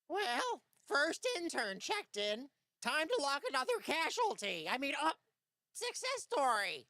Well, first intern checked in. Time to lock another casualty. Success story.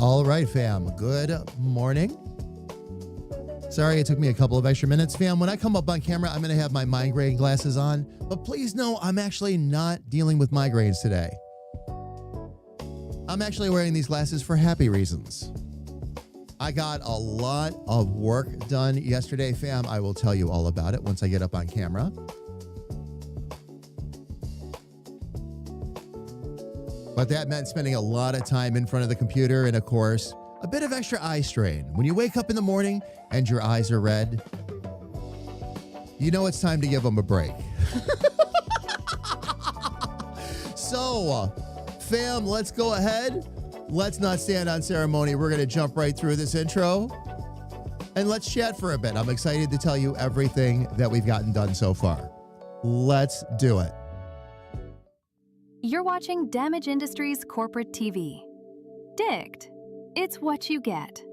All right, fam. Good morning. Sorry it took me a couple of extra minutes, fam. When I come up on camera, I'm going to have my migraine glasses on. But please know I'm actually not dealing with migraines today. I'm actually wearing these glasses for happy reasons. I got a lot of work done yesterday, fam. I will tell you all about it once I get up on camera. But that meant spending a lot of time in front of the computer and, of course, a bit of extra eye strain. When you wake up in the morning and your eyes are red, you know it's time to give them a break. So, fam, let's go ahead. Let's not stand on ceremony. We're going to jump right through this intro and let's chat for a bit. I'm excited to tell you everything that we've gotten done so far. Let's do it. You're watching Damage Industries Corporate TV. Dicked. It's what you get.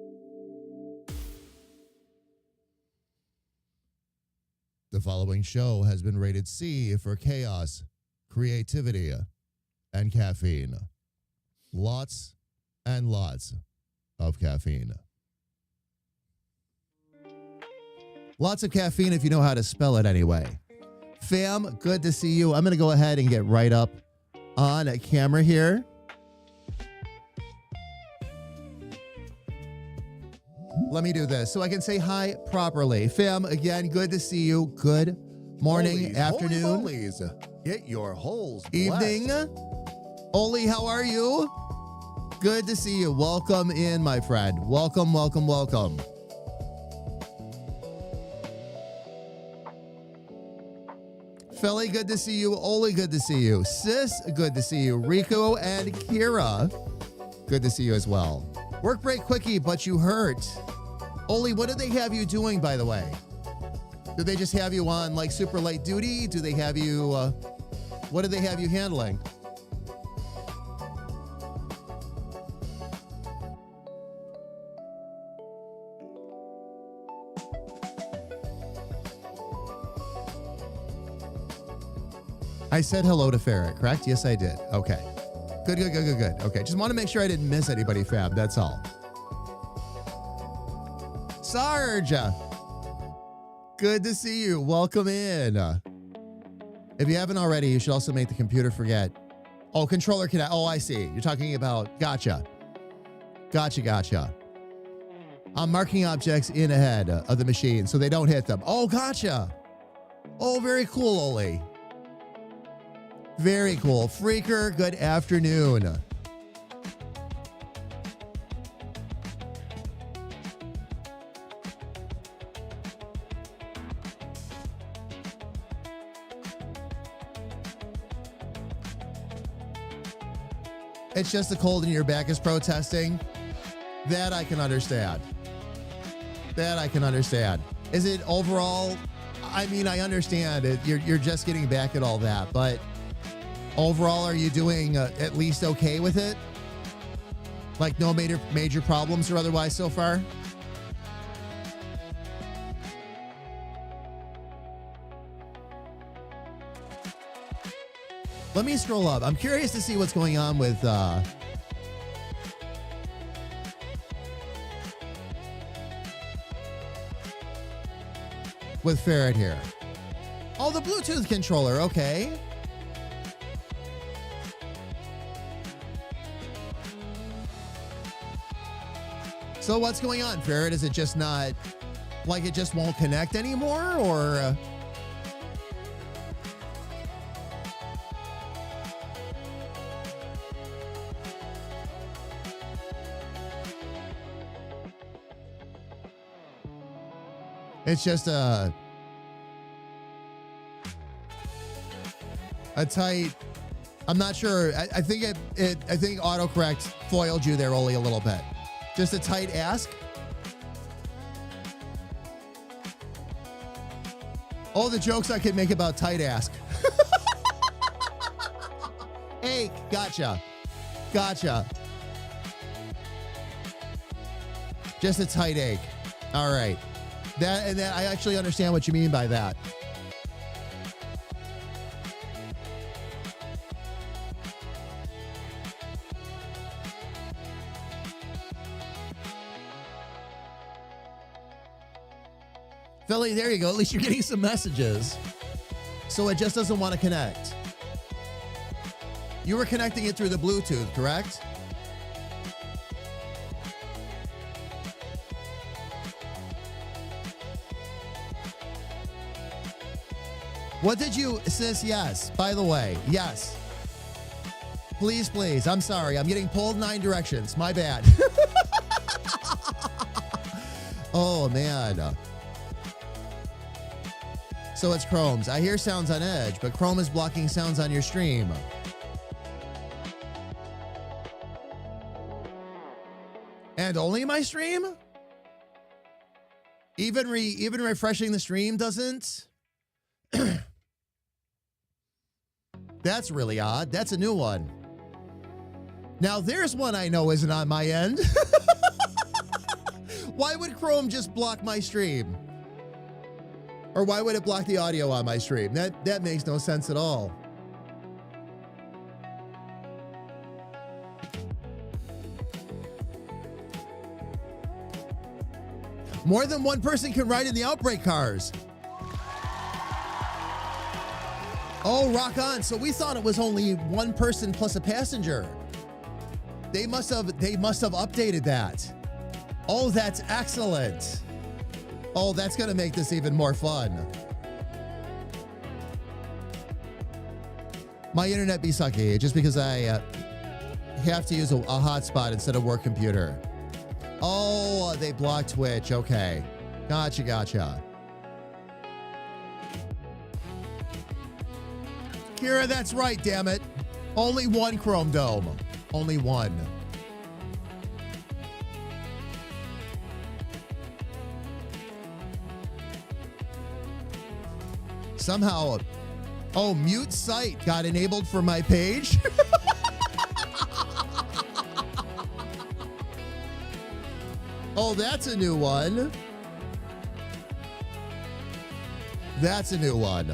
The following show has been rated C for chaos, creativity, and caffeine. Lots and lots of caffeine. Lots of caffeine if you know how to spell it anyway. Fam, good to see you. I'm going to go ahead and get right up on a camera here. Let me do this so I can say hi properly. Fam, again, good to see you. Good morning, afternoon, Get your holes evening. Oli, how are you? Good to see you. Welcome in, my friend. Welcome, welcome, welcome. Philly, good to see you. Oli, good to see you. Sis, good to see you. Rico and Kira, good to see you as well. Work break quickie, but you hurt. Oli, what do they have you doing, by the way? Do they just have you on like super late duty? Do they have you, what do they have you handling? I said hello to Ferret, correct? Yes, I did. Okay. Good. Okay, just want to make sure I didn't miss anybody, Fab. That's all. Sarge, good to see you. Welcome in. If you haven't already, you should also make the computer forget. Oh, controller connect. Oh, I see. You're talking about. Gotcha. I'm marking objects in ahead of the machine so they don't hit them. Oh, gotcha. Oh, very cool, Oli. Very cool. Freaker, good afternoon. It's just the cold in your back is protesting. That I can understand. Is it overall? I mean, I understand it. You're just getting back at all that, but overall, are you doing at least okay with it? Like no major problems or otherwise so far? Let me scroll up. I'm curious to see what's going on with Ferret here. Oh, the Bluetooth controller. Okay. So what's going on, Ferret? Is it just not, like it just won't connect anymore, or? It's just a tight, I'm not sure. I think I think autocorrect foiled you there, Oli, a little bit. Just a tight ask. All the jokes I could make about tight ask. Hey, gotcha. Just a tight ache. All right. That I actually understand what you mean by that. Philly, there you go. At least you're getting some messages. So it just doesn't want to connect. You were connecting it through the Bluetooth, correct? What did you, sis? Yes. By the way, yes. Please, please. I'm sorry. I'm getting pulled 9 directions. My bad. Oh, man. So it's Chrome's. I hear sounds on Edge, but Chrome is blocking sounds on your stream. And only my stream? Even refreshing the stream doesn't? That's really odd. That's a new one. Now there's one I know isn't on my end. Why would Chrome just block my stream? Or why would it block the audio on my stream? That makes no sense at all. More than one person can ride in the Outbreak cars. Oh, rock on. So we thought it was only one person plus a passenger. They must have updated that. Oh, that's excellent. Oh, that's going to make this even more fun. My internet be sucky just because I have to use a hotspot instead of work computer. Oh, they blocked Twitch. Okay. Gotcha. Kira, that's right, damn it. Only one Chrome Dome. Only one. Somehow, oh, mute site got enabled for my page. Oh, that's a new one. That's a new one.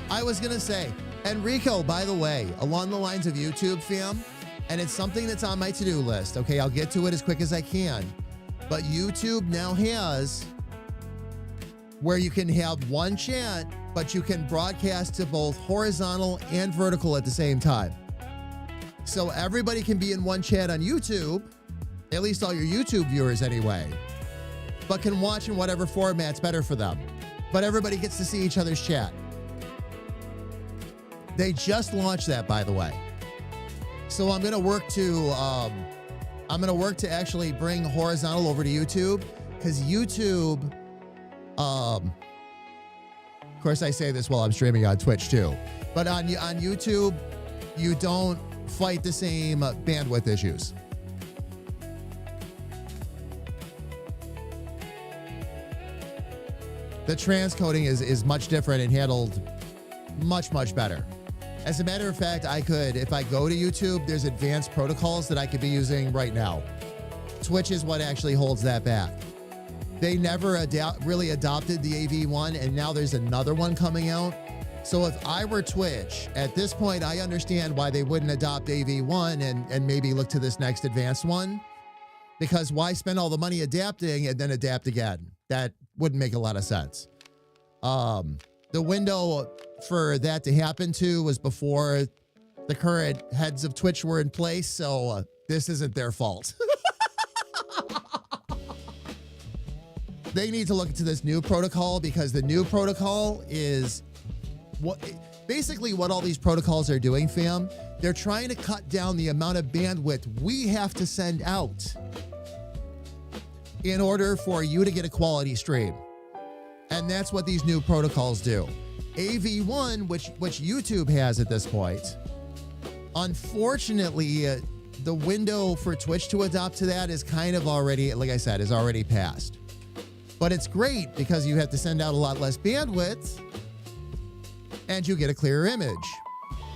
I was going to say, Enrico, by the way, along the lines of YouTube, fam, and it's something that's on my to-do list. Okay, I'll get to it as quick as I can. But YouTube now has where you can have one chat, but you can broadcast to both horizontal and vertical at the same time. So everybody can be in one chat on YouTube, at least all your YouTube viewers anyway, but can watch in whatever format's better for them. But everybody gets to see each other's chat. They just launched that, by the way. So I'm going to work to actually bring horizontal over to YouTube, because YouTube, of course I say this while I'm streaming on Twitch too, but on YouTube, you don't fight the same bandwidth issues. The transcoding is much different and handled much better. As a matter of fact, I could, if I go to YouTube, there's advanced protocols that I could be using right now. Twitch is what actually holds that back. They never really adopted the AV1, and now there's another one coming out. So if I were Twitch, at this point, I understand why they wouldn't adopt AV1 and maybe look to this next advanced one. Because why spend all the money adapting and then adapt again? That wouldn't make a lot of sense. The window for that to happen to was before the current heads of Twitch were in place, so this isn't their fault. They need to look into this new protocol, because the new protocol is basically what all these protocols are doing, fam. They're trying to cut down the amount of bandwidth we have to send out in order for you to get a quality stream. And that's what these new protocols do. AV1, which YouTube has at this point, unfortunately, the window for Twitch to adopt to that is kind of already, like I said, is already passed. But it's great because you have to send out a lot less bandwidth and you get a clearer image.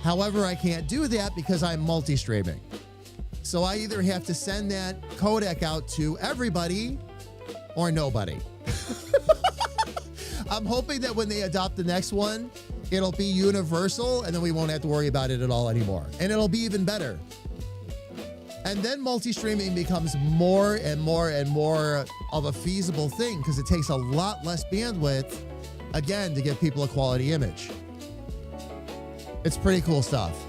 However, I can't do that because I'm multi-streaming. So I either have to send that codec out to everybody or nobody. I'm hoping that when they adopt the next one, it'll be universal and then we won't have to worry about it at all anymore. And it'll be even better. And then multi-streaming becomes more and more and more of a feasible thing because it takes a lot less bandwidth, again, to give people a quality image. It's pretty cool stuff.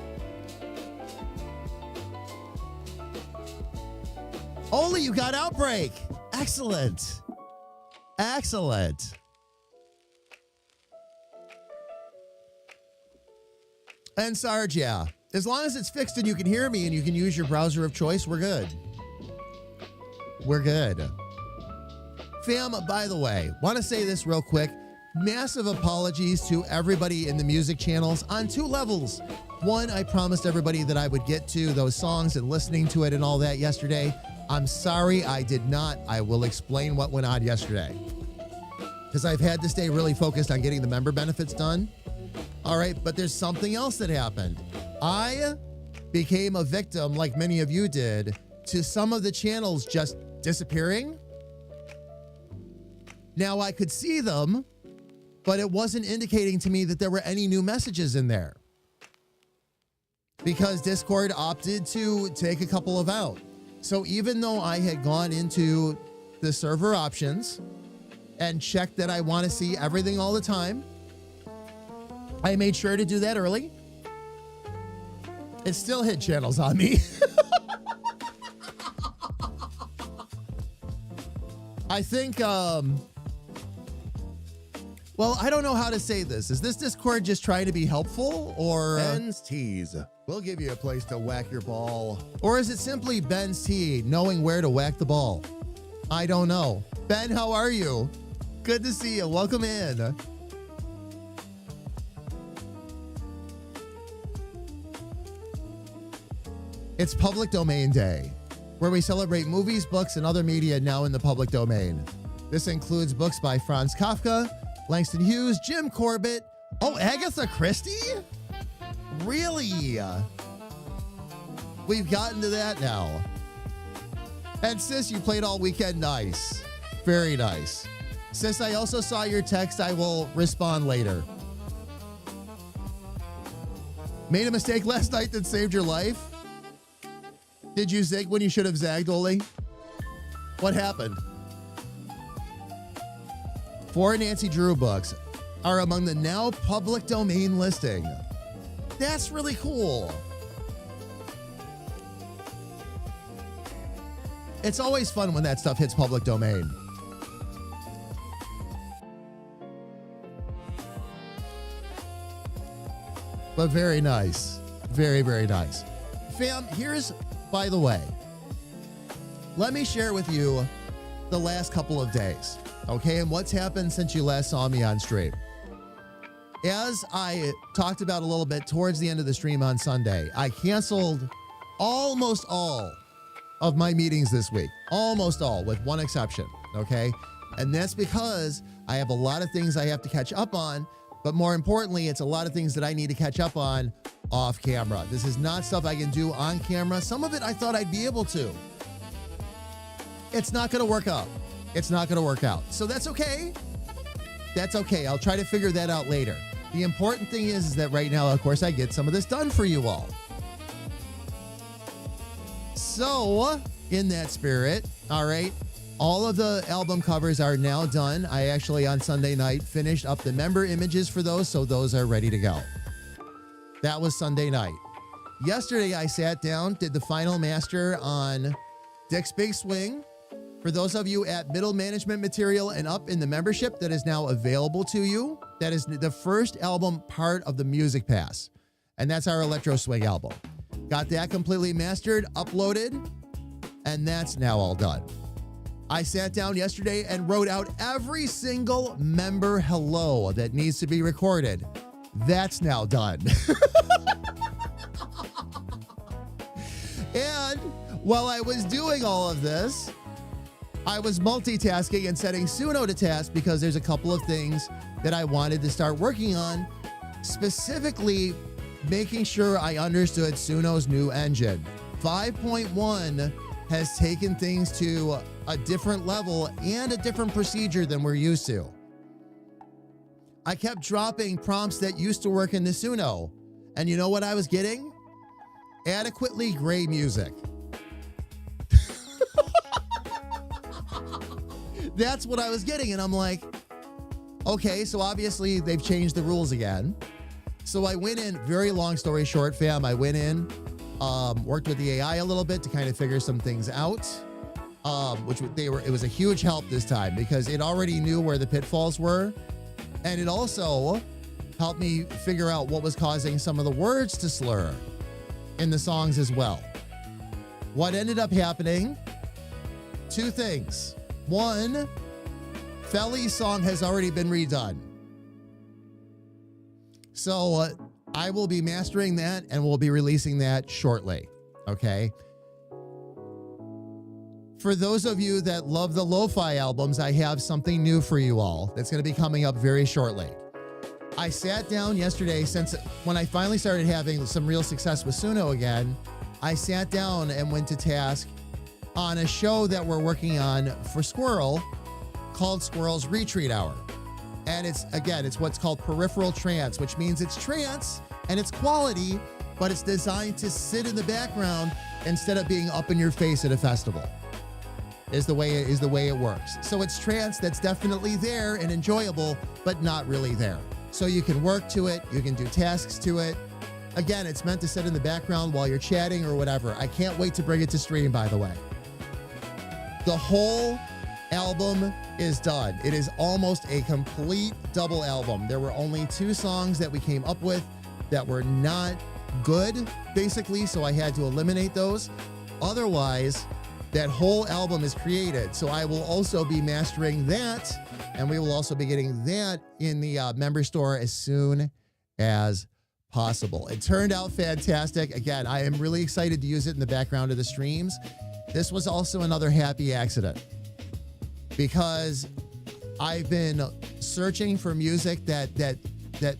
Only you got Outbreak. Excellent. Excellent. And Sarge, yeah. As long as it's fixed and you can hear me and you can use your browser of choice, we're good. We're good. Fam, by the way, want to say this real quick. Massive apologies to everybody in the music channels on two levels. One, I promised everybody that I would get to those songs and listening to it and all that yesterday. I'm sorry I did not. I will explain what went on yesterday. Because I've had to stay really focused on getting the member benefits done. All right, but there's something else that happened. I became a victim, like many of you did, to some of the channels just disappearing. Now I could see them, but it wasn't indicating to me that there were any new messages in there. Because Discord opted to take a couple of out. So even though I had gone into the server options and checked that I want to see everything all the time, I made sure to do that early. It still hit channels on me. I think, well, I don't know how to say this. Is this Discord just trying to be helpful, or Ben's Tees. We'll give you a place to whack your ball. or is it simply Ben's T knowing where to whack the ball? I don't know. Ben, how are you? Good to see you. Welcome in. It's Public Domain Day, where we celebrate movies, books, and other media now in the public domain. This includes books by Franz Kafka, Langston Hughes, Jim Corbett. Oh, Agatha Christie? Really? We've gotten to that now. And sis, you played all weekend. Nice. Very nice. Sis, I also saw your text. I will respond later. Made a mistake last night that saved your life? Did you zig when you should have zagged, Oli? What happened? 4 Nancy Drew books are among the now public domain listing. That's really cool. It's always fun when that stuff hits public domain. But very nice. Very, very nice. Fam, here's, by the way, let me share with you the last couple of days, okay, and what's happened since you last saw me on stream. As I talked about a little bit towards the end of the stream on Sunday, I canceled almost all of my meetings this week. Almost all, with one exception, okay? And that's because I have a lot of things I have to catch up on, but more importantly, it's a lot of things that I need to catch up on off camera. This is not stuff I can do on camera. Some of it I thought I'd be able to. It's not going to work out. It's not going to work out. So that's okay. That's okay. I'll try to figure that out later. The important thing is that right now, of course, I get some of this done for you all. So, in that spirit, all right, all of the album covers are now done. I actually, on Sunday night, finished up the member images for those, so those are ready to go. That was Sunday night. Yesterday, I sat down, did the final master on Dick's Big Swing. For those of you at middle management material and up in the membership, that is now available to you. That is the first album part of the Music Pass. And that's our Electro Swing album. Got that completely mastered, uploaded, and that's now all done. I sat down yesterday and wrote out every single member hello that needs to be recorded. That's now done. And while I was doing all of this, I was multitasking and setting Suno to task because there's a couple of things that I wanted to start working on, specifically making sure I understood Suno's new engine. 5.1 has taken things to a different level and a different procedure than we're used to. I kept dropping prompts that used to work in the Suno, and you know what I was getting? Adequately gray music. That's what I was getting. And I'm like, okay, so obviously they've changed the rules again. So I went in, very long story short, fam. I went in, worked with the AI a little bit to kind of figure some things out, it was a huge help this time because it already knew where the pitfalls were. And it also helped me figure out what was causing some of the words to slur in the songs as well. What ended up happening, two things. One, Feli's song has already been redone. So I will be mastering that and we'll be releasing that shortly, okay? For those of you that love the lo-fi albums, I have something new for you all that's going to be coming up very shortly. I sat down yesterday, since when I finally started having some real success with Suno again, I sat down and went to task on a show that we're working on for Squirrel called Squirrel's Retreat Hour. And it's what's called Peripheral Trance, which means it's trance and it's quality, but it's designed to sit in the background instead of being up in your face at a festival. Is the way it works. So it's trance that's definitely there and enjoyable, but not really there. So you can work to it, you can do tasks to it. Again, it's meant to sit in the background while you're chatting or whatever. I can't wait to bring it to stream, by the way. The whole album is done. It is almost a complete double album. There were only 2 songs that we came up with that were not good, basically, so I had to eliminate those. Otherwise, that whole album is created. So I will also be mastering that, and we will also be getting that in the member store as soon as possible. It turned out fantastic. Again, I am really excited to use it in the background of the streams. This was also another happy accident because I've been searching for music that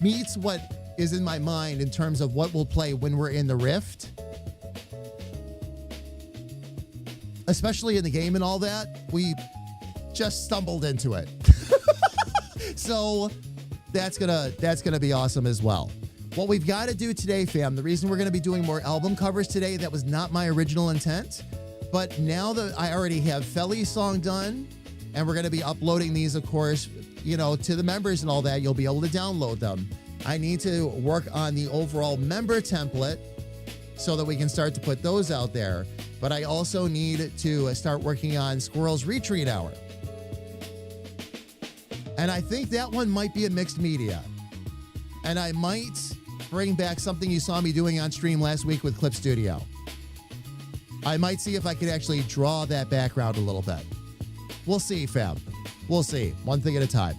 meets what is in my mind in terms of what we'll play when we're in the Rift. Especially in the game and all that, we just stumbled into it. So that's gonna be awesome as well. What we've got to do today, fam, the reason we're gonna be doing more album covers today, that was not my original intent, but now that I already have Feli's song done, and we're gonna be uploading these, of course, to the members and all that, you'll be able to download them. I need to work on the overall member template so that we can start to put those out there. But I also need to start working on Squirrel's Retreat Hour. And I think that one might be a mixed media. And I might bring back something you saw me doing on stream last week with Clip Studio. I might see if I could actually draw that background a little bit. We'll see, fam. We'll see. One thing at a time.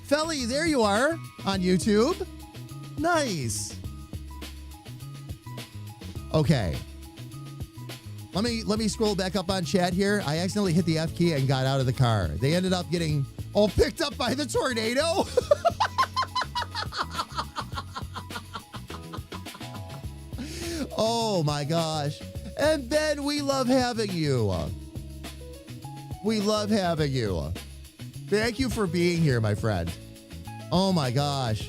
Feli, there you are on YouTube. Nice. Okay. Let me scroll back up on chat here. I accidentally hit the F key and got out of the car. They ended up getting picked up by the tornado. Oh my gosh. And Ben, we love having you. We love having you. Thank you for being here, my friend. Oh my gosh.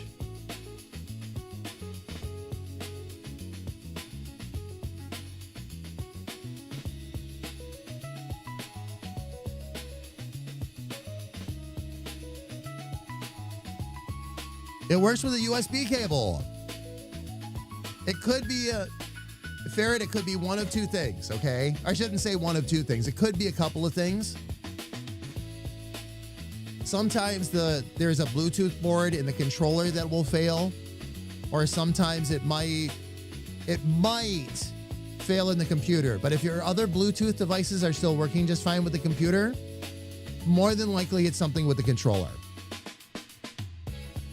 It works with a USB cable. It could be Ferret, it could be one of 2 things, okay? I shouldn't say one of 2 things. It could be a couple of things. Sometimes there's a Bluetooth board in the controller that will fail, or sometimes it might fail in the computer. But if your other Bluetooth devices are still working just fine with the computer, more than likely it's something with the controller.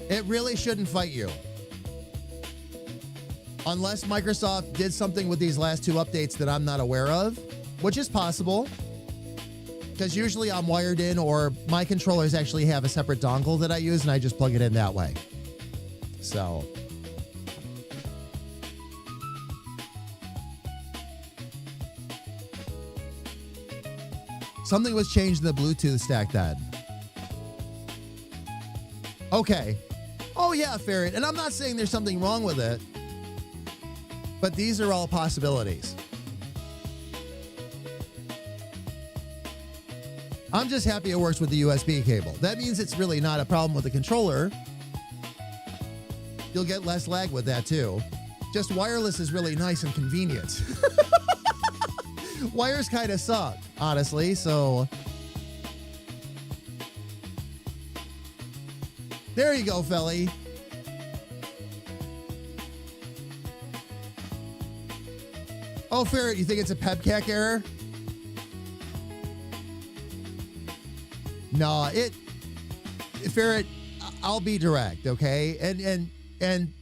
It really shouldn't fight you. Unless Microsoft did something with these last 2 updates that I'm not aware of, which is possible. Because usually I'm wired in, or my controllers actually have a separate dongle that I use and I just plug it in that way. So. Something was changed in the Bluetooth stack then. Okay. Oh yeah, Ferret. And I'm not saying there's something wrong with it, but these are all possibilities. I'm just happy it works with the USB cable. That means it's really not a problem with the controller. You'll get less lag with that too. Just wireless is really nice and convenient. Wires kind of suck, honestly, so... There you go, Felly. Oh, Ferret, you think it's a PEBCAC error? No, Ferret, I'll be direct, okay? And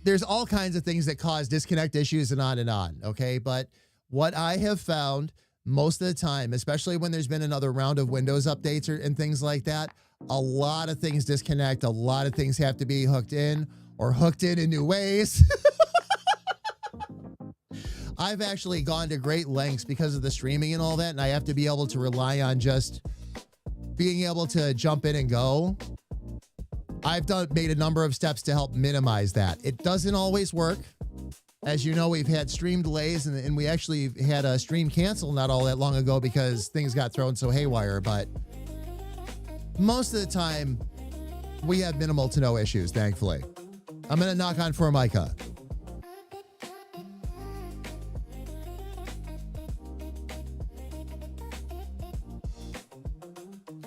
there's all kinds of things that cause disconnect issues and on, okay? But what I have found most of the time, especially when there's been another round of Windows updates and things like that, a lot of things disconnect. A lot of things have to be hooked in new ways. I've actually gone to great lengths because of the streaming and all that, and I have to be able to rely on just being able to jump in and go. I've made a number of steps to help minimize that. It doesn't always work. As you know, we've had stream delays, and we actually had a stream cancel not all that long ago because things got thrown so haywire, but most of the time, we have minimal to no issues, thankfully. I'm going to knock on Formica.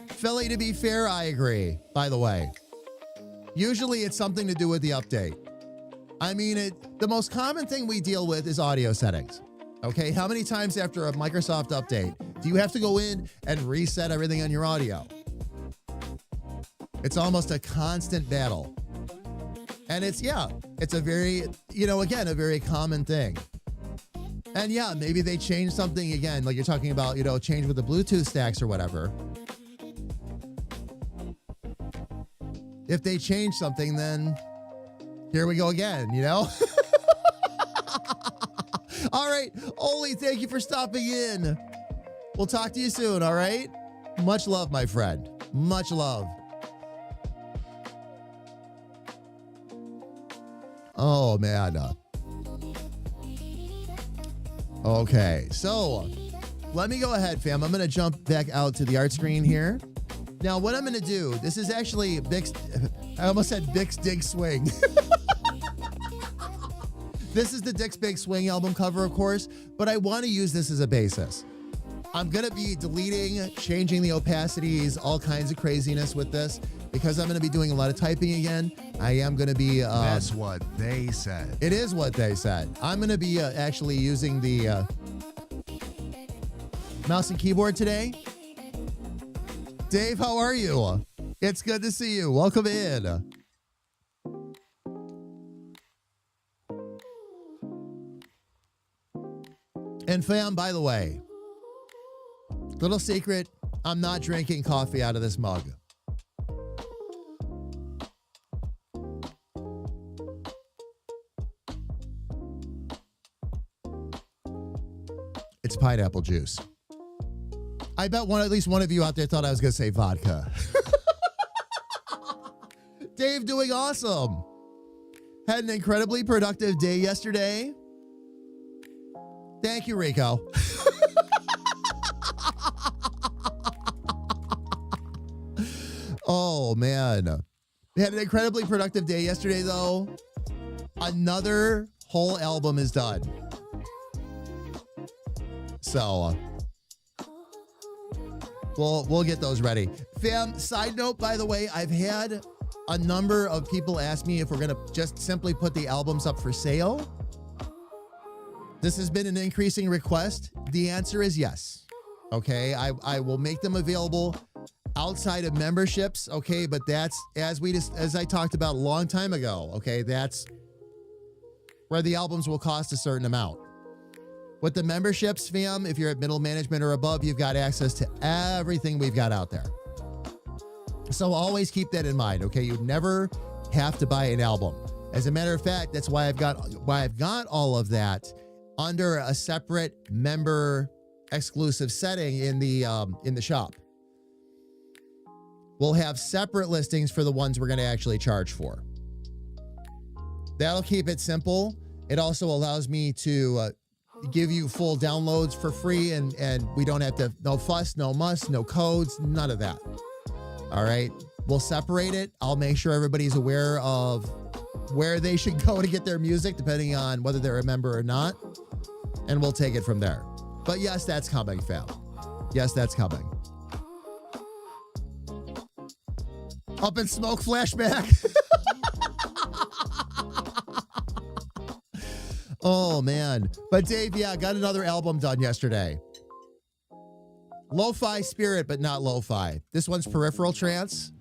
Philly, to be fair, I agree, by the way. Usually it's something to do with the update. I mean, the most common thing we deal with is audio settings. Okay, how many times after a Microsoft update do you have to go in and reset everything on your audio? It's almost a constant battle. And it's a very, again, a very common thing. And yeah, maybe they change something again, like you're talking about, change with the Bluetooth stacks or whatever. If they change something, then here we go again, All right, Oli, thank you for stopping in. We'll talk to you soon, all right? Much love, my friend. Much love. Oh, man. Okay, so let me go ahead, fam. I'm going to jump back out to the art screen here. Now, what I'm going to do, this is actually I almost said Dick's Dig Swing. This is the Dick's Big Swing album cover, of course, but I want to use this as a basis. I'm going to be deleting, changing the opacities, all kinds of craziness with this, because I'm going to be doing a lot of typing again. I am going to be... That's what they said. It is what they said. I'm going to be actually using the mouse and keyboard today. Dave, how are you? It's good to see you. Welcome in. And fam, by the way, little secret, I'm not drinking coffee out of this mug. It's pineapple juice. I bet at least one of you out there thought I was going to say vodka. Dave doing awesome. Had an incredibly productive day yesterday. Thank you, Rico. Oh, man. We had an incredibly productive day yesterday, though. Another whole album is done. So, we'll get those ready. Fam, side note, by the way, I've had a number of people ask me if we're going to just simply put the albums up for sale. This has been an increasing request. The answer is yes. Okay, I will make them available outside of memberships. Okay, but that's as I talked about a long time ago. Okay, that's where the albums will cost a certain amount. With the memberships, fam, if you're at middle management or above, you've got access to everything we've got out there. So always keep that in mind. Okay, you never have to buy an album. As a matter of fact, that's why I've got all of that under a separate member exclusive setting in the shop. We'll have separate listings for the ones we're going to actually charge for. That'll keep it simple. It also allows me to give you full downloads for free, and we don't have to, no fuss, no muss, no codes, none of that. All right. We'll separate it. I'll make sure everybody's aware of where they should go to get their music, depending on whether they're a member or not. And we'll take it from there. But yes, that's coming, fam. Yes, that's coming. Up in Smoke flashback. Oh, man. But Dave, yeah, got another album done yesterday. Lo-fi spirit, but not lo-fi. This one's Peripheral Trance.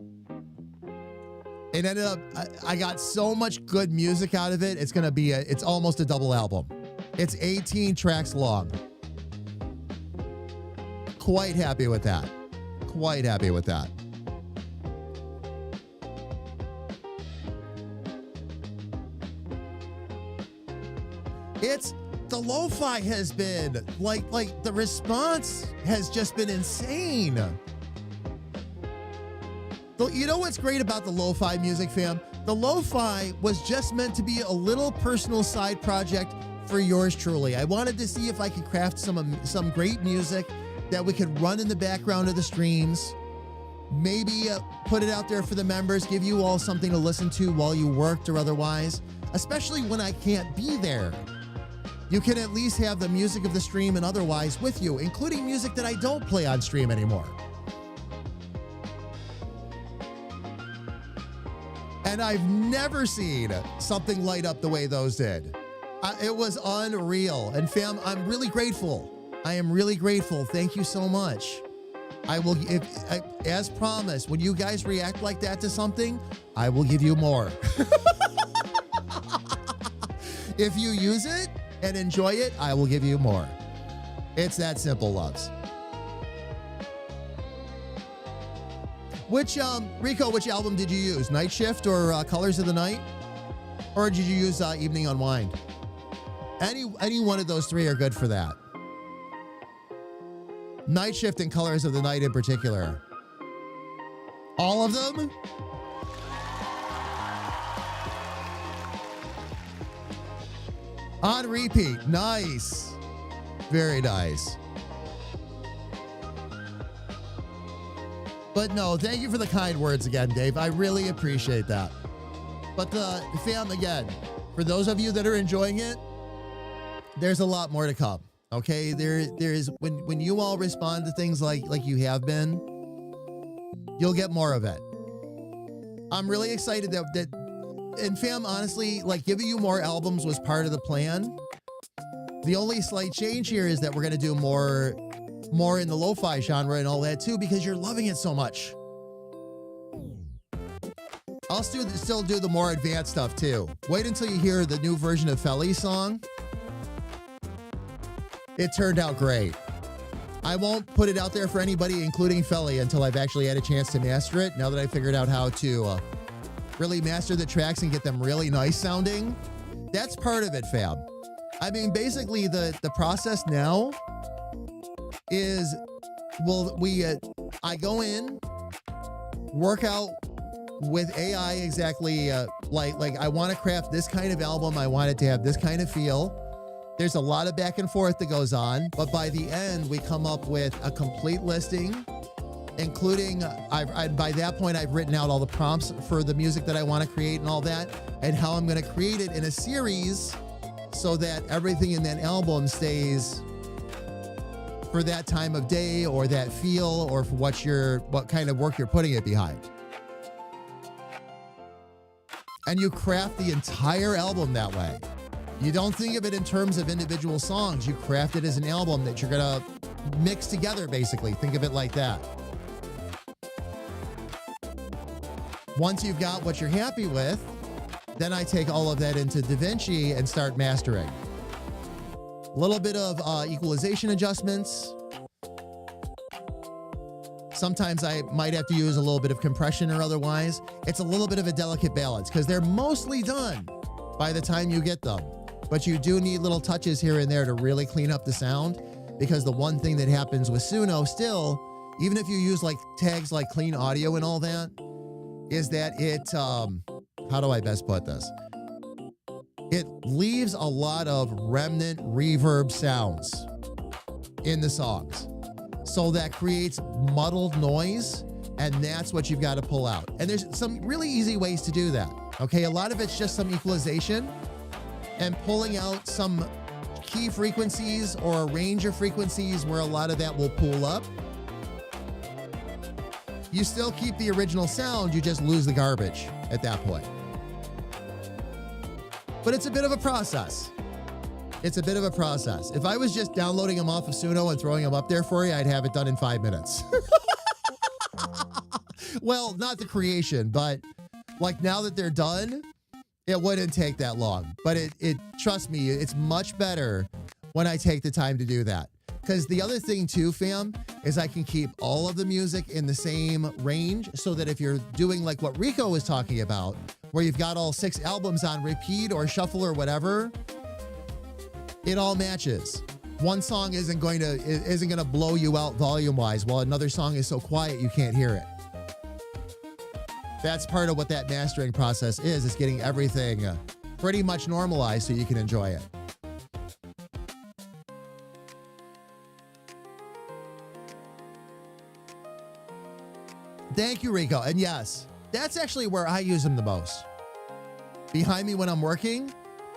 It ended up, I got so much good music out of it. It's going to be, it's almost a double album. It's 18 tracks long. Quite happy with that. Quite happy with that. The lo-fi has been like the response has just been insane. You know what's great about the lo-fi music, fam? The lo-fi was just meant to be a little personal side project for yours truly. I wanted to see if I could craft some great music that we could run in the background of the streams. Maybe put it out there for the members, give you all something to listen to while you worked or otherwise, especially when I can't be there. You can at least have the music of the stream and otherwise with you, including music that I don't play on stream anymore. And I've never seen something light up the way those did. It was unreal. And fam, I'm really grateful. I am really grateful. Thank you so much. I will, as promised, when you guys react like that to something, I will give you more. If you use it and enjoy it, I will give you more. It's that simple, loves. Rico, which album did you use? Night Shift or Colors of the Night? Or did you use Evening Unwind? Any one of those three are good for that. Night Shift and Colors of the Night in particular. All of them? On repeat. Nice. Very nice. But no, thank you for the kind words again, Dave. I really appreciate that. But the fam, again, for those of you that are enjoying it, there's a lot more to come. Okay, there's when you all respond to things like you have been, you'll get more of it. I'm really excited that and fam, honestly, like giving you more albums was part of the plan. The only slight change here is that we're gonna do more in the lo-fi genre and all that too, because you're loving it so much. I'll still do the more advanced stuff too. Wait until you hear the new version of Feli's song. It turned out great. I won't put it out there for anybody, including Feli, until I've actually had a chance to master it. Now that I figured out how to really master the tracks and get them really nice sounding. That's part of it, fam. I mean, basically the process now is, I go in, work out with AI exactly like I want to craft this kind of album. I want it to have this kind of feel. There's a lot of back and forth that goes on, but by the end, we come up with a complete listing, including, by that point, I've written out all the prompts for the music that I want to create and all that, and how I'm going to create it in a series so that everything in that album stays for that time of day or that feel or for what kind of work you're putting it behind. And you craft the entire album that way. You don't think of it in terms of individual songs. You craft it as an album that you're going to mix together, basically. Think of it like that. Once you've got what you're happy with, then I take all of that into DaVinci and start mastering. A little bit of equalization adjustments. Sometimes I might have to use a little bit of compression or otherwise. It's a little bit of a delicate balance because they're mostly done by the time you get them. But you do need little touches here and there to really clean up the sound, because the one thing that happens with Suno still, even if you use like tags like clean audio and all that, is that it, how do I best put this? it leaves a lot of remnant reverb sounds in the songs. So that creates muddled noise, and that's what you've got to pull out. And there's some really easy ways to do that. Okay, a lot of it's just some equalization and pulling out some key frequencies or a range of frequencies where a lot of that will pool up. You still keep the original sound, you just lose the garbage at that point. But it's a bit of a process. It's a bit of a process. If I was just downloading them off of Suno and throwing them up there for you, I'd have it done in 5 minutes. Well, not the creation, but like now that they're done, it wouldn't take that long. But it trust me, it's much better when I take the time to do that. Because the other thing too, fam, is I can keep all of the music in the same range so that if you're doing like what Rico was talking about, where you've got all 6 albums on repeat or shuffle or whatever, it all matches. One song isn't going to blow you out volume-wise, while another song is so quiet you can't hear it. That's part of what that mastering process is getting everything pretty much normalized so you can enjoy it. Thank you, Rico. And yes, that's actually where I use them the most. Behind me when I'm working,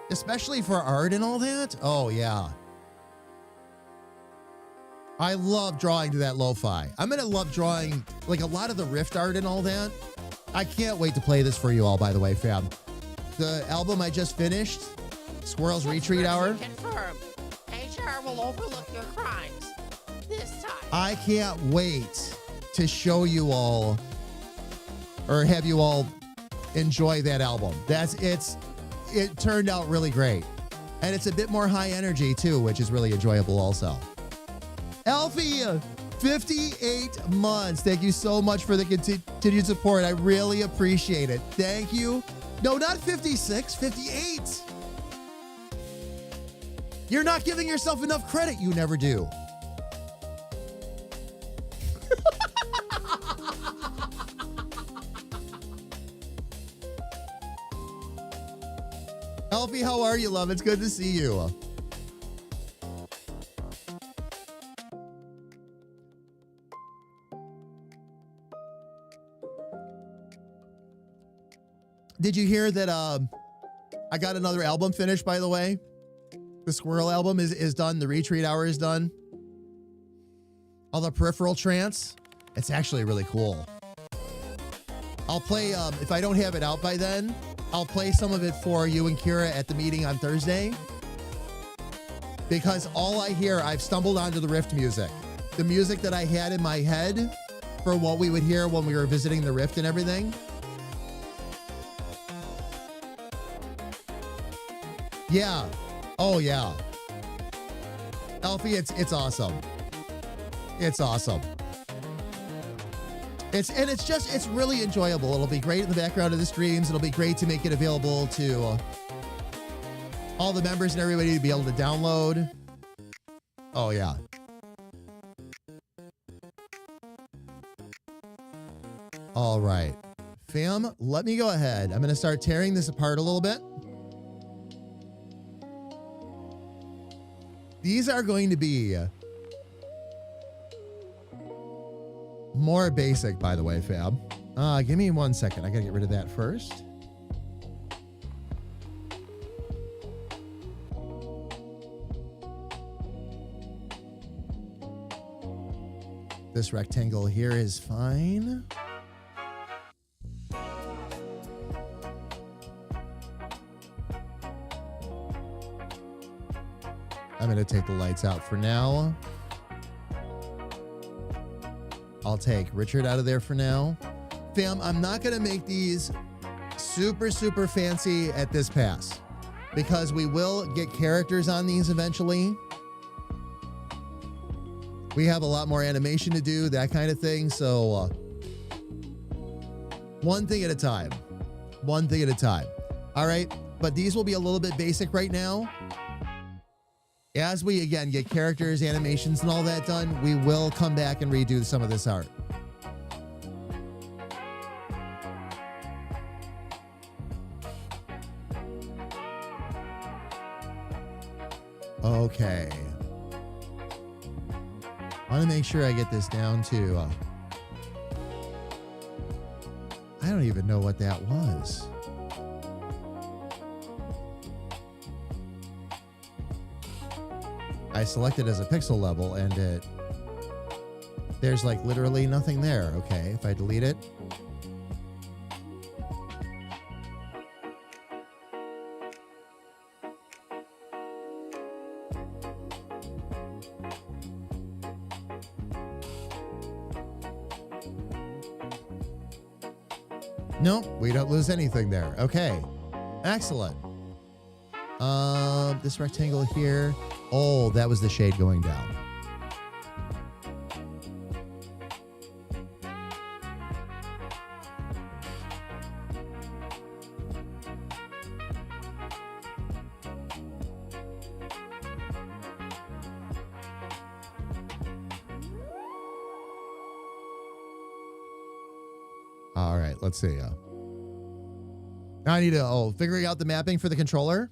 especially for art and all that. Oh, yeah. I love drawing to that lo-fi. I'm going to love drawing like a lot of the Rift art and all that. I can't wait to play this for you all, by the way, fam. The album I just finished, Squirrel's Retreat Hour. Confirmed. HR will overlook your crimes. This time. I can't wait to show you all or have you all enjoy that album. It turned out really great. And it's a bit more high energy too, which is really enjoyable also. Alfie, 58 months. Thank you so much for the continued support. I really appreciate it. Thank you. No, not 56, 58. You're not giving yourself enough credit. You never do. Alfie, how are you, love? It's good to see you. Did you hear that I got another album finished, by the way? The Squirrel album is done. The Retreat Hour is done. All the Peripheral Trance. It's actually really cool. I'll play, if I don't have it out by then, I'll play some of it for you and Kira at the meeting on Thursday. Because all I hear, I've stumbled onto the Rift music. The music that I had in my head for what we would hear when we were visiting the Rift and everything. Yeah. Oh, yeah. Alfie, it's awesome. It's awesome. It's really enjoyable. It'll be great in the background of the streams. It'll be great to make it available to all the members and everybody to be able to download. Oh, yeah. All right. Fam, let me go ahead. I'm going to start tearing this apart a little bit. These are going to be more basic, by the way, fam. Give me 1 second. I got to get rid of that first. This rectangle here is fine. I'm going to take the lights out for now. I'll take Richard out of there for now. Fam, I'm not going to make these super, super fancy at this pass because we will get characters on these eventually. We have a lot more animation to do, that kind of thing. So one thing at a time. One thing at a time. All right. But these will be a little bit basic right now. As we, again, get characters, animations, and all that done, we will come back and redo some of this art. Okay. I want to make sure I get this down to... I don't even know what that was. I selected as a pixel level and there's like literally nothing there. Okay, if I delete it. Nope, we don't lose anything there. Okay, excellent. This rectangle here. Oh, that was the shade going down. All right, let's see. Now I need to, figuring out the mapping for the controller.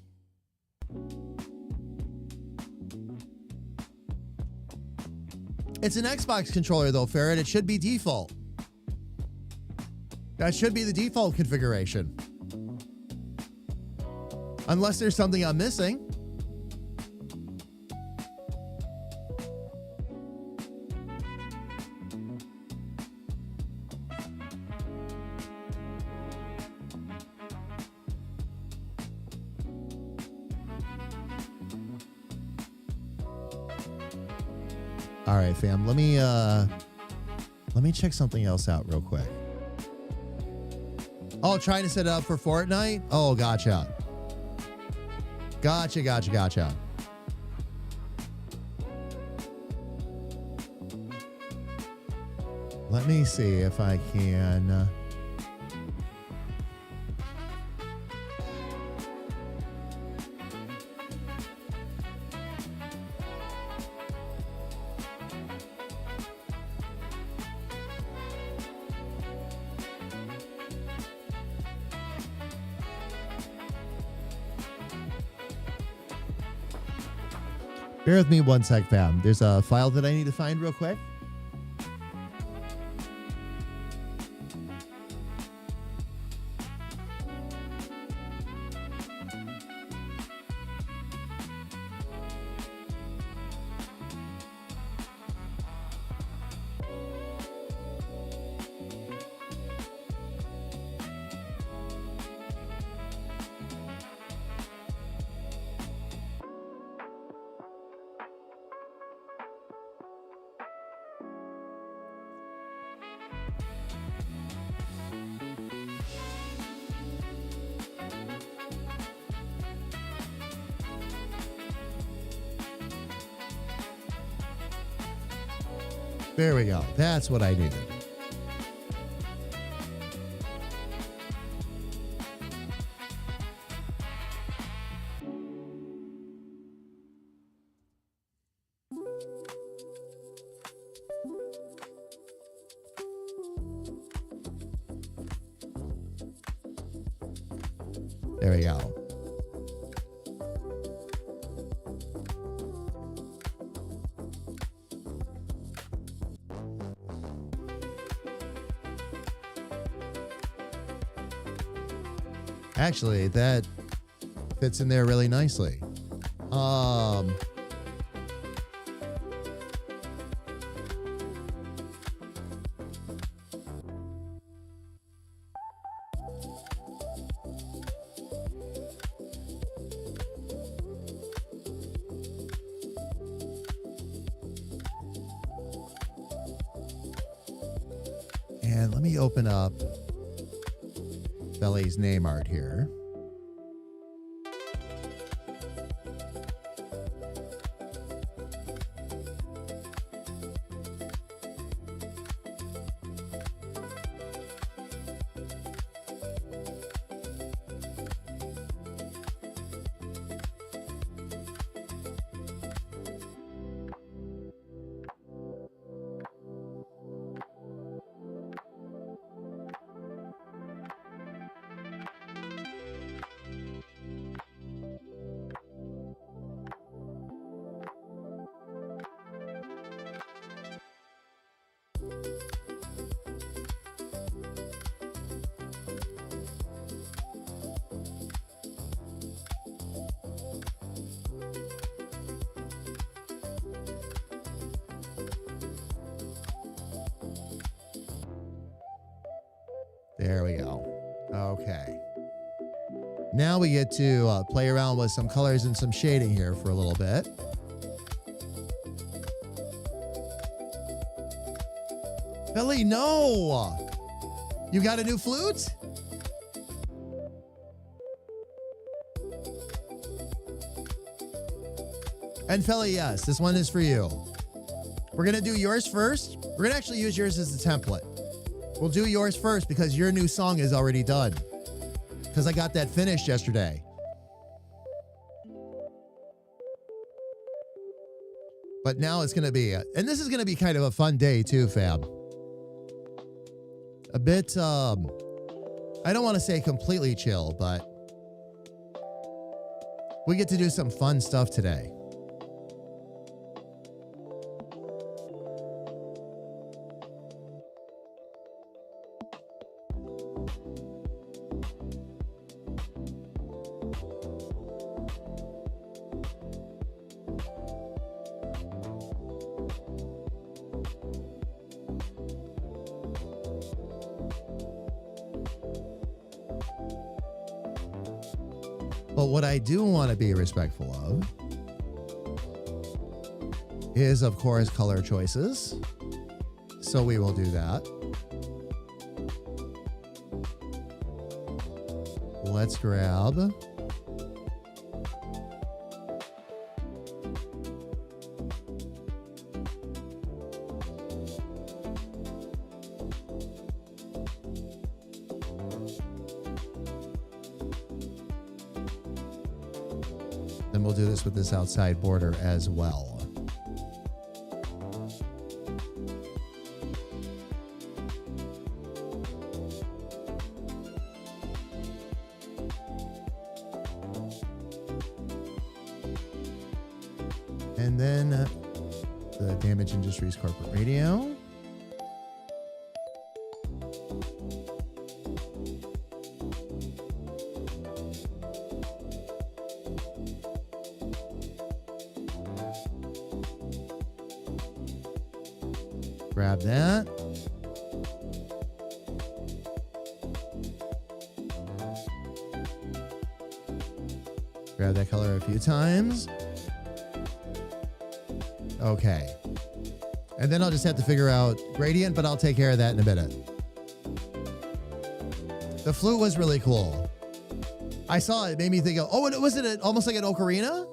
It's an Xbox controller though, Ferret. It should be default. That should be the default configuration. Unless there's something I'm missing. All right, fam. Let me check something else out real quick. Oh, trying to set it up for Fortnite? Oh, gotcha. Gotcha. Let me see if I can... Bear with me one sec, fam. There's a file that I need to find real quick. There we go. That's what I needed. There we go. Actually, that fits in there really nicely. And let me open up Belly's name art here. There we go. Okay. Now we get to play around with some colors and some shading here for a little bit. Billy, no! You got a new flute? And Philly, yes, this one is for you. We're going to do yours first. We're going to actually use yours as the template. We'll do yours first because your new song is already done. Because I got that finished yesterday. But now it's going to be, and this is going to be kind of a fun day too, fam. A bit, I don't want to say completely chill, but we get to do some fun stuff today. But what I do want to be respectful of is, of course, color choices. So we will do that. Let's grab Then we'll do this with this outside border as well. And then the Damage Industries Corporate Radio. Grab that. Grab that color a few times. Okay. And then I'll just have to figure out gradient, but I'll take care of that in a minute. The flute was really cool. I saw it, made me think of, oh, was it almost like an ocarina?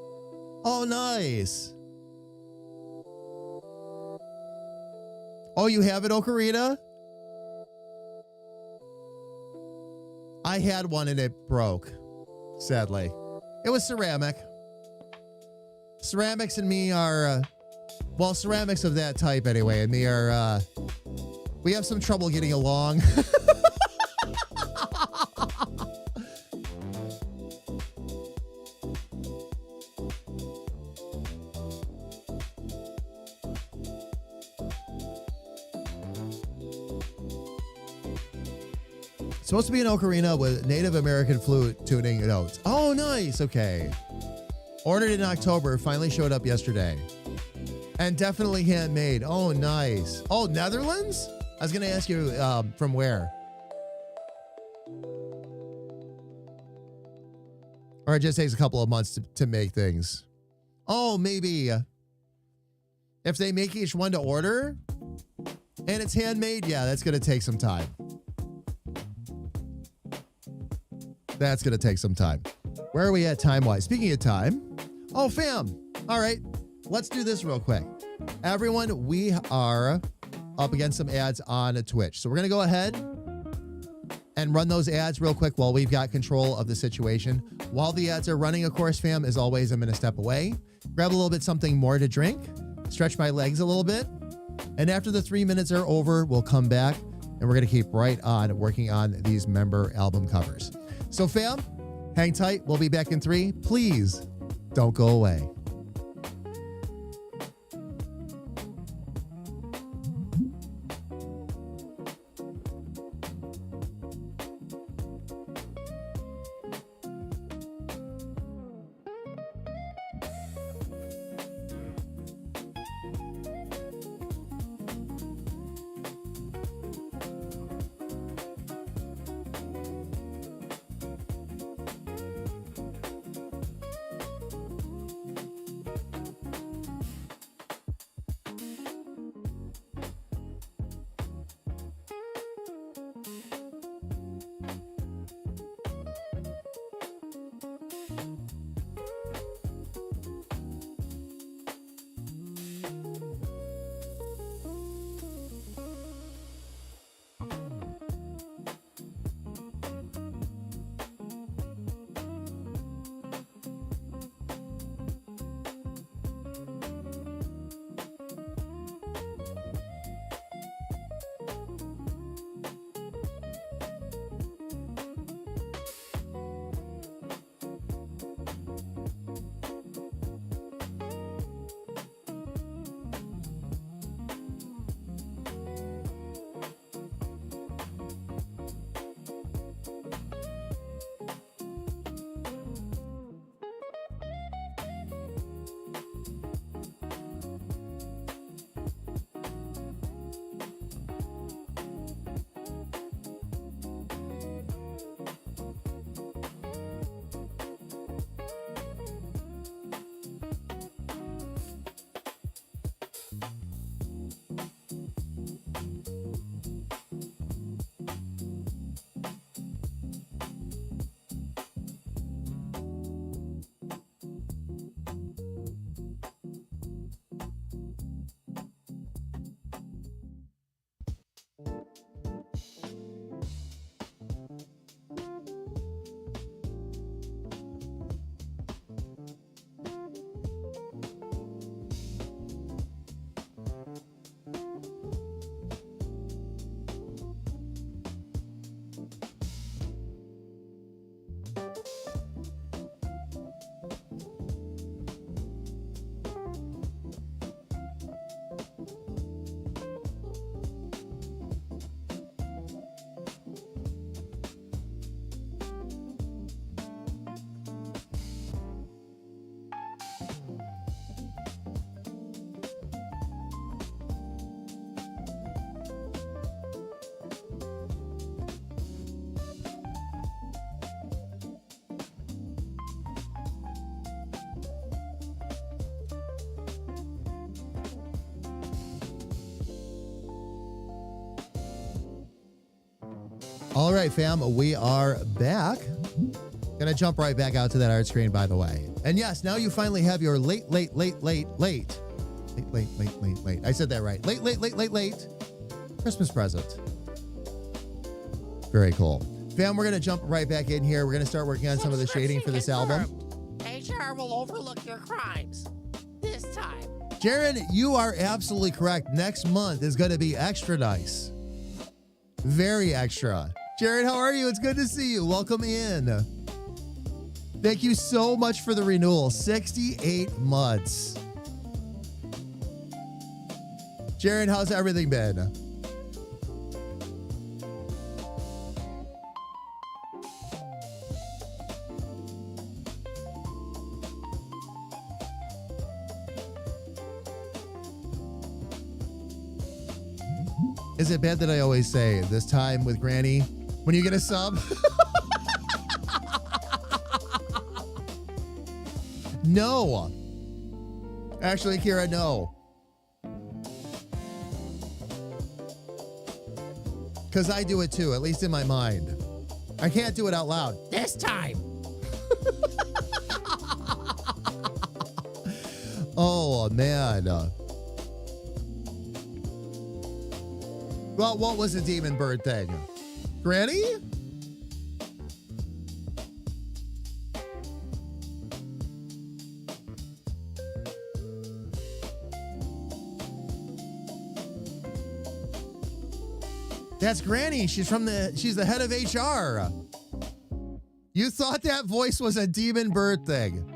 Oh, nice. Oh, you have an ocarina? I had one and it broke, sadly. It was ceramic. Ceramics and me are, well, ceramics of that type anyway, and me are, we have some trouble getting along. Supposed to be an ocarina with Native American flute tuning notes. Oh, nice. Okay. Ordered in October. Finally showed up yesterday. And definitely handmade. Oh, nice. Oh, Netherlands? I was going to ask you from where? Or it just takes a couple of months to make things. Oh, maybe. If they make each one to order and it's handmade, yeah, that's going to take some time. That's going to take some time. Where are we at time-wise? Speaking of time. Oh, fam. All right. Let's do this real quick. Everyone, we are up against some ads on Twitch. So we're going to go ahead and run those ads real quick while we've got control of the situation. While the ads are running, of course, fam, as always, I'm going to step away, grab a little bit something more to drink, stretch my legs a little bit. And after the 3 minutes are over, we'll come back and we're going to keep right on working on these member album covers. So fam, hang tight. We'll be back in 3. Please don't go away. All right, fam, we are back. Gonna jump right back out to that art screen, by the way. And yes, now you finally have your late. I said that right. Late Christmas present. Very cool. Fam, we're gonna jump right back in here. We're gonna start working on some of the shading for this album. HR will overlook your crimes. This time. Jaron, you are absolutely correct. Next month is gonna be extra nice. Very extra. Jared, how are you? It's good to see you. Welcome in. Thank you so much for the renewal. 68 months. Jared, how's everything been? Is it bad that I always say this time with Granny when you get a sub? No. Actually, Kira, no. Because I do it too, at least in my mind. I can't do it out loud. This time. Oh, man. Well, what was the demon bird thing? Granny? That's Granny. She's the head of HR. You thought that voice was a demon bird thing.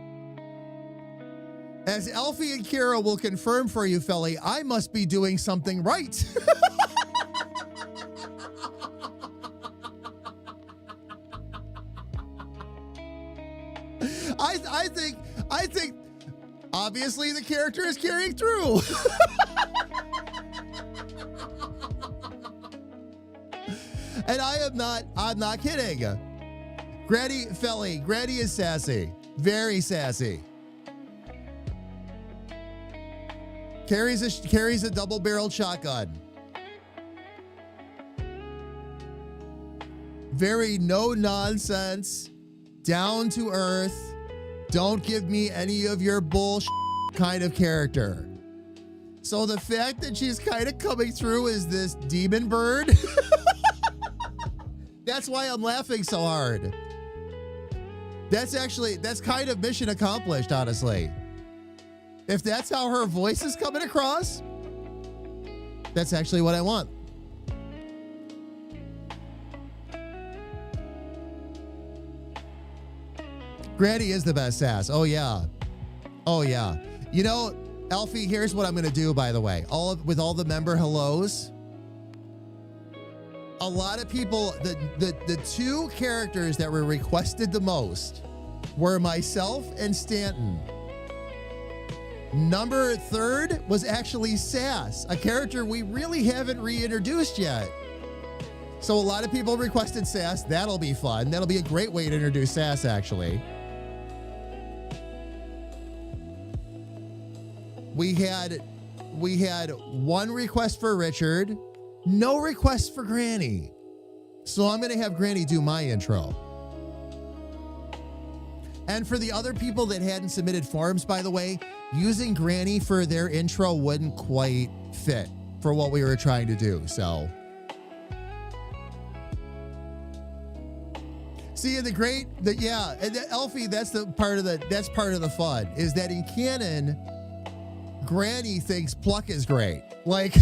As Elfie and Kira will confirm for you, Felly, I must be doing something right. I think obviously the character is carrying through. And I'm not kidding. Granny Felly, Granny is sassy. Very sassy. Carries a double-barreled shotgun. Very no nonsense, down to earth, Don't give me any of your bullshit kind of character. So the fact that she's kind of coming through as this demon bird, that's why I'm laughing so hard. That's kind of mission accomplished, honestly. If that's how her voice is coming across, that's actually what I want. Granny is the best sass. Oh, yeah. Oh, yeah. You know, Elfie, here's what I'm going to do, by the way. With all the member hellos, a lot of people, the two characters that were requested the most were myself and Stanton. Number third was actually Sass, a character we really haven't reintroduced yet. So a lot of people requested Sass. That'll be fun. That'll be a great way to introduce Sass, actually. We had one request for Richard, no request for Granny. So I'm going to have Granny do my intro. And for the other people that hadn't submitted forms, by the way, using Granny for their intro wouldn't quite fit for what we were trying to do. So, see, and Elfie, that's part of the fun, is that in canon, Granny thinks Pluck is great. Like,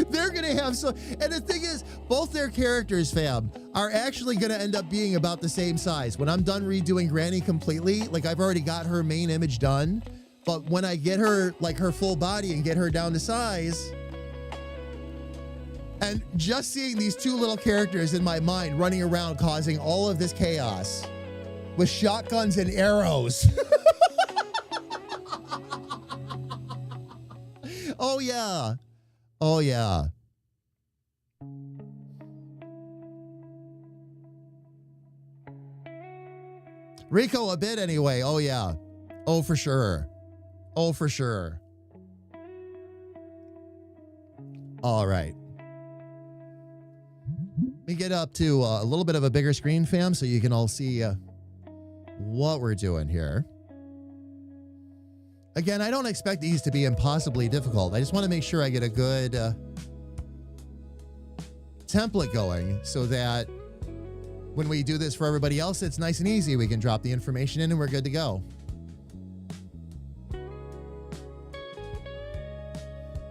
they're going to have and the thing is, both their characters, fam, are actually going to end up being about the same size. When I'm done redoing Granny completely, like I've already got her main image done, but when I get her, like her full body and get her down to size, and just seeing these two little characters in my mind running around causing all of this chaos with shotguns and arrows. Oh, yeah. Oh, yeah. Rico, a bit anyway. Oh, yeah. Oh, for sure. Oh, for sure. All right. Let me get up to a little bit of a bigger screen, fam, so you can all see what we're doing here. Again, I don't expect these to be impossibly difficult. I just want to make sure I get a good template going so that when we do this for everybody else, it's nice and easy. We can drop the information in and we're good to go.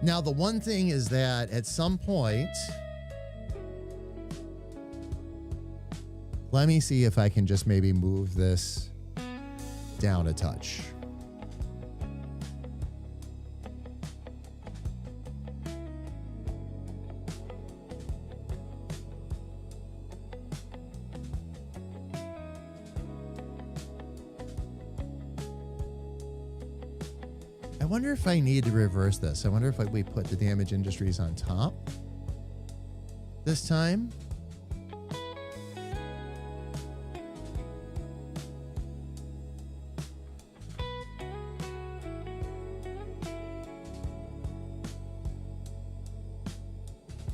Now, the one thing is that at some point, let me see if I can just maybe move this down a touch. I wonder if I need to reverse this. I wonder if we put the damage industries on top this time.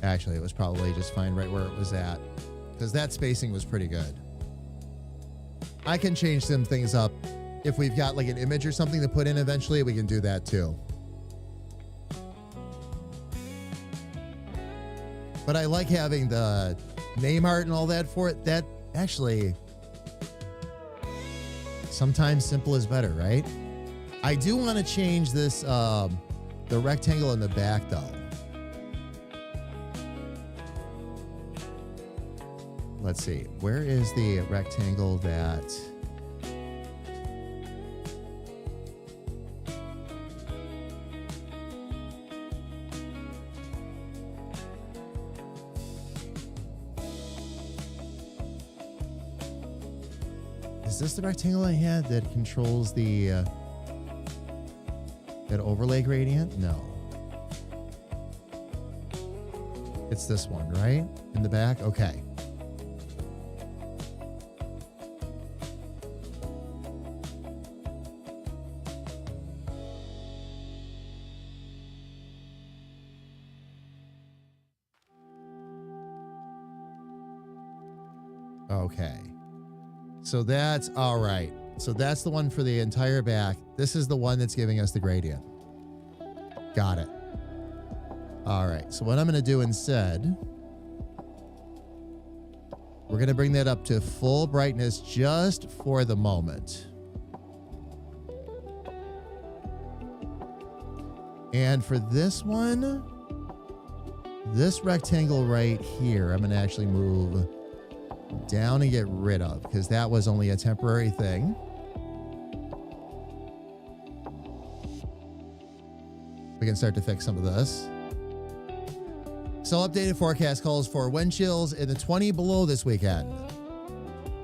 Actually, it was probably just fine right where it was at, because that spacing was pretty good. I can change some things up. If we've got like an image or something to put in eventually, we can do that too. But I like having the name art and all that for it. That actually, sometimes simple is better, right? I do want to change this, the rectangle in the back though. Let's see, where is the rectangle that... Is this the rectangle I had that controls the that overlay gradient? No. It's this one, right? In the back? Okay. Okay. So that's all right. So that's the one for the entire back. This is the one that's giving us the gradient. Got it. All right. So what I'm going to do instead, we're going to bring that up to full brightness just for the moment. And for this one, this rectangle right here, I'm going to actually move down and get rid of because that was only a temporary thing. We can start to fix some of this. So updated forecast calls for wind chills in the 20 below this weekend.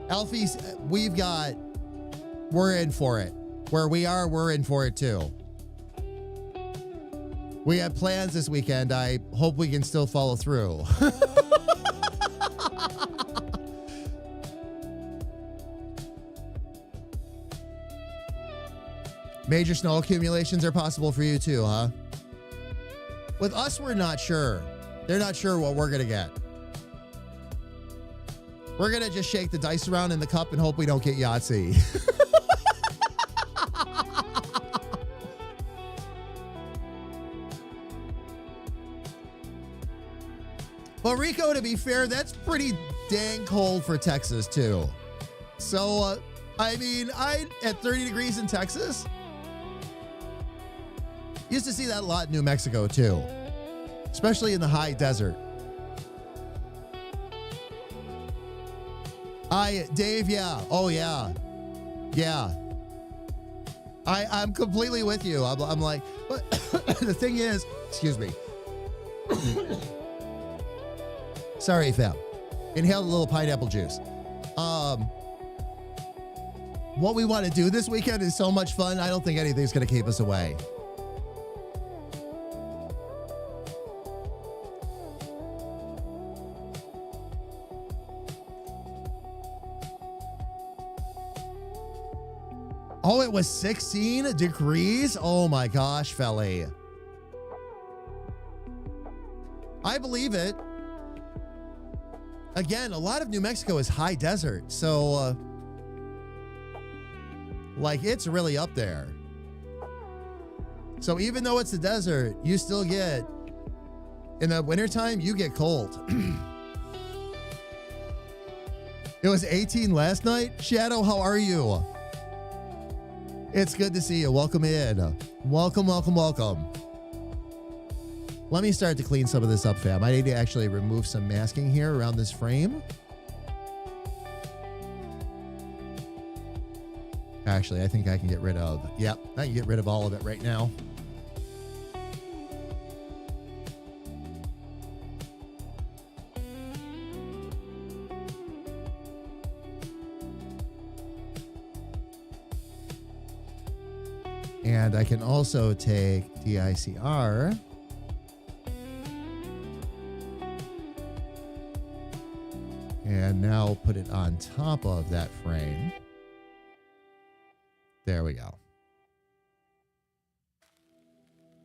Alfie's, we're in for it. Where we are, we're in for it too. We have plans this weekend. I hope we can still follow through. Major snow accumulations are possible for you too, huh? With us, we're not sure. They're not sure what we're going to get. We're going to just shake the dice around in the cup and hope we don't get Yahtzee. But Rico, to be fair, that's pretty dang cold for Texas too. So, I mean, at 30 degrees in Texas, used to see that a lot in New Mexico too, especially in the high desert. Dave, yeah. Oh, yeah. Yeah. I'm completely with you. I'm like, but the thing is, excuse me. Sorry, fam. Inhaled a little pineapple juice. What we want to do this weekend is so much fun. I don't think anything's going to keep us away. Oh, it was 16 degrees? Oh my gosh, Felly. I believe it. Again, a lot of New Mexico is high desert, so like it's really up there. So even though it's the desert, you still get, in the wintertime, you get cold. It was 18 last night. Shadow, how are you? It's good to see you. Welcome in. Welcome, welcome, welcome. Let me start to clean some of this up, fam. I need to actually remove some masking here around this frame. Actually, I think I can get rid of, yep, I can get rid of all of it right now. And I can also take DICR and now put it on top of that frame. There we go.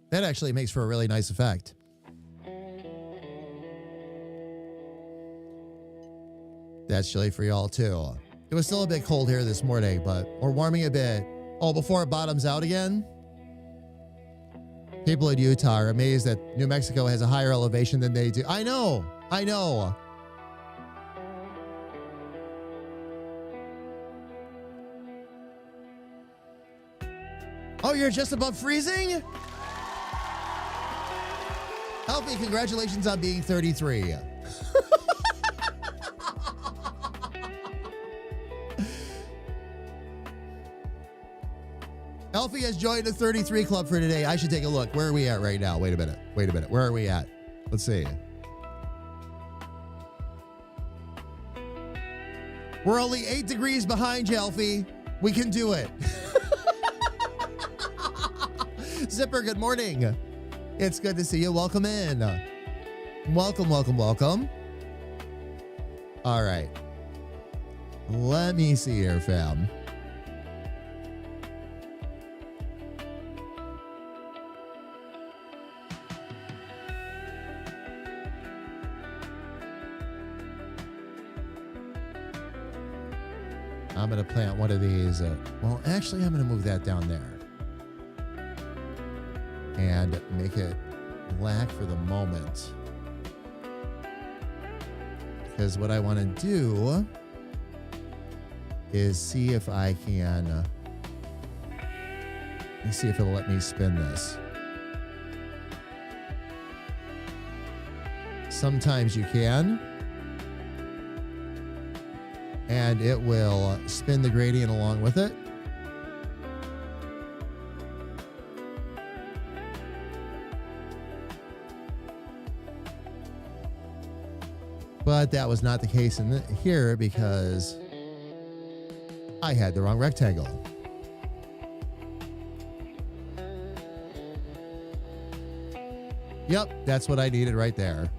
That actually makes for a really nice effect. That's chilly for y'all too. It was still a bit cold here this morning, but we're warming a bit. Oh, before it bottoms out again? People in Utah are amazed that New Mexico has a higher elevation than they do. I know. I know. Oh, you're just above freezing? Healthy, congratulations on being 33. Elfie has joined the 33 club for today. I should take a look. Where are we at right now? Wait a minute. Wait a minute. Where are we at? Let's see. We're only 8 degrees behind you, Elfie. We can do it. Zipper, good morning. It's good to see you. Welcome in. Welcome, welcome, welcome. All right. Let me see here, fam. I'm going to plant one of these. Well, actually, I'm going to move that down there. And make it black for the moment. Because what I want to do is see if I can... let me see if it'll let me spin this. Sometimes you can. And it will spin the gradient along with it. But that was not the case in here because I had the wrong rectangle. Yep, that's what I needed right there.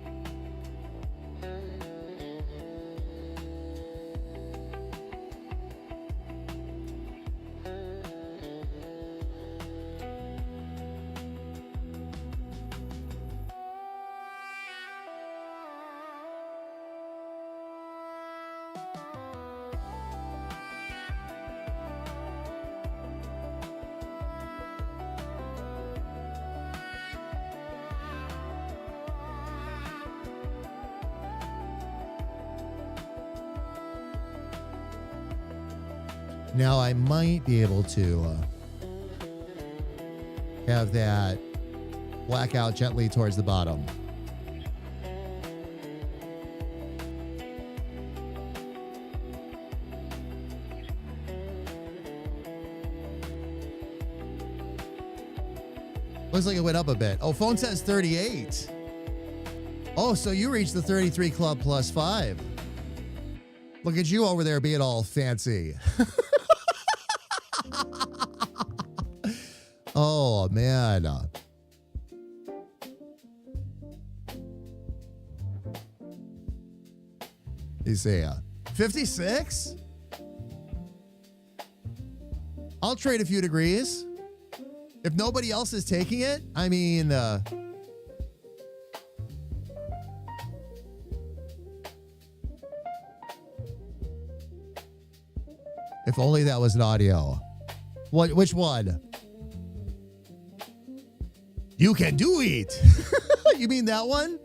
Now I might be able to have that black out gently towards the bottom. Looks like it went up a bit. Oh, phone says 38. Oh, so you reached the 33 club plus 5. Look at you over there being all fancy. Oh, man. You see, 56? I'll trade a few degrees. If nobody else is taking it, I mean, if only that was an audio. What? Which one? You can do it. You mean that one?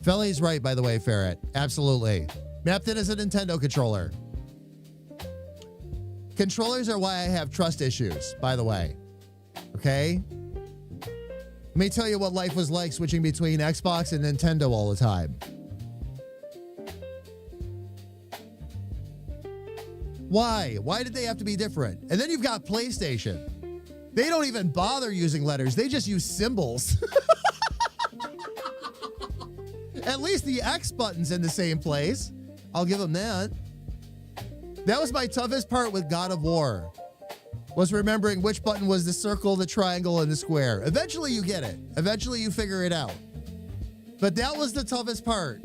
Felly's right, by the way, Ferret. Absolutely. Mapped it as a Nintendo controller. Controllers are why I have trust issues, by the way. Okay? Let me tell you what life was like switching between Xbox and Nintendo all the time. Why? Why did they have to be different? And then you've got PlayStation. They don't even bother using letters. They just use symbols. At least the X button's in the same place. I'll give them that. That was my toughest part with God of War. Was remembering which button was the circle, the triangle, and the square. Eventually you get it. Eventually you figure it out. But that was the toughest part.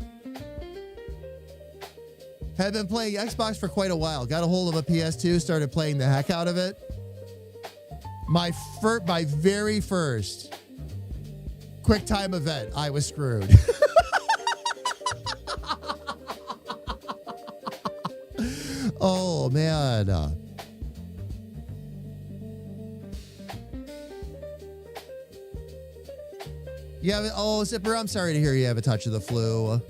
Had been playing Xbox for quite a while. Got a hold of a PS2, started playing the heck out of it. My very first quick time event, I was screwed. Oh, man. Yeah. Oh, Zipper, I'm sorry to hear you have a touch of the flu.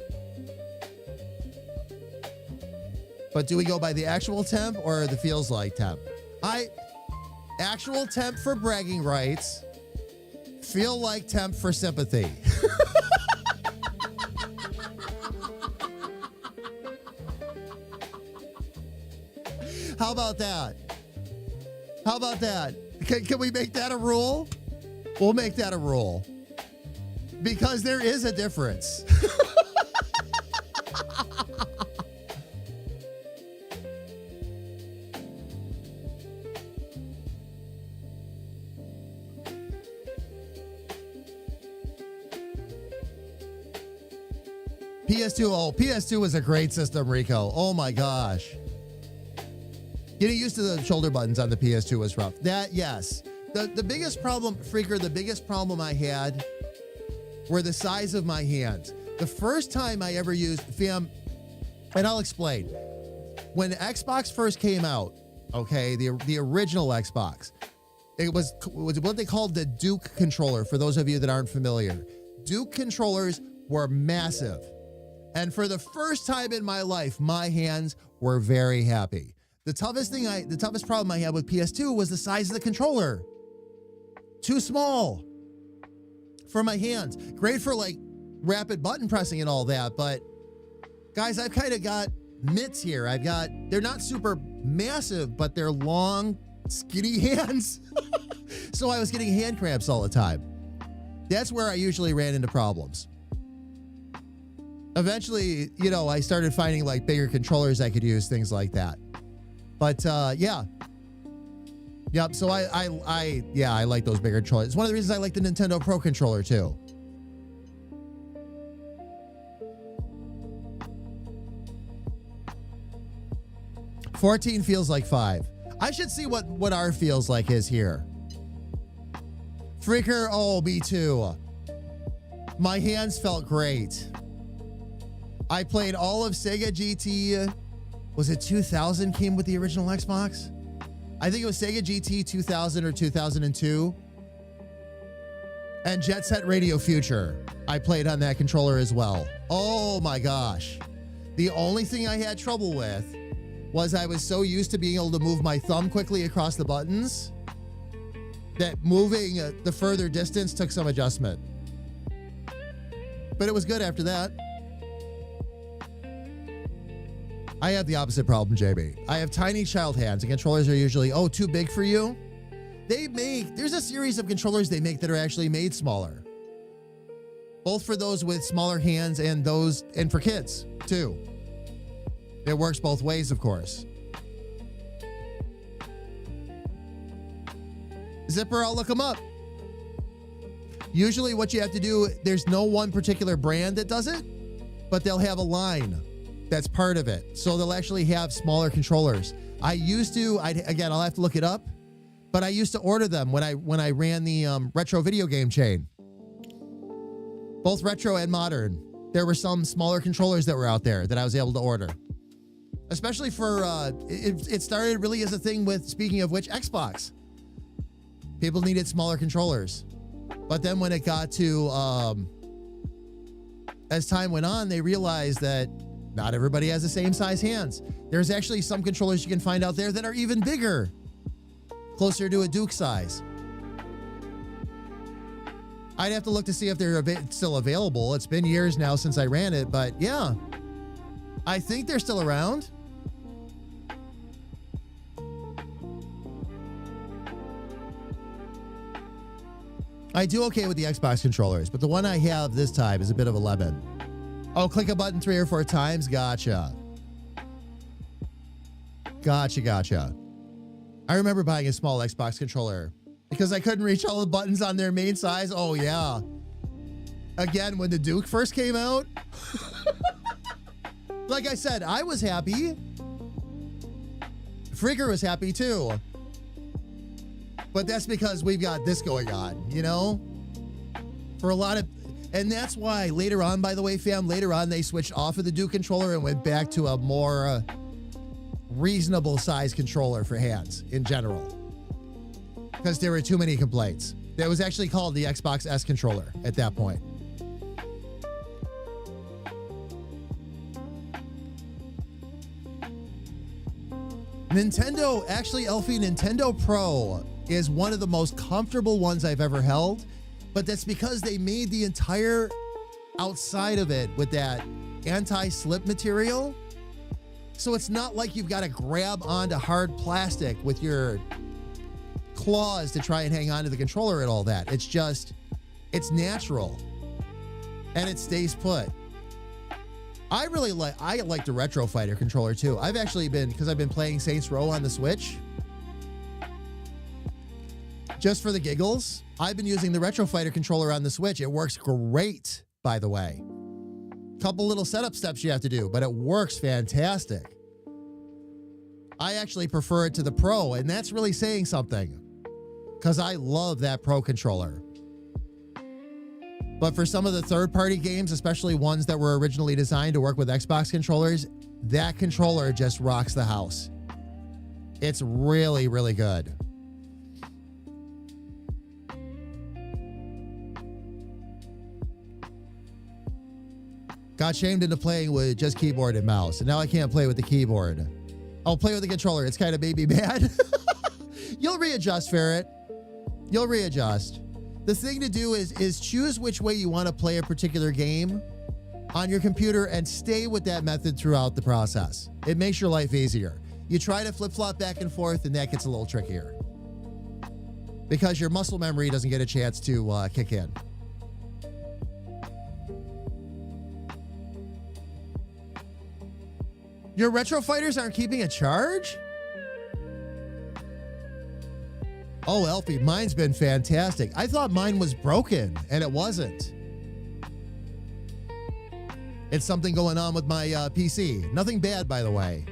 But do we go by the actual temp or the feels like temp? Actual temp for bragging rights. Feel like temp for sympathy. How about that? How about that? Can we make that a rule? We'll make that a rule. Because there is a difference. PS2, PS2 was a great system, Rico. Oh my gosh. Getting used to the shoulder buttons on the PS2 was rough. That, yes. The biggest problem, Freaker, the biggest problem I had were the size of my hands. The first time I ever used, fam, and I'll explain. When Xbox first came out, okay, the original Xbox, it was what they called the Duke controller, for those of you that aren't familiar. Duke controllers were massive. And for the first time in my life, my hands were very happy. The toughest problem I had with PS2 was the size of the controller. Too small for my hands. Great for like rapid button pressing and all that, but guys, I've kind of got mitts here. They're not super massive, but they're long, skinny hands. So I was getting hand cramps all the time. That's where I usually ran into problems. Eventually, I started finding like bigger controllers I could use, things like that. But yeah. Yep, so I like those bigger controllers. It's one of the reasons I like the Nintendo Pro controller too. $14 feels like $5. I should see what our feels like is here. Freaker, oh, me too. My hands felt great. I played all of Sega GT. Was it 2000 came with the original Xbox? I think it was Sega GT 2000 or 2002. And Jet Set Radio Future. I played on that controller as well. Oh my gosh. The only thing I had trouble with was I was so used to being able to move my thumb quickly across the buttons that moving the further distance took some adjustment. But it was good after that. I have the opposite problem, JB. I have tiny child hands, and controllers are usually, too big for you. There's a series of controllers they make that are actually made smaller. Both for those with smaller hands and for kids, too. It works both ways, of course. Zipper, I'll look them up. Usually what you have to do, there's no one particular brand that does it, but they'll have a line that's part of it. So they'll actually have smaller controllers. I'll have to look it up, but I used to order them when I ran the retro video game chain. Both retro and modern. There were some smaller controllers that were out there that I was able to order. Especially for, it started really as a thing with, speaking of which, Xbox. People needed smaller controllers. But then when it got to, as time went on, they realized that not everybody has the same size hands. There's actually some controllers you can find out there that are even bigger, closer to a Duke size. I'd have to look to see if they're still available. It's been years now since I ran it, but yeah, I think they're still around. I do okay with the Xbox controllers, but the one I have this time is a bit of a lemon. Oh, click a button 3 or 4 times? Gotcha. Gotcha. I remember buying a small Xbox controller because I couldn't reach all the buttons on their main size. Oh, yeah. Again, when the Duke first came out. Like I said, I was happy. Freaker was happy too. But that's because we've got this going on, For a lot of... And that's why later on, by the way, fam, they switched off of the Duke controller and went back to a more reasonable size controller for hands in general. Because there were too many complaints. That was actually called the Xbox S controller at that point. Nintendo, actually, Elfie, Nintendo Pro is one of the most comfortable ones I've ever held, but that's because they made the entire outside of it with that anti-slip material. So it's not like you've got to grab onto hard plastic with your claws to try and hang on to the controller and all that. It's natural and it stays put. I like the Retro Fighter controller too. I've been playing Saints Row on the Switch. Just for the giggles, I've been using the Retro Fighter controller on the Switch. It works great, by the way. Couple little setup steps you have to do, but it works fantastic. I actually prefer it to the Pro, and that's really saying something. because I love that Pro controller. But for some of the third-party games, especially ones that were originally designed to work with Xbox controllers, that controller just rocks the house. It's really, really good. Got shamed into playing with just keyboard and mouse, and now I can't play with the keyboard. I'll play with the controller. It's kind of made me mad. You'll readjust, Ferret. You'll readjust. The thing to do is choose which way you want to play a particular game on your computer and stay with that method throughout the process. It makes your life easier. You try to flip-flop back and forth, and that gets a little trickier because your muscle memory doesn't get a chance to kick in. Your retro fighters aren't keeping a charge? Oh, Elfie, mine's been fantastic. I thought mine was broken, and it wasn't. It's something going on with my PC. Nothing bad, by the way.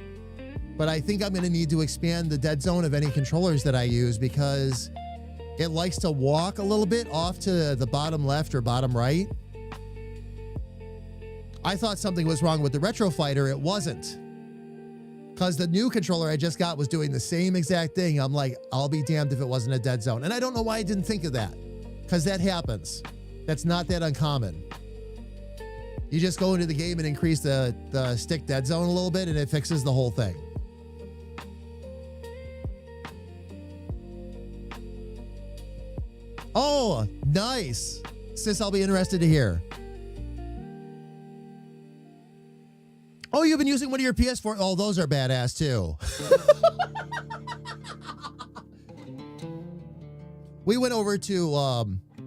But I think I'm going to need to expand the dead zone of any controllers that I use because it likes to walk a little bit off to the bottom left or bottom right. I thought something was wrong with the retro fighter. It wasn't. Because the new controller I just got was doing the same exact thing. I'm like, I'll be damned if it wasn't a dead zone. And I don't know why I didn't think of that. Because that happens. That's not that uncommon. You just go into the game and increase the stick dead zone a little bit and it fixes the whole thing. Oh, nice. Sis, I'll be interested to hear. Oh, you've been using one of your PS4? Oh, those are badass too. We went over to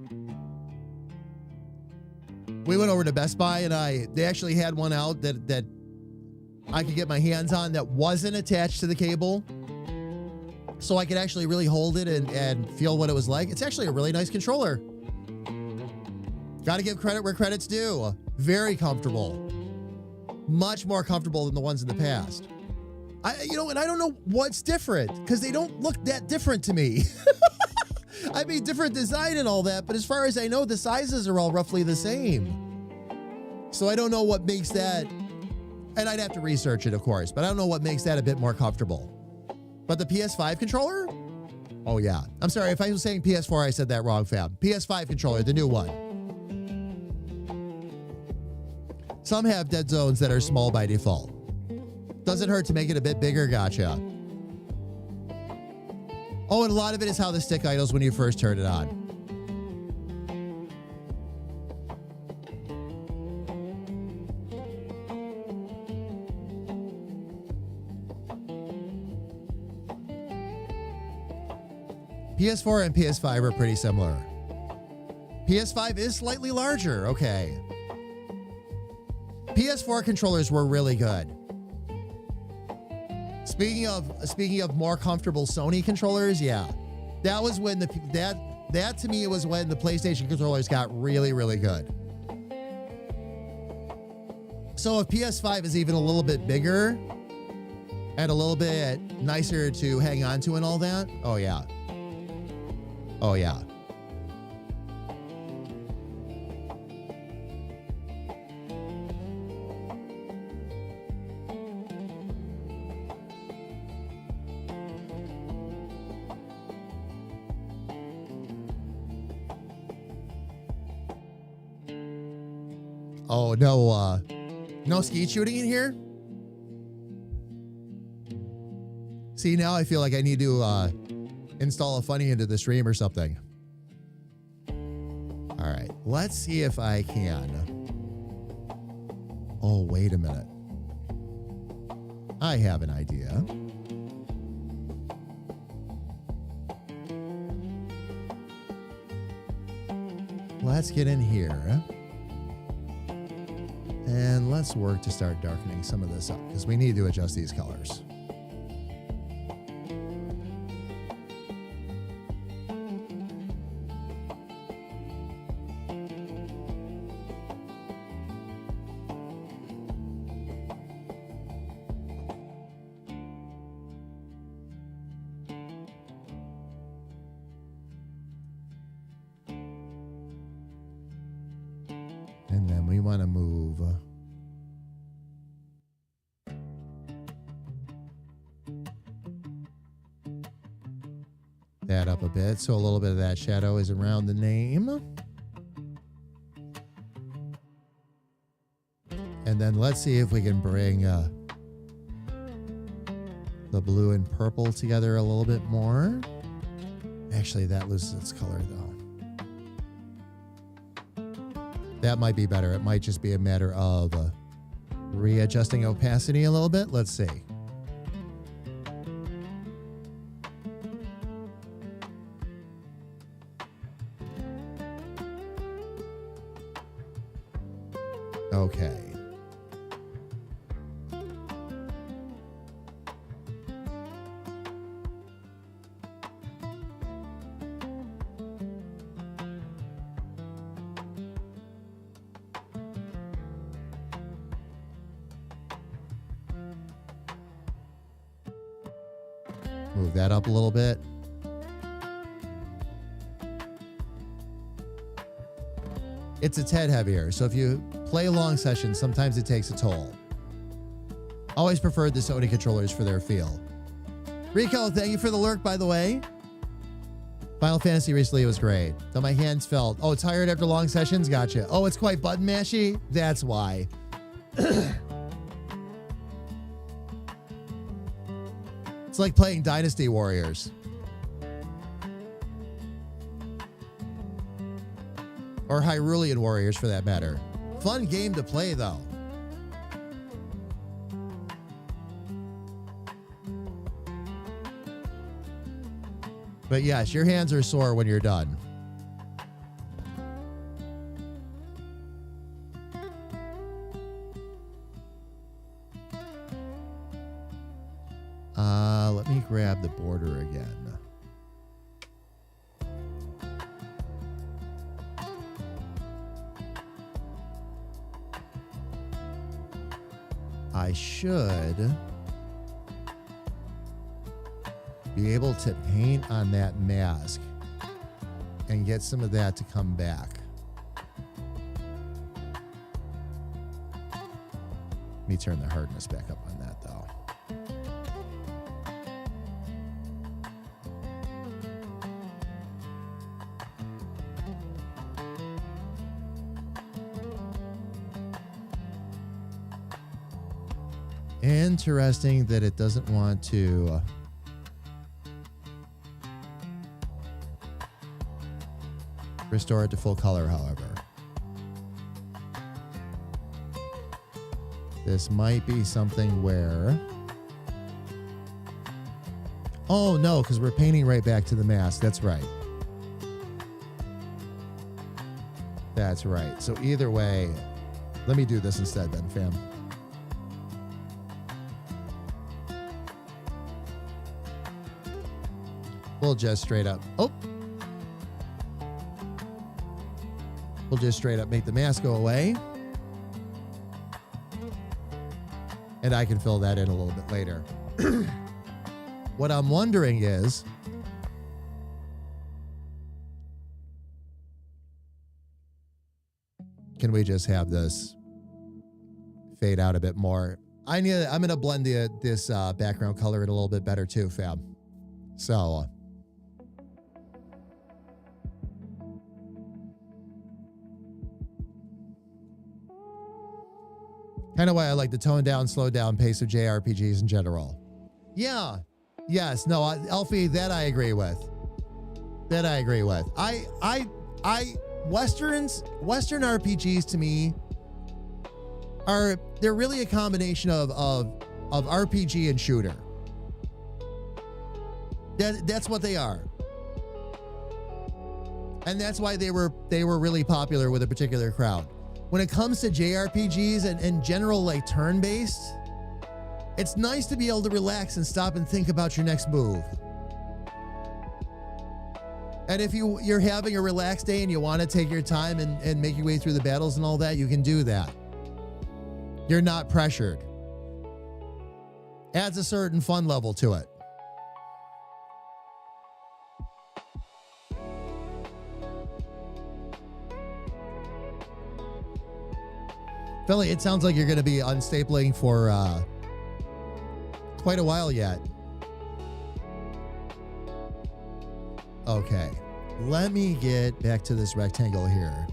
Best Buy and they actually had one out that I could get my hands on that wasn't attached to the cable. So I could actually really hold it and feel what it was like. It's actually a really nice controller. Got to give credit where credit's due. Very comfortable. Much more comfortable than the ones in the past. And I don't know what's different because they don't look that different to me. I mean, different design and all that, but as far as I know, the sizes are all roughly the same. So I don't know what makes that, and I'd have to research it, of course, but I don't know what makes that a bit more comfortable. But the PS5 controller? Oh, yeah. I'm sorry, if I was saying PS4, I said that wrong, fam. PS5 controller, the new one. Some have dead zones that are small by default. Doesn't hurt to make it a bit bigger, gotcha. Oh, and a lot of it is how the stick idles when you first turn it on. PS4 and PS5 are pretty similar. PS5 is slightly larger, okay. PS4 controllers were really good. Speaking of more comfortable Sony controllers, yeah. That was when that to me was when the PlayStation controllers got really, really good. So if PS5 is even a little bit bigger and a little bit nicer to hang on to and all that, oh yeah. Oh yeah. Oh, no skeet shooting in here? See, now I feel like I need to install a funny into the stream or something. All right, let's see if I can. Oh, wait a minute. I have an idea. Let's get in here. And let's work to start darkening some of this up because we need to adjust these colors. And we want to move that up a bit. So a little bit of that shadow is around the name. And then let's see if we can bring the blue and purple together a little bit more. Actually, that loses its color though. That might be better. It might just be a matter of readjusting opacity a little bit. Let's see. Okay. Move that up a little bit. It's a tad heavier, so if you play long sessions, sometimes it takes a toll. Always preferred the Sony controllers for their feel. Rico, thank you for the lurk, by the way. Final Fantasy recently was great, though my hands felt, oh, tired after long sessions? Gotcha. Oh, it's quite button mashy? That's why. It's like playing Dynasty Warriors. Or Hyrulean Warriors, for that matter. Fun game to play, though. But yes, your hands are sore when you're done. Let me grab the border again. I should be able to paint on that mask and get some of that to come back. Let me turn the hardness back up on that, though. Interesting that it doesn't want to restore it to full color, however. This might be something where... Oh, no, because we're painting right back to the mask. That's right. That's right. So either way, let me do this instead then, fam. We'll just straight up... Oh! We'll just straight up make the mask go away. And I can fill that in a little bit later. What I'm wondering is... Can we just have this fade out a bit more? I'm going to blend this background color in a little bit better too, fam. So... Kind of why I like the toned down, slowed down pace of JRPGs in general. Yeah. Yes. No, Elfie, that I agree with. Western RPGs to me they're really a combination of RPG and shooter. That's what they are. And that's why they were really popular with a particular crowd. When it comes to JRPGs and general like turn-based, it's nice to be able to relax and stop and think about your next move. And if you're having a relaxed day and you want to take your time and make your way through the battles and all that, you can do that. You're not pressured. Adds a certain fun level to it. Philly, it sounds like you're going to be unstapling for quite a while yet. Okay. Let me get back to this rectangle here.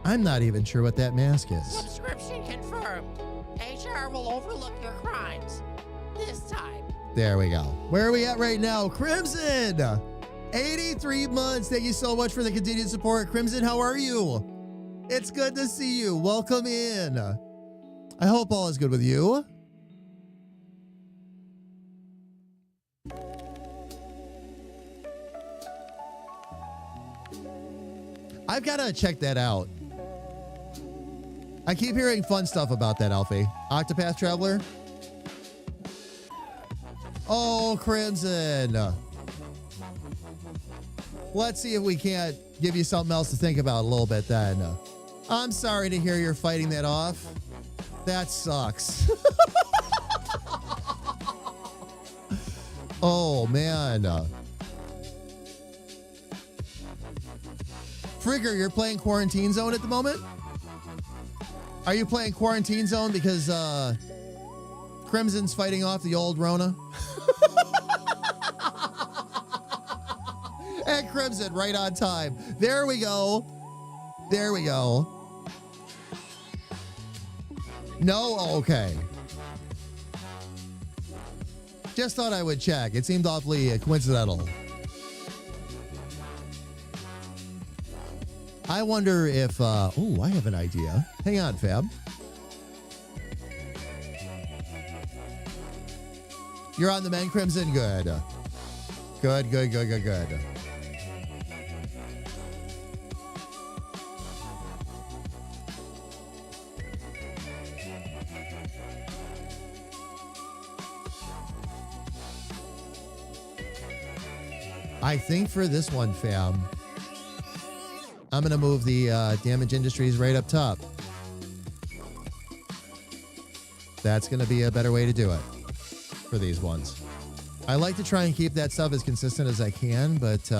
I'm not even sure what that mask is. Subscription confirmed. HR will overlook your crimes. This time. There we go. Where are we at right now? Crimson! 83 months. Thank you so much for the continued support. Crimson, how are you? It's good to see you. Welcome in. I hope all is good with you. I've got to check that out. I keep hearing fun stuff about that, Alfie. Octopath Traveler. Oh, Crimson. Let's see if we can't give you something else to think about a little bit then. I'm sorry to hear you're fighting that off. That sucks. Oh, man. Frigger, you're playing Quarantine Zone at the moment? Are you playing Quarantine Zone because Crimson's fighting off the old Rona? And Crimson, right on time. There we go. There we go. No? Okay. Just thought I would check. It seemed awfully coincidental. I wonder if, I have an idea. Hang on, Fab. You're on the men, Crimson? Good. Good, good, good, good, good. I think for this one, fam, I'm going to move the Damage Industries right up top. That's going to be a better way to do it for these ones. I like to try and keep that stuff as consistent as I can, but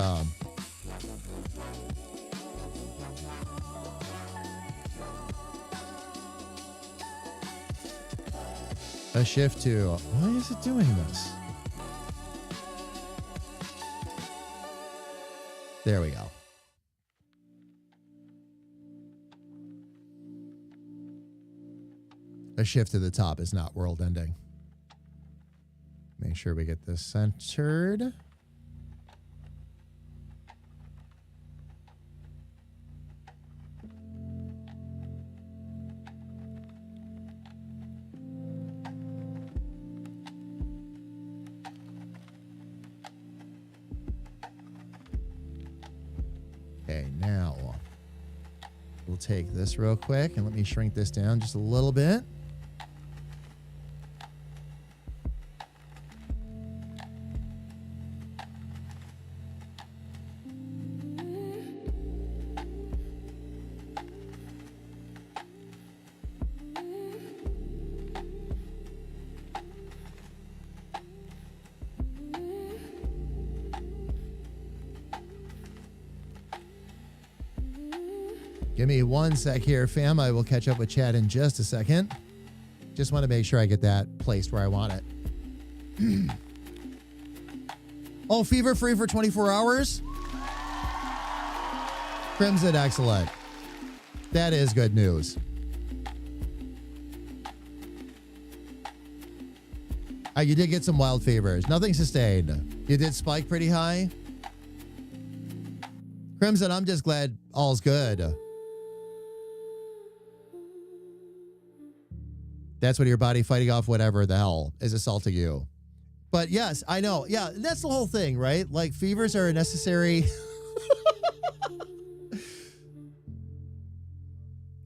a shift to, why is it doing this? There we go. A shift to the top is not world ending. Make sure we get this centered. Okay, now we'll take this real quick and let me shrink this down just a little bit. Give me 1 sec here, fam. I will catch up with chat in just a second. Just want to make sure I get that placed where I want it. Oh, fever free for 24 hours? Crimson, excellent. That is good news. You did get some wild fevers. Nothing sustained. You did spike pretty high. Crimson, I'm just glad all's good. That's when your body fighting off whatever the hell is assaulting you. But yes, I know. Yeah, that's the whole thing, right? Like fevers are a necessary.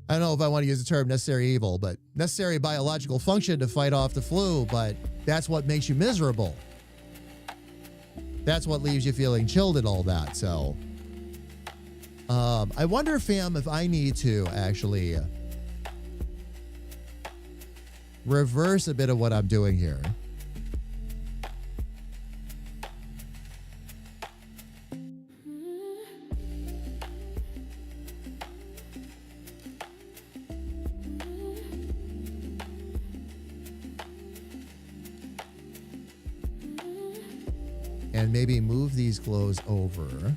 I don't know if I want to use the term necessary evil, but necessary biological function to fight off the flu, but that's what makes you miserable. That's what leaves you feeling chilled and all that. So I wonder, fam, if I need to actually reverse a bit of what I'm doing here. And maybe move these glows over.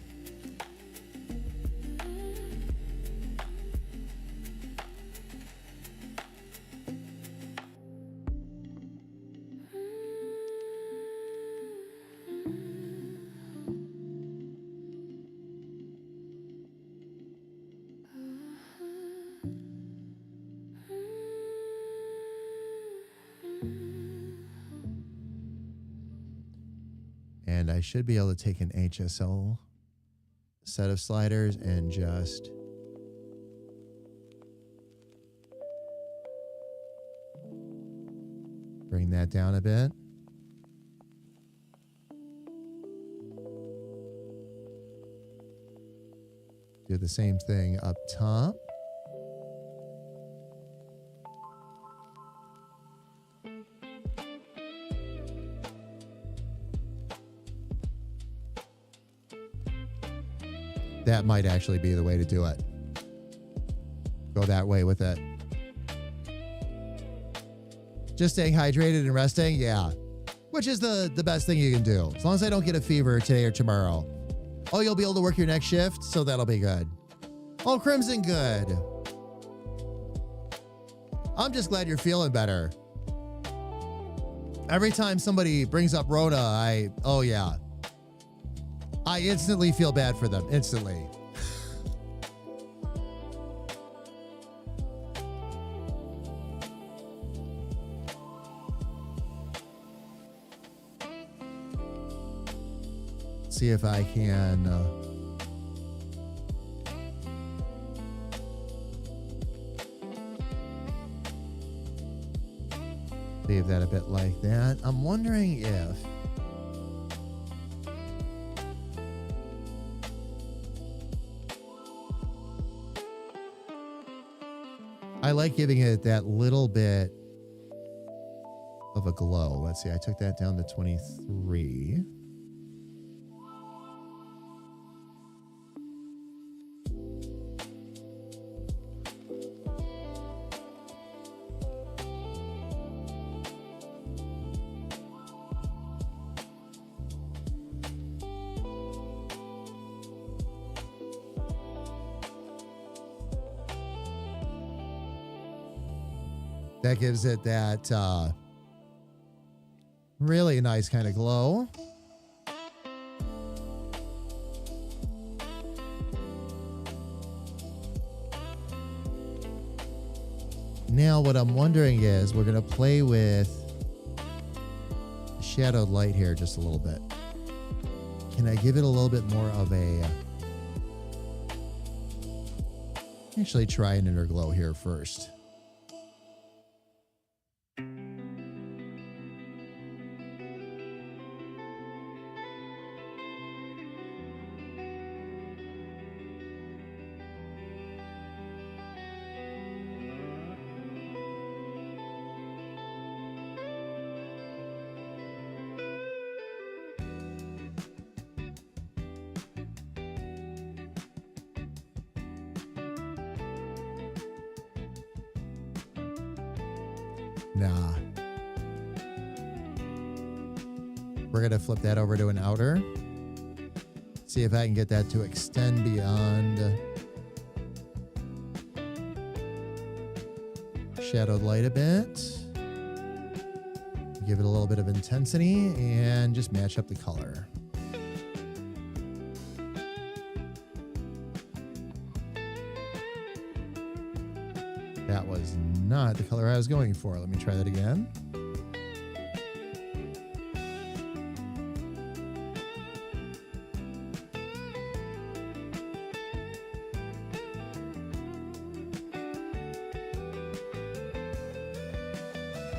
And I should be able to take an HSL set of sliders and just bring that down a bit. Do the same thing up top. That might actually be the way to do it. Go that way with it. Just staying hydrated and resting, yeah. Which is the best thing you can do. As long as I don't get a fever today or tomorrow. Oh, you'll be able to work your next shift, so that'll be good. Oh, Crimson, good. I'm just glad you're feeling better. Every time somebody brings up Rona, oh yeah. I instantly feel bad for them, instantly. See if I can leave that a bit like that. I'm wondering if I like giving it that little bit of a glow. Let's see, I took that down to 23. That gives it that really nice kind of glow. Now what I'm wondering is we're going to play with shadowed light here just a little bit. Can I give it a little bit more of a... Actually try an inner glow here first. Nah. We're going to flip that over to an outer. See if I can get that to extend beyond shadowed light a bit. Give it a little bit of intensity and just match up the color. That was not the color I was going for. Let me try that again.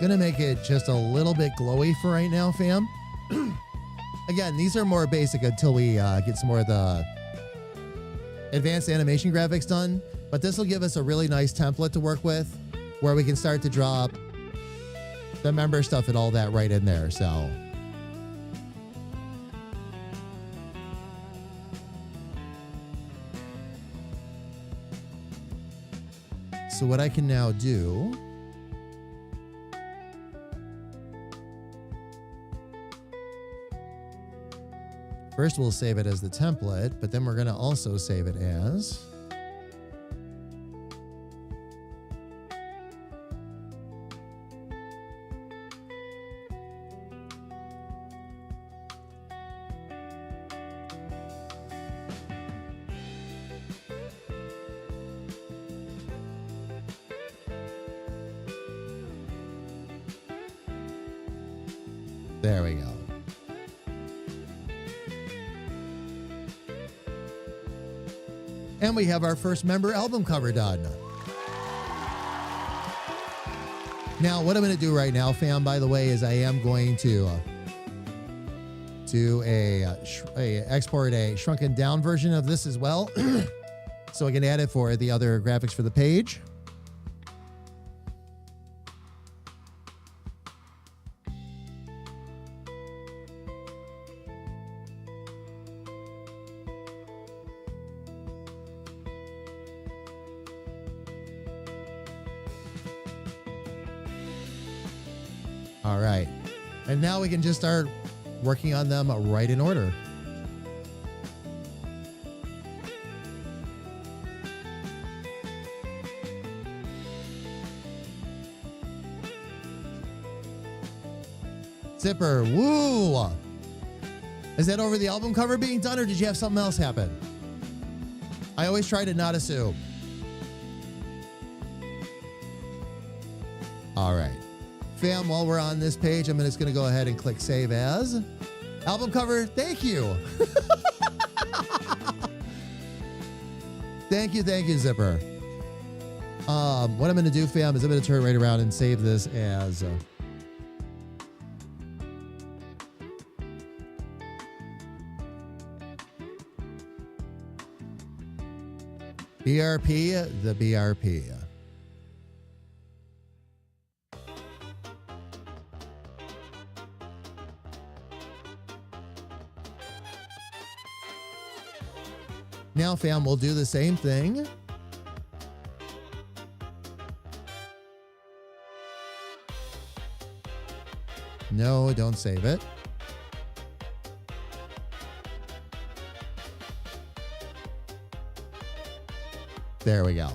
Gonna make it just a little bit glowy for right now, fam. Again, these are more basic until we get some more of the advanced animation graphics done. But this will give us a really nice template to work with where we can start to drop the member stuff and all that right in there. So what I can now do First, we'll save it as the template, but then we're going to also save it as... There we go. And we have our first member album cover done. Now, what I'm going to do right now, fam, by the way, is I am going to do export a shrunken down version of this as well. So I can add it for the other graphics for the page. All right. And now we can just start working on them right in order. Zipper, woo! Is that over the album cover being done, or did you have something else happen? I always try to not assume. All right. Fam, while we're on this page, I'm just going to go ahead and click Save As. Album cover, thank you. Thank you, Zipper. What I'm going to do, fam, is I'm going to turn right around and save this as... BRP, the BRP. Now, fam, we'll do the same thing. No, don't save it. There we go.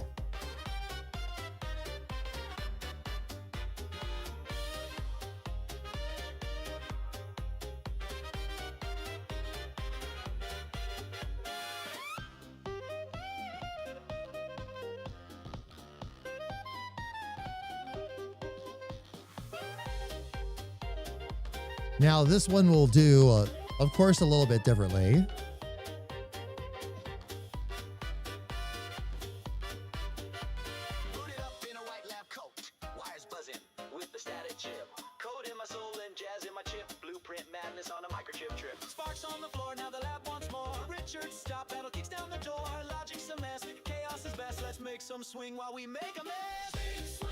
Now, this one will do, of course, a little bit differently.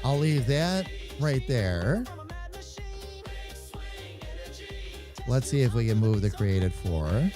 I'll leave that right there. Let's see if we can move the created floor.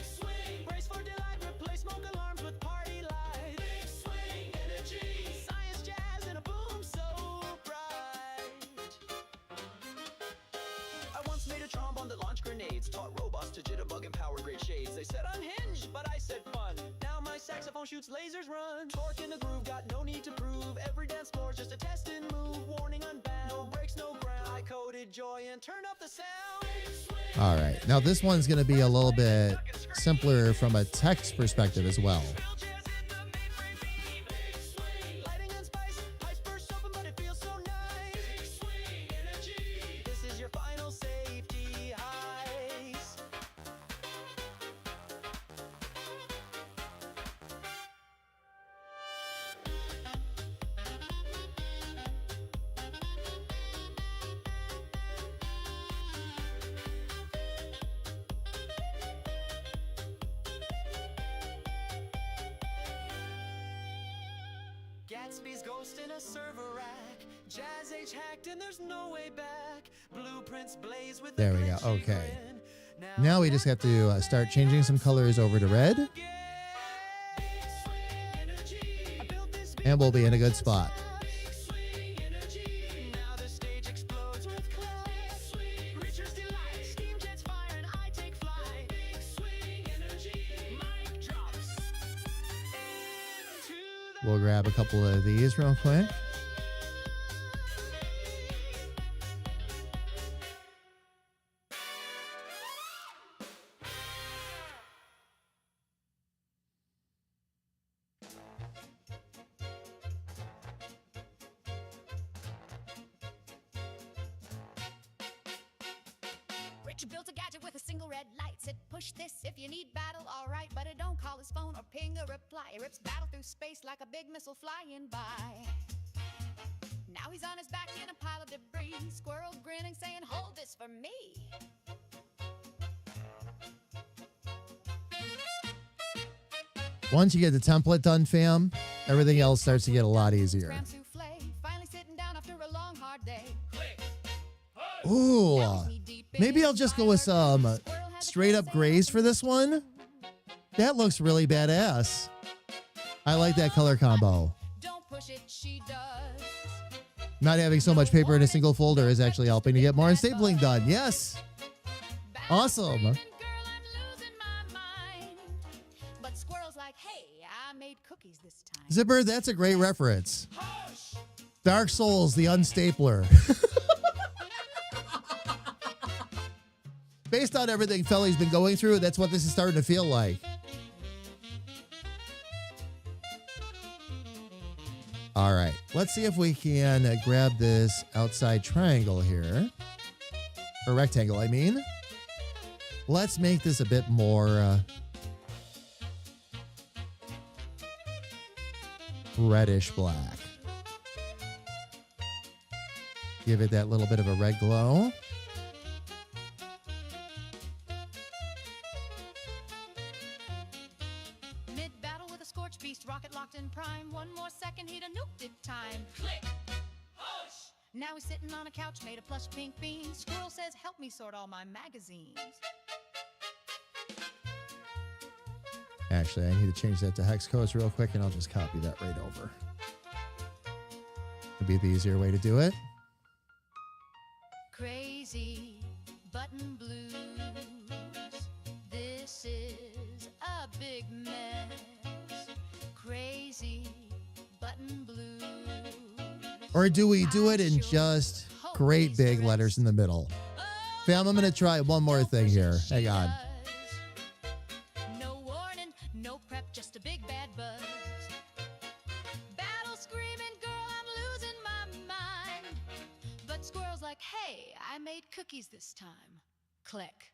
All right, now this one's going to be a little bit simpler from a text perspective as well. Gatsby's ghost in a server rack. Jazz age hacked and there's no way back. Blueprints blaze with there we go. Okay. Now we just have to start changing some colors over to red. And we'll be in a good spot. We'll grab a couple of these real quick. Richard built a gadget with a single red light. Said push this if you need battle, alright, but it don't call his phone or ping a reply. It rips battle through space like a big missile flying by. Now he's on his back in a pile of debris. Squirrel grinning saying, hold this for me. Once you get the template done, fam, everything else starts to get a lot easier. Scram souffle, finally sitting down after a long hard day. Ooh, maybe I'll just go with some straight up grays for this one. That looks really badass. I like that color combo. Don't push it, she does. Not having so much paper in a single folder is actually helping to get more stapling done. Yes. Awesome. Girl, I'm losing my mind. But Squirrel's like, hey, I made cookies this time. Zipper, that's a great reference. Dark Souls, the Unstapler. Based on everything Felly's been going through, that's what this is starting to feel like. All right, let's see if we can grab this outside triangle here. Or rectangle, I mean. Let's make this a bit more reddish black. Give it that little bit of a red glow. Mid-battle with a scorch beast, rocket locked in prime. One more second, he'd have nuked it time. Click! Hush! Now he's sitting on a couch made of plush pink beans. Squirrel says, help me sort all my magazines. Actually, I need to change that to hex codes real quick, and I'll just copy that right over. It'll be the easier way to do it. Crazy button blues. This is a big mess. Crazy button blues. Or do we do it in just great big letters in the middle? Fam, I'm going to try one more thing here. Hang on. No warning, no prep, just a big bad buzz. Battle screaming, girl, I'm losing my mind. But Squirrel's like, hey, I made cookies this time. Click.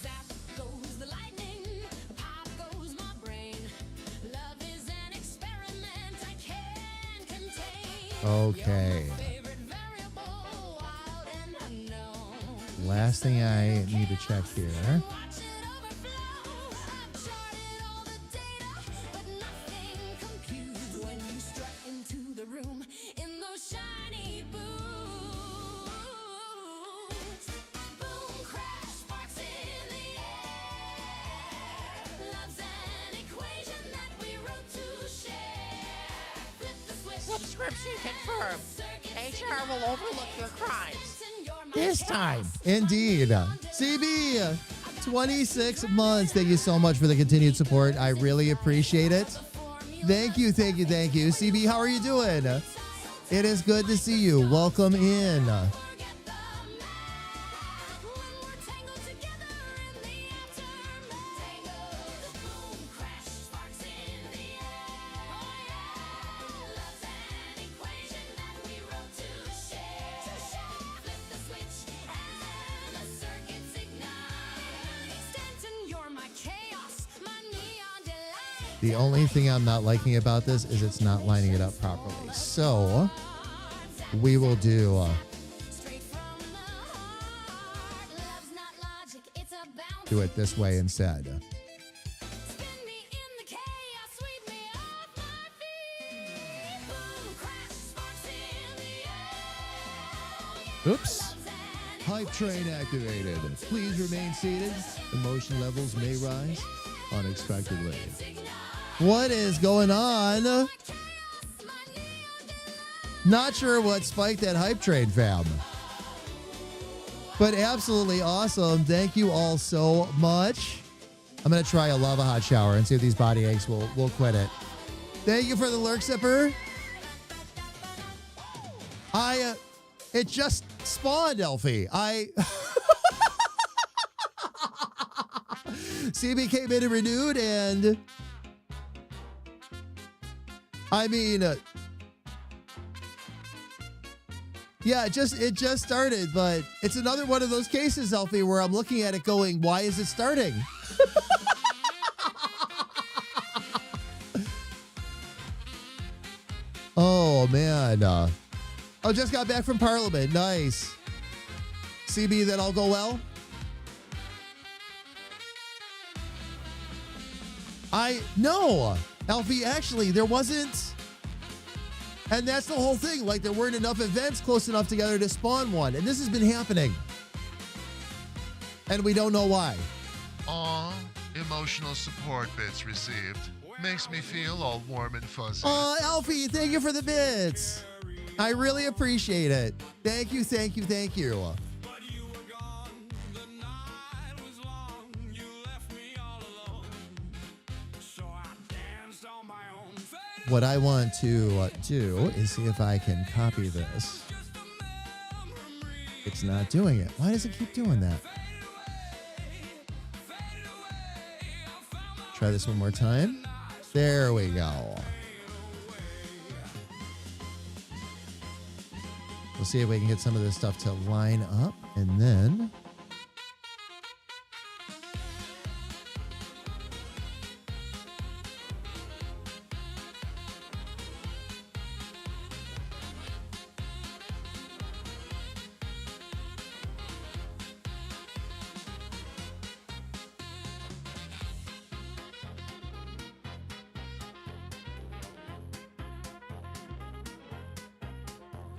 Zap goes the lightning, pop goes my brain. Love is an experiment I can't contain. Okay. Favorite variable, wild and unknown. Last thing I need to check here. Watch it overflow. I've charted all the data, but nothing computes when you strut into the room in those shiny boots. Boom, crash, sparks in the air. Love's an equation that we wrote to share. Flip the switch. Subscription confirmed. HR will overlook your crimes. This time. Indeed. CB, 26 months. Thank you so much for the continued support. I really appreciate it. Thank you, thank you, thank you. CB, how are you doing? It is good to see you. Welcome in. The only thing I'm not liking about this is it's not lining it up properly. So we will do it this way instead. Oops. Hype train activated. Please remain seated. Emotion levels may rise unexpectedly. What is going on? Not sure what spiked that hype train, fam. But absolutely awesome. Thank you all so much. I'm going to try a lava hot shower and see if these body aches will quit it. Thank you for the lurk sipper. It just spawned, Elfie. CB came in and renewed, and I mean, yeah, it just started, but it's another one of those cases, Elfie, where I'm looking at it going, why is it starting? Oh, man. Just got back from Parliament. Nice. CB, that all go well? No, Alfie, actually, there wasn't. And that's the whole thing. Like, there weren't enough events close enough together to spawn one. And this has been happening. And we don't know why. Aw, emotional support bits received. Makes me feel all warm and fuzzy. Alfie, thank you for the bits. I really appreciate it. Thank you, thank you, thank you. What I want to do is see if I can copy this. It's not doing it. Why does it keep doing that? Try this one more time. There we go. We'll see if we can get some of this stuff to line up, and then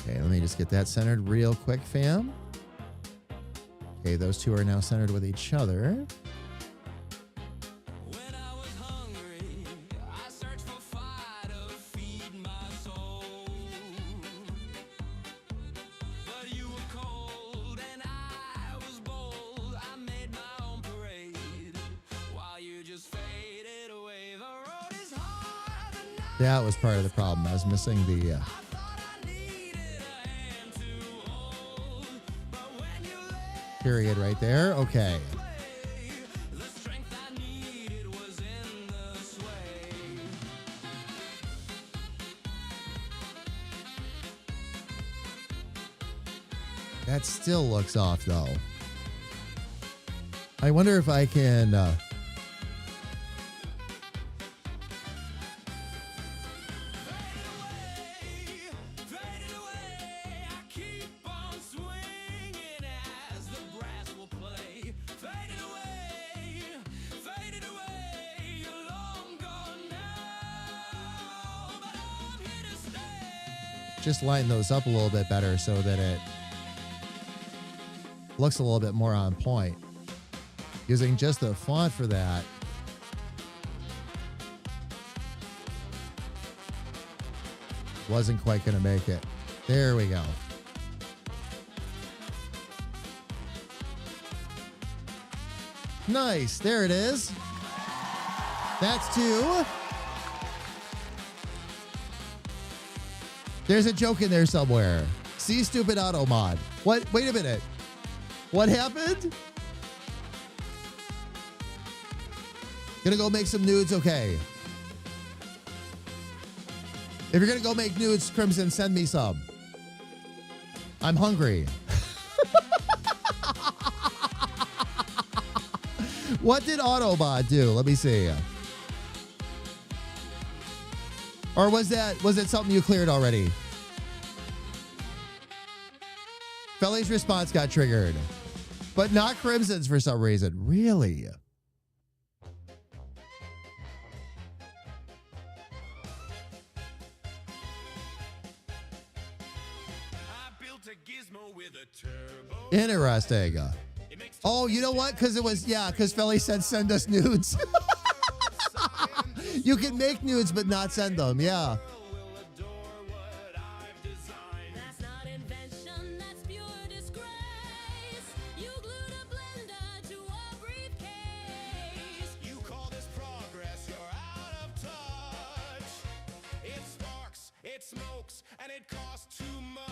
okay, let me just get that centered real quick, fam. Okay, those two are now centered with each other. That was part of the problem. I was missing the period right there. Okay. That still looks off, though. I wonder if I can just line those up a little bit better so that it looks a little bit more on point. Using just the font for that wasn't quite going to make it. There we go. Nice. There it is. That's two. There's a joke in there somewhere. See, stupid auto mod. What? Wait a minute. What happened? Gonna go make some nudes? Okay. If you're gonna go make nudes, Crimson, send me some. I'm hungry. What did Autobot do? Let me see. Or was it something you cleared already? Felly's response got triggered, but not Crimson's for some reason. Really? I built a Interesting. Oh, you know what? Because it was, yeah, because Felly said send us nudes. You can make nudes, but not send them. Yeah. That's not invention, that's pure disgrace. You glued a blender to a briefcase. You call this progress, you're out of touch. It sparks, it smokes, and it costs too much.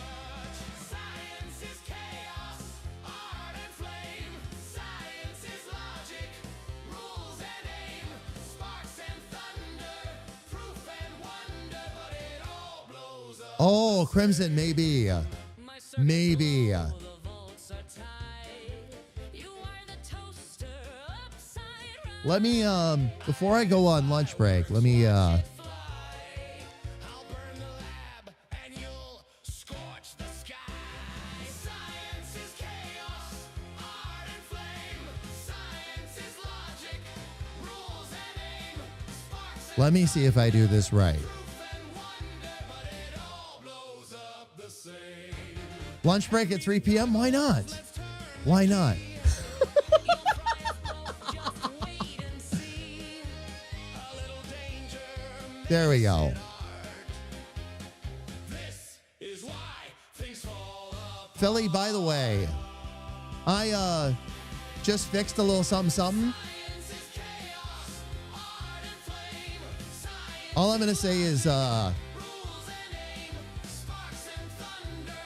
Science is chaos, art and flame. Science is logic, rules and aim. Sparks and thunder, proof and wonder, but it all blows up. Oh, Crimson, maybe. My circuits Maybe. glow, the vaults are tight. You are the toaster upside right. Let me, before I go on lunch break, let me, I'll burn the lab and you'll scorch the sky. Science is chaos, art and flame. Science is logic, rules and aim. Sparks and let me see if I do this right. proof and wonder, but it all blows up the same. Lunch break at 3 p.m.? Why not? Why not? Just wait and see. A little danger, There we go. this is why things fall apart. Philly, by the way, I just fixed a little something something. Science is chaos, art and flame. Science All I'm gonna say is rules and aim. Sparks and thunder,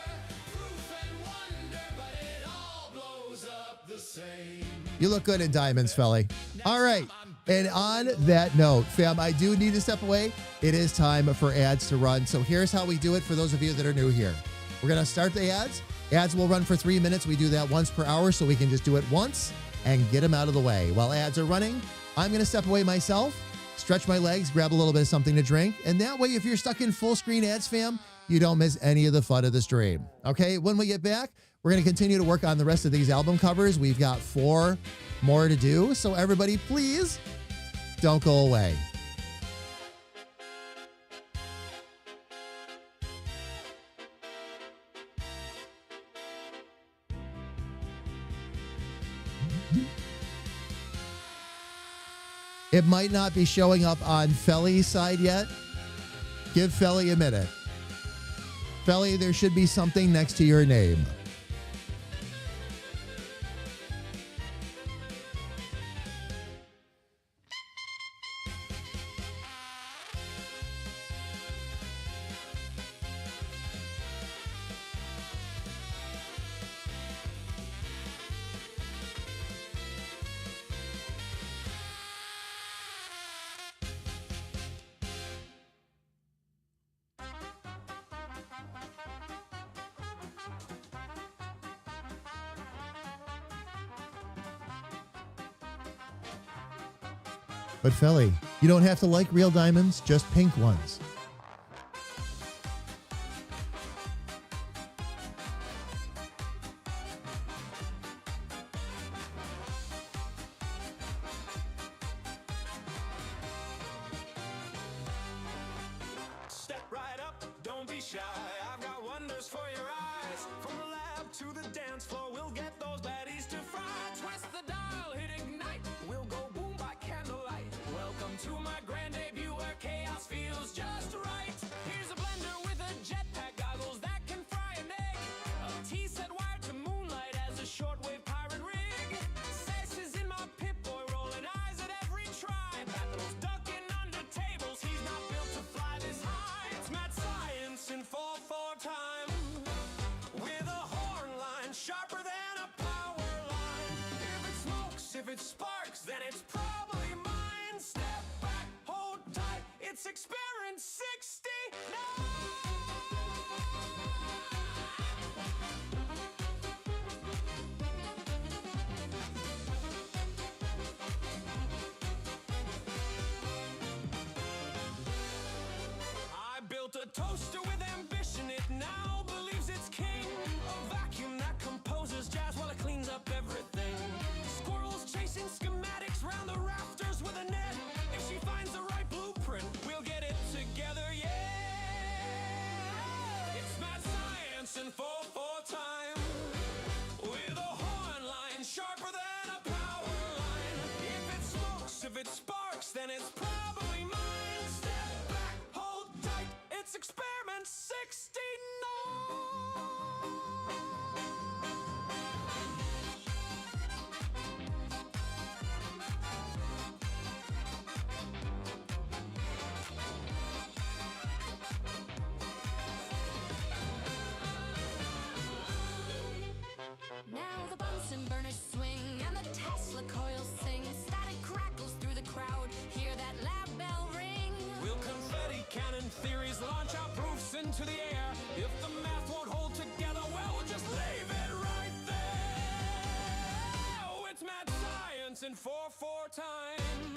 proof and wonder, but it all blows up the same. you look good in diamonds, Philly. All right. And on that note, fam, I do need to step away. It is time for ads to run. So here's how we do it for those of you that are new here. We're going to start the ads. Ads will run for 3 minutes. We do that once per hour, so we can just do it once and get them out of the way. While ads are running, I'm going to step away myself, stretch my legs, grab a little bit of something to drink. And that way, if you're stuck in full screen ads, fam, you don't miss any of the fun of the stream. Okay, when we get back, we're going to continue to work on the rest of these album covers. We've got 4 more to do. So everybody, please don't go away. It might not be showing up on Felly's side yet. Give Felly a minute. Felly, there should be something next to your name. But Felly, you don't have to like real diamonds, just pink ones. Step right up, don't be shy. I've got wonders for your eyes. From the lab to the dance floor, we'll get those baddies to fry. Twist the dial, hit ignite. We'll go boom by candlelight. Welcome to my grand debut where chaos feels just right. Here's a blender with a jetpack, goggles that can fry an egg. A tea set wired to moonlight as a shortwave pirate rig. Sass is in my Pip-Boy, rolling eyes at every try. Battles ducking under tables, he's not built to fly this high. It's mad science in 4/4 time. With a horn line sharper than a power line. If it smokes, if it sparks, then it's probably mine. Step back, hold tight, it's Experience 69. I built a toaster with ambition, it now believes it's king. A vacuum that composes jazz while it cleans up everything. Squirrels chasing schematics round the rafters with a net. If she finds the right blueprint, we'll get it together, yeah. It's mad science in 4/4 time. Now the Bunsen burners swing and the Tesla coils sing. Static crackles through the crowd. Hear that lab bell ring? Will confetti cannon theories launch our proofs into the air? If the math won't hold together, well, we'll just leave it right there. Oh, it's mad science in 4/4 time.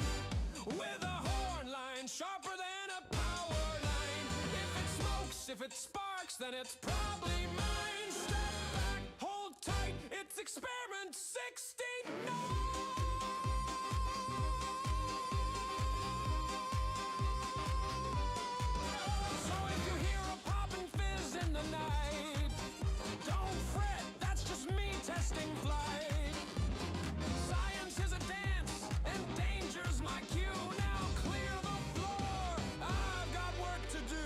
With a horn line sharper than a power line. If it smokes, if it sparks, then it's probably mine. Step back, hold tight, it's experiment 69. So if you hear a pop and fizz in the night, don't fret, that's just me testing flight. Science is a dance, and danger's my cue. Now clear the floor, I've got work to do.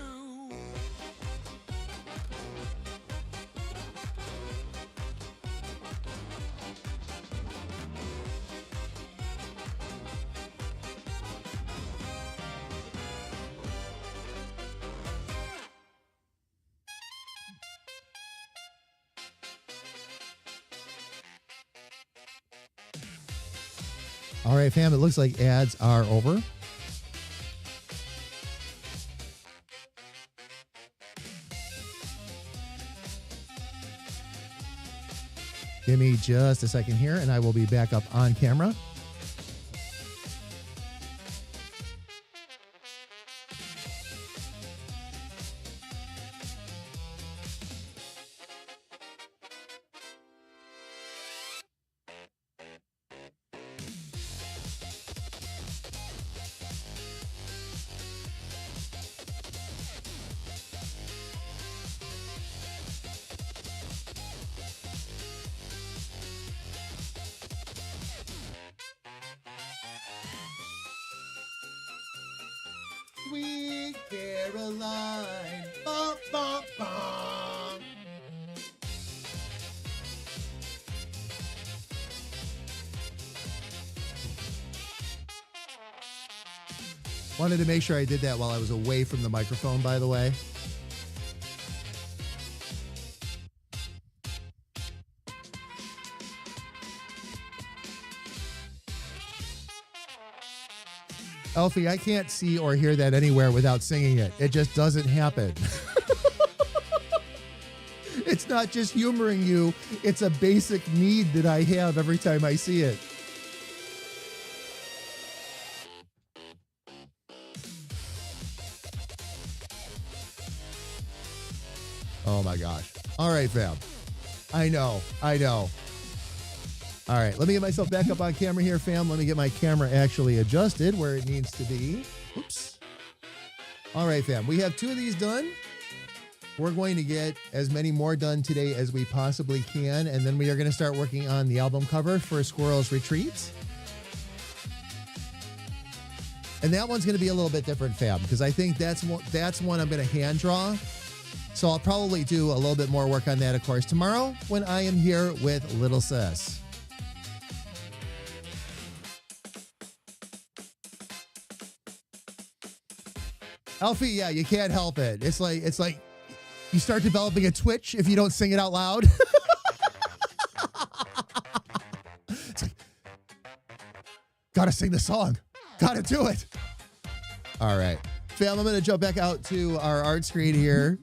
All right, fam, it looks like ads are over. Give me just a second here, and I will be back up on camera. Sweet Caroline. Bum, bum, bum. Wanted to make sure I did that while I was away from the microphone, by the way. Elfie, I can't see or hear that anywhere without singing it. It just doesn't happen. It's not just humoring you. It's a basic need that I have every time I see it. Oh my gosh. All right, fam. I know. All right, let me get myself back up on camera here, fam. Let me get my camera actually adjusted where it needs to be. Oops. All right, fam. We have 2 of these done. We're going to get as many more done today as we possibly can, and then we are going to start working on the album cover for Squirrel's Retreat. And that one's going to be a little bit different, fam, because I think that's one I'm going to hand draw. So I'll probably do a little bit more work on that, of course, tomorrow when I am here with Little Sis. Alfie, yeah, you can't help it. It's like you start developing a twitch if you don't sing it out loud. It's like, gotta sing the song. Gotta do it. All right. Fam, I'm going to jump back out to our art screen here.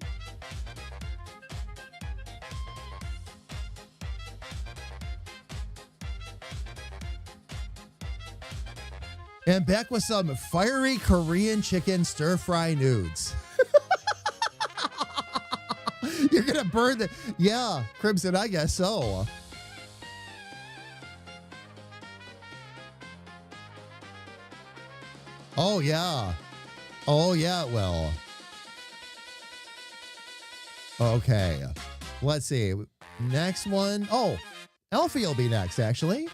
And back with some fiery Korean chicken stir-fry nudes. You're going to burn the... Yeah, Crimson, I guess so. Oh, yeah. Oh, yeah, it will. Okay. Let's see. Next one. Oh, Elfie will be next, actually.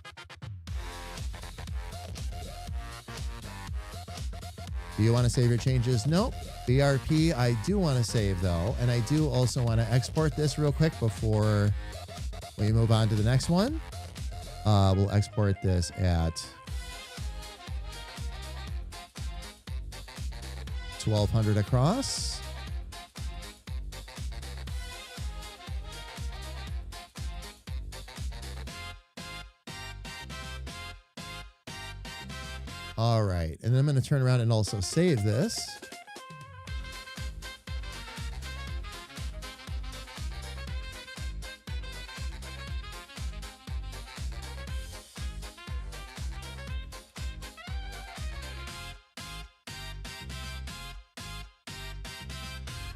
Do you want to save your changes? Nope. BRP, I do want to save though. And I do also want to export this real quick before we move on to the next one. We'll export this at 1200 across. All right, and then I'm going to turn around and also save this.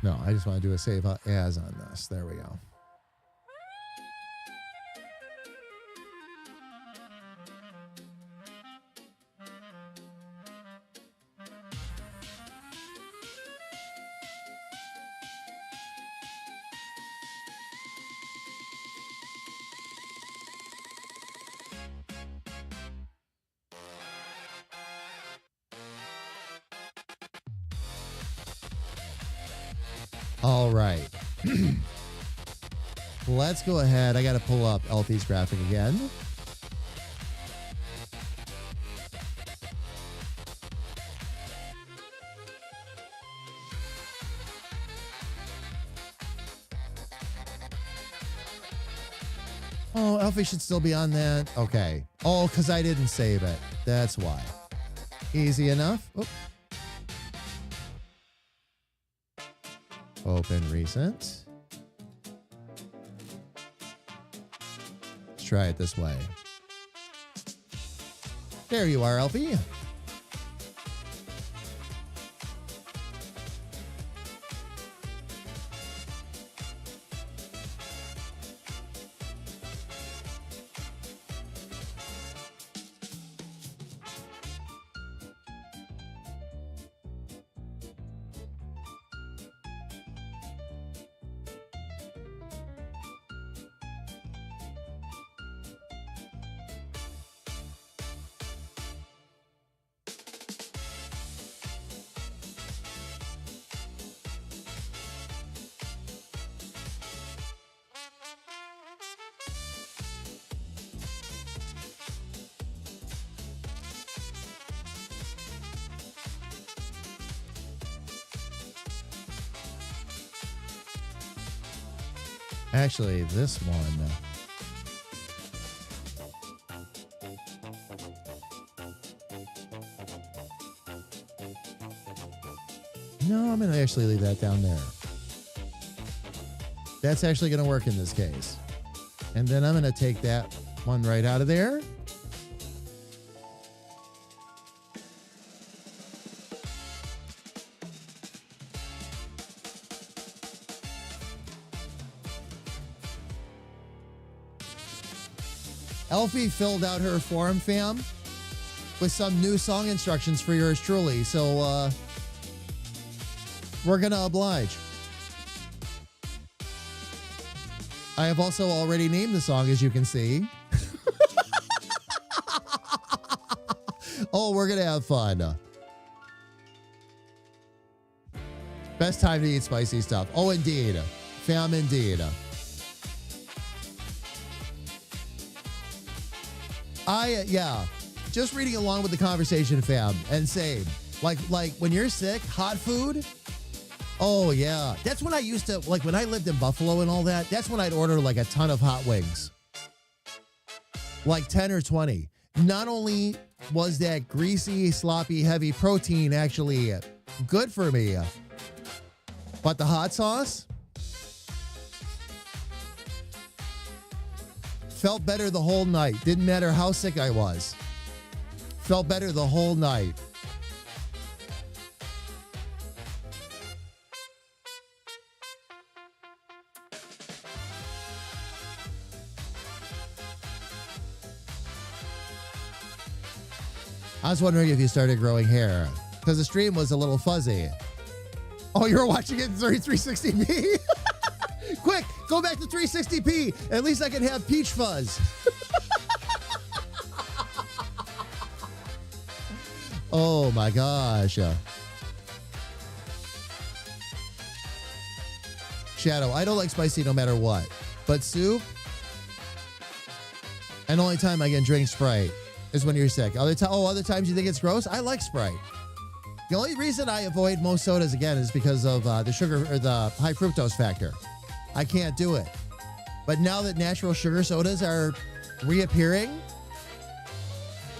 No, I just want to do a save as on this. There we go. All right. Let's go ahead. I got to pull up Elfie's graphic again. Oh, Elfie should still be on that. Okay. Oh, because I didn't save it. That's why. Easy enough. Oh. Open recent. Let's try it this way. There you are, Elfie. Actually, this one. No, I'm going to actually leave that down there. That's actually going to work in this case. And then I'm going to take that one right out of there. Elfie filled out her form, fam, with some new song instructions for yours truly. So, we're going to oblige. I have also already named the song, as you can see. Oh, we're going to have fun. Best time to eat spicy stuff. Oh, indeed. Fam, indeed. Yeah, just reading along with the conversation, fam, and same. Like when you're sick, hot food. Oh yeah, that's when I used to, like when I lived in Buffalo and all that. That's when I'd order like a ton of hot wings, like 10 or 20. Not only was that greasy, sloppy, heavy protein actually good for me, but the hot sauce felt better the whole night. Didn't matter how sick I was. Felt better the whole night. I was wondering if you started growing hair because the stream was a little fuzzy. Oh, you were watching it in 360p? Quick, go back to 360p. At least I can have peach fuzz. Oh my gosh. Shadow, I don't like spicy no matter what. But soup, and the only time I can drink Sprite is when you're sick. Other times you think it's gross? I like Sprite. The only reason I avoid most sodas, again, is because of the sugar or the high fructose factor. I can't do it. But now that natural sugar sodas are reappearing,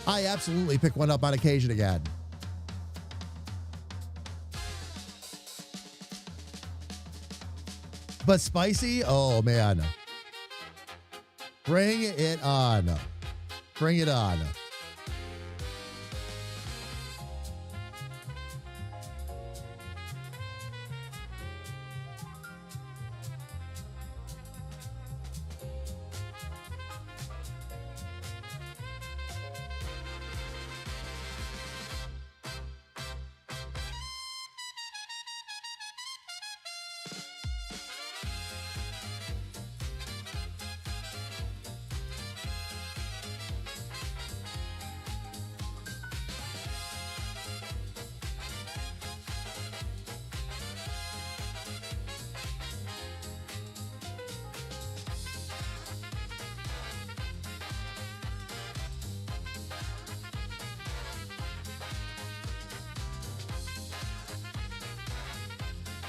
I absolutely pick one up on occasion again. But spicy, oh man. Bring it on. Bring it on.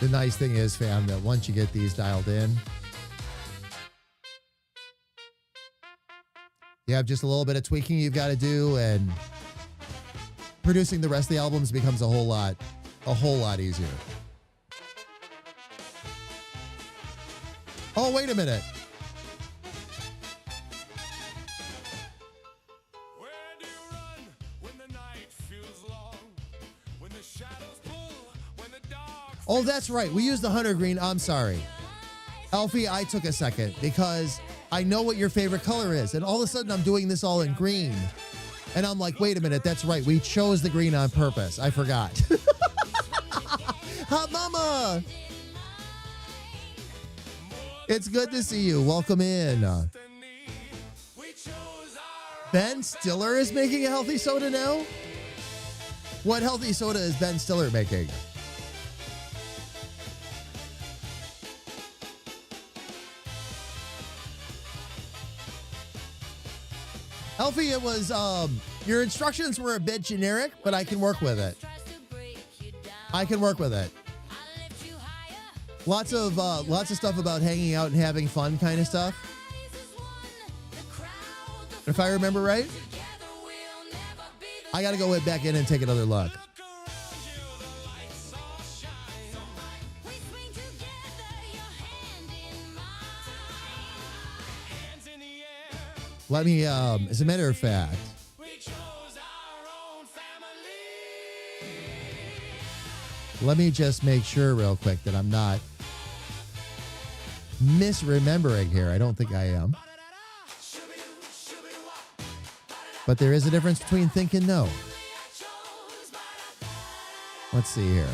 The nice thing is, fam, that once you get these dialed in, you have just a little bit of tweaking you've got to do, and producing the rest of the albums becomes a whole lot easier. Oh, wait a minute. Where do you run when the night feels long? When the shadows pull, when the dark. Oh, that's right. We used the hunter green. I'm sorry. Alfie, I took a second because I know what your favorite color is. And all of a sudden I'm doing this all in green. And I'm like, wait a minute. That's right. We chose the green on purpose. I forgot. Hot mama. It's good to see you. Welcome in. Ben Stiller is making a healthy soda now? What healthy soda is Ben Stiller making? Alfie, it was, your instructions were a bit generic, but I can work with it. I can work with it. Lots of stuff about hanging out and having fun kind of stuff. If I remember right. I got to go back in and take another look. Let me, as a matter of fact, let me just make sure real quick that I'm not misremembering here. I don't think I am. But there is a difference between think and know. Let's see here.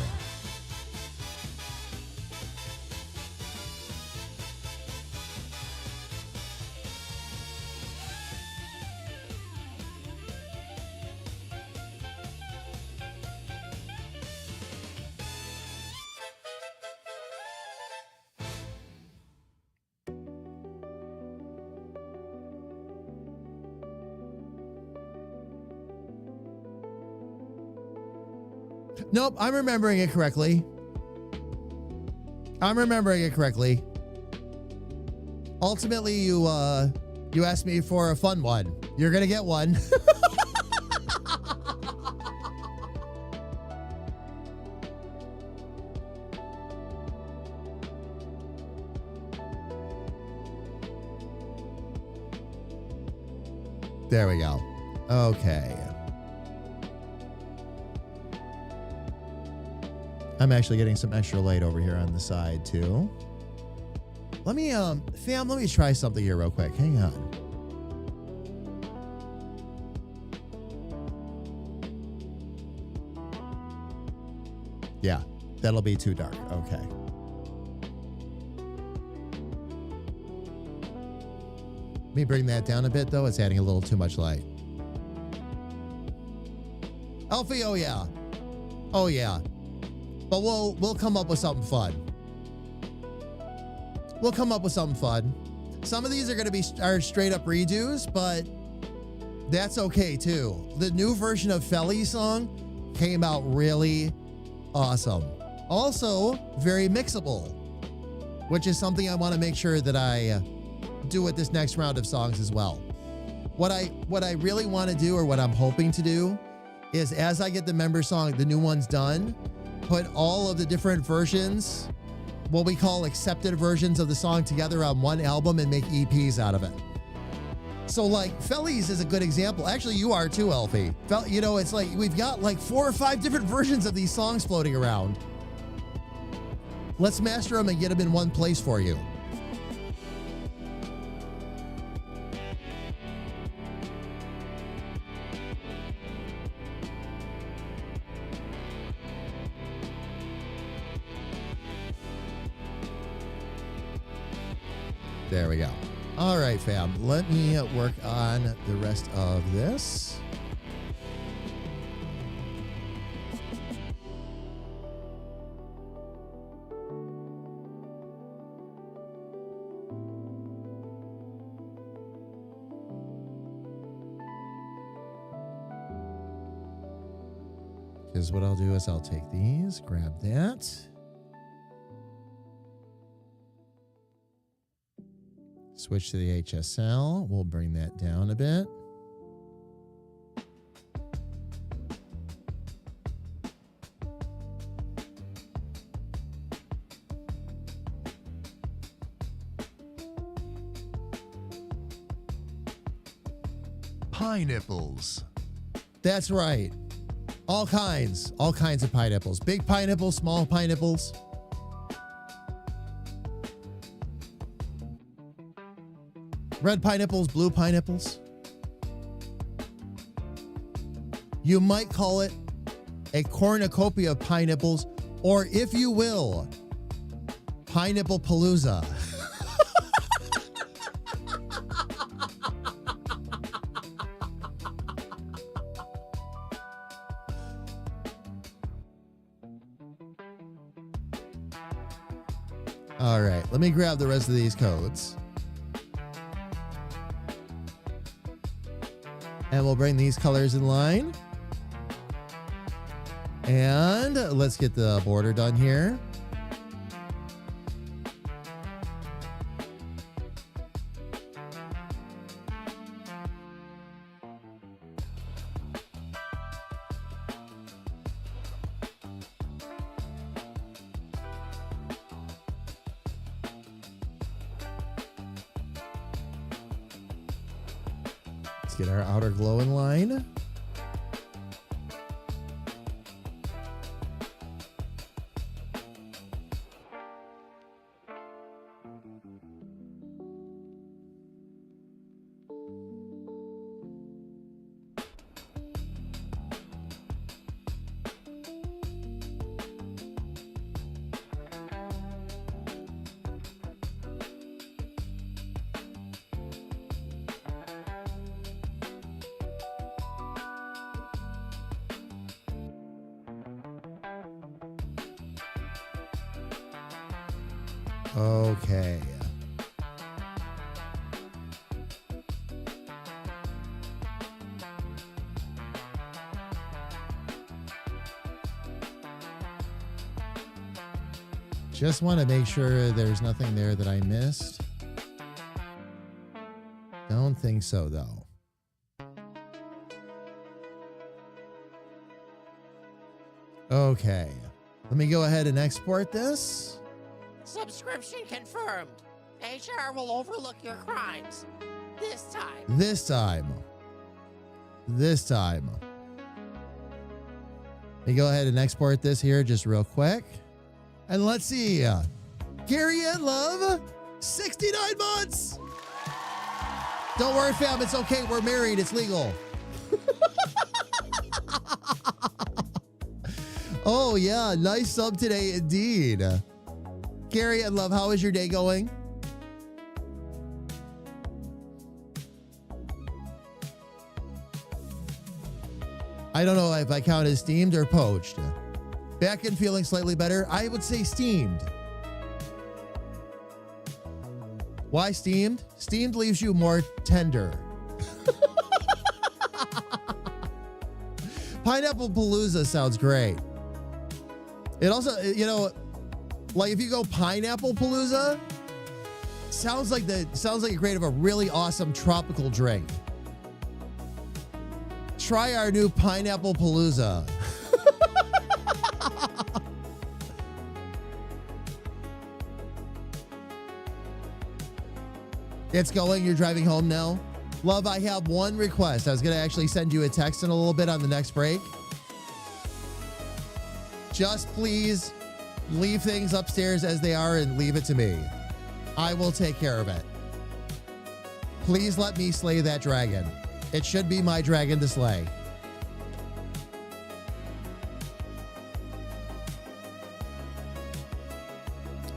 Nope, I'm remembering it correctly. Ultimately, you asked me for a fun one. You're gonna get one. There we go. Okay. I'm actually getting some extra light over here on the side too. Let me, fam, let me try something here real quick. Hang on. Yeah, that'll be too dark. Okay. Let me bring that down a bit though. It's adding a little too much light. Alfie, oh yeah. Oh yeah. But we'll come up with something fun. We'll come up with something fun. Some of these are going to be straight up redos, but that's okay too. The new version of Feli's song came out really awesome. Also, very mixable, which is something I want to make sure that I do with this next round of songs as well. What I really want to do, or what I'm hoping to do, is as I get the member song, the new ones done, put all of the different versions, what we call accepted versions of the song, together on one album and make EPs out of it. So like Feli's is a good example. Actually, you are too, Elfie. You know, it's like we've got like 4 or 5 different versions of these songs floating around. Let's master them and get them in one place for you. There we go. All right, fam. Let me work on the rest of this. Because what I'll do is I'll take these, grab that. Switch to the HSL. We'll bring that down a bit. Pineapples. That's right. All kinds of pineapples. Big pineapples, small pineapples. Red pineapples, blue pineapples. You might call it a cornucopia of pineapples, or if you will, Pineapple Palooza. All right, let me grab the rest of these codes. And we'll bring these colors in line. And let's get the border done here. Get our outer glow in line. Okay. Just want to make sure there's nothing there that I missed. Don't think so, though. Okay. Let me go ahead and export this. Subscription confirmed. HR will overlook your crimes. This time. This time. Let me go ahead and export this here just real quick. And let's see. Gary and Love, 69 months. Don't worry, fam. It's okay. We're married. It's legal. Oh, yeah. Nice sub today indeed. Gary and Love, how is your day going? I don't know if I count as steamed or poached. Back and feeling slightly better. I would say steamed. Why steamed? Steamed leaves you more tender. Pineapple Palooza sounds great. It also, you know, like if you go Pineapple Palooza, sounds like you're creating a really awesome tropical drink. Try our new Pineapple Palooza. It's going. You're driving home now. Love, I have one request. I was going to actually send you a text in a little bit on the next break. Just please leave things upstairs as they are and leave it to me. I will take care of it. Please let me slay that dragon. It should be my dragon to slay.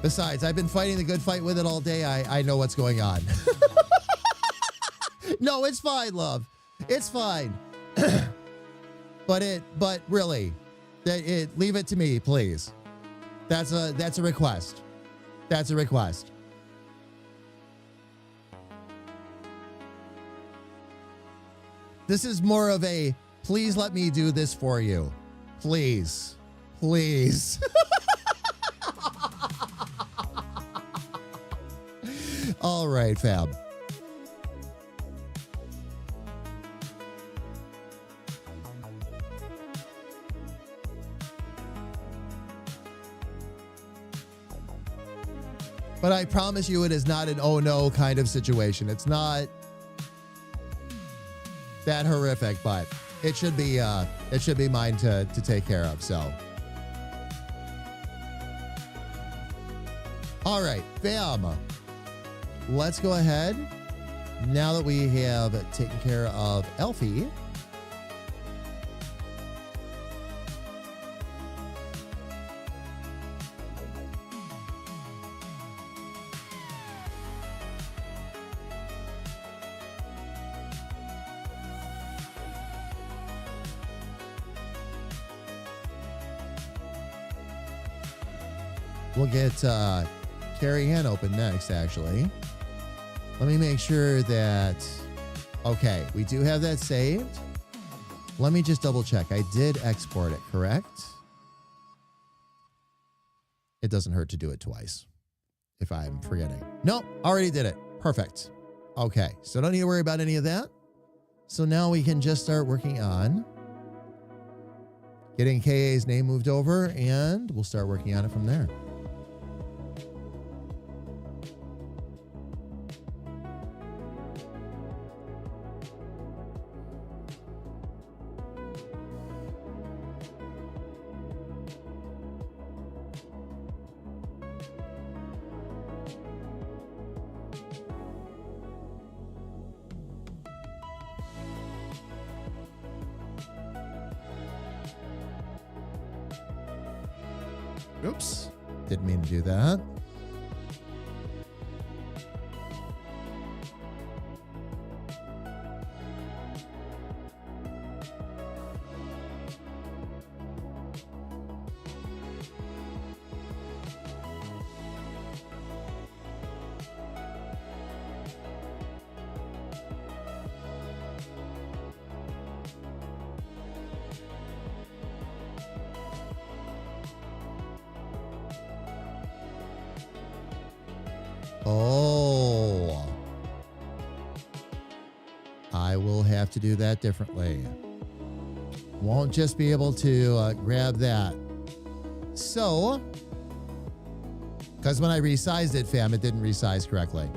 Besides, I've been fighting the good fight with it all day. I know what's going on. No, it's fine, love. It's fine. But really, leave it to me, please. That's a request. That's a request. This is more of a please let me do this for you. Please. Please. All right, fam. But I promise you it is not an oh no kind of situation. It's not that horrific, but it should be mine to take care of. So all right, fam. Let's go ahead. Now that we have taken care of Elfie, we'll get Carrie Ann open next, actually. Let me make sure that, okay, we do have that saved. Let me just double check. I did export it, correct? It doesn't hurt to do it twice if I'm forgetting. Nope, already did it. Perfect. Okay, so don't need to worry about any of that. So now we can just start working on getting KA's name moved over, and we'll start working on it from there. Oops, didn't mean to do that. Oh, I will have to do that differently. Won't just be able to grab that. So, because when I resized it, fam, it didn't resize correctly,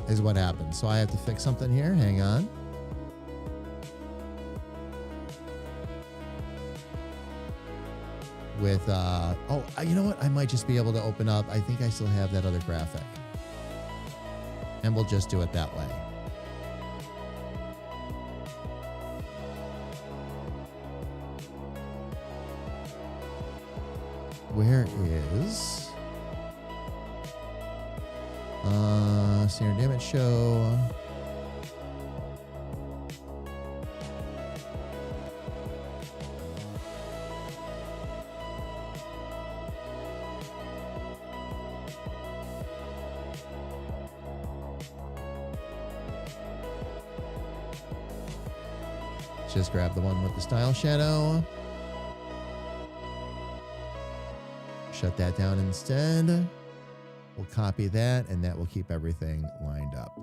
is what happened. So I have to fix something here. Hang on. With, you know what? I might just be able to open up. I think I still have that other graphic. And we'll just do it that way. Where is standard damage show? just grab the one with the style shadow. Shut that down instead. We'll copy that, and that will keep everything lined up.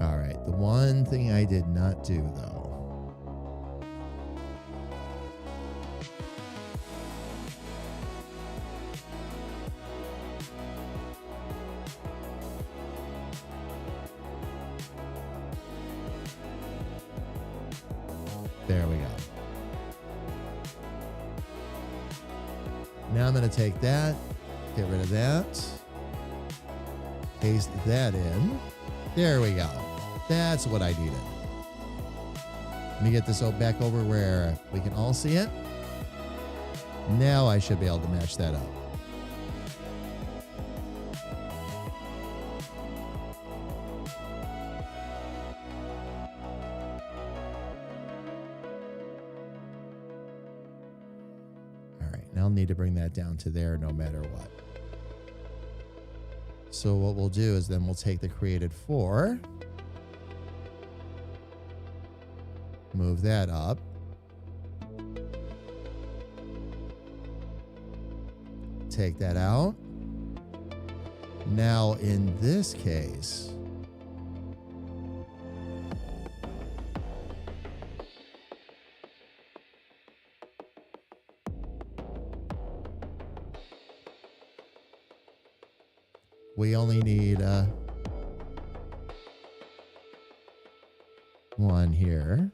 All right, the one thing I did not do, though. There we go. Now I'm going to take that, get rid of that, paste that in. There we go. That's what I needed. Let me get this back over where we can all see it. Now I should be able to match that up. I'll need to bring that down to there no matter what. So what we'll do is then we'll take the created 4, move that up, take that out. Now in this case, we only need one here.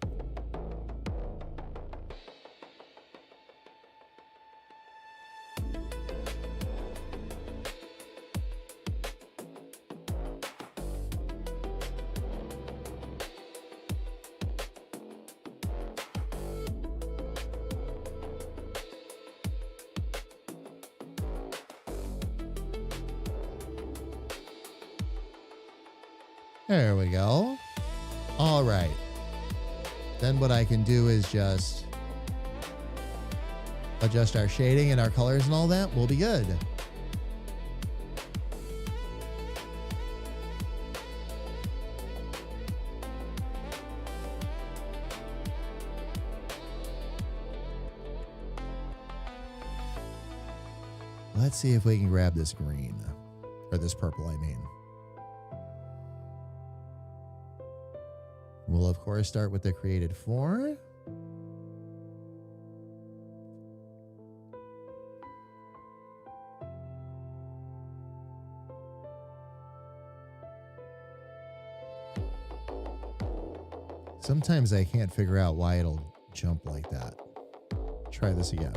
There we go. All right. Then what I can do is just adjust our shading and our colors and all that. We'll be good. Let's see if we can grab this green, or this purple, I mean. We'll, of course, start with the created 4. Sometimes I can't figure out why it'll jump like that. Try this again.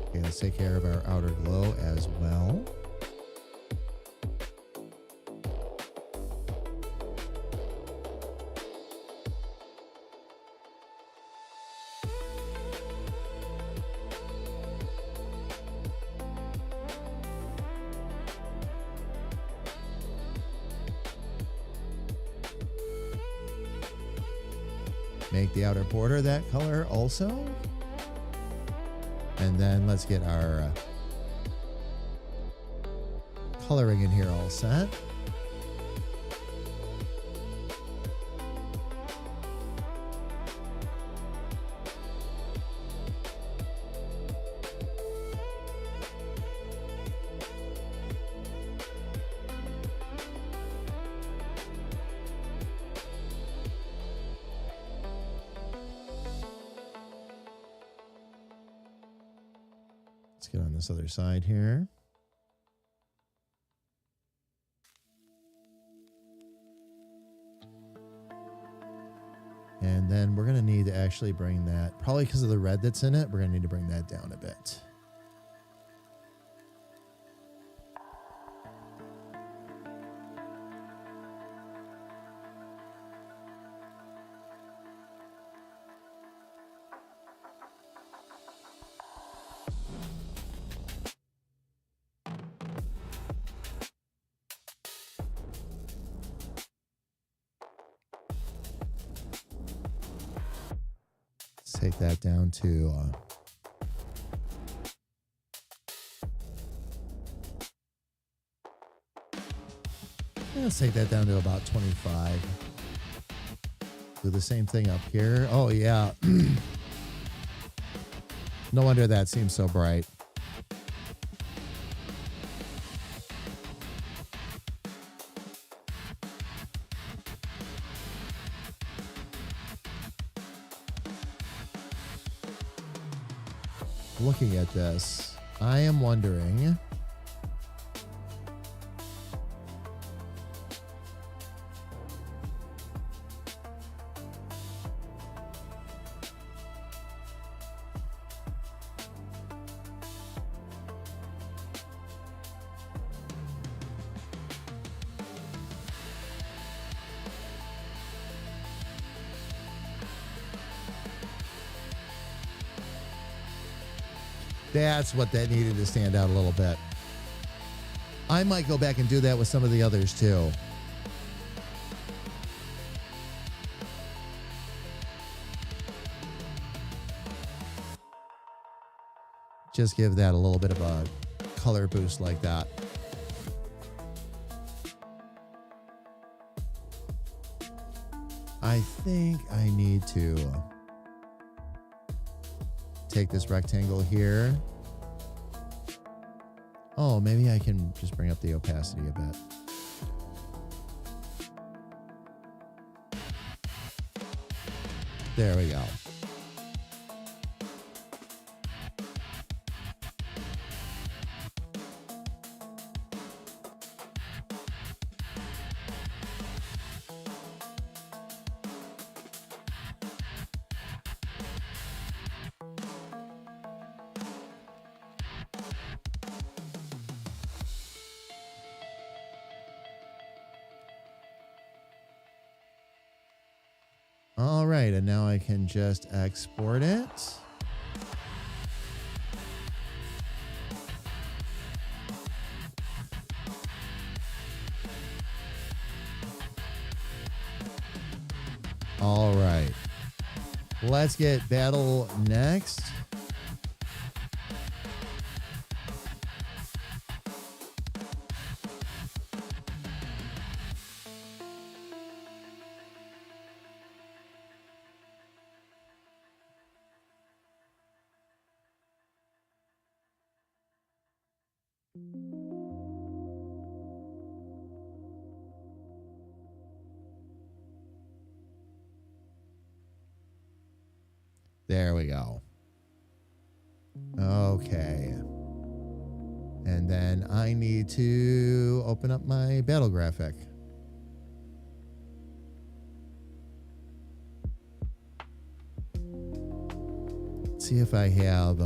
Okay, let's take care of our outer glow as well. Make the outer border that color also. And then let's get our coloring in here all set. Let's get on this other side here. And then we're going to need to actually bring that, probably because of the red that's in it, we're going to need to bring that down a bit. Let's take that down to let's take that down to about 25. Do the same thing up here. Oh, yeah. No wonder that seems so bright. Looking at this, I am wondering... That's what that needed to stand out a little bit. I might go back and do that with some of the others too. Just give that a little bit of a color boost like that. I think I need to take this rectangle here. Oh, maybe I can just bring up the opacity a bit. There we go. All right, and now I can just export it. All right. Let's get battle next. There we go. Okay. And then I need to open up my battle graphic. Let's see if I have...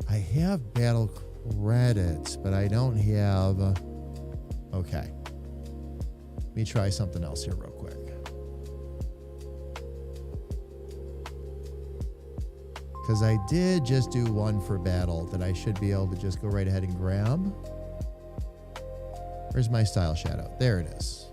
I have battle credits, but I don't have... Okay. Let me try something else here real quick. Because I did just do one for battle that I should be able to just go right ahead and grab. Where's my style shadow? There it is.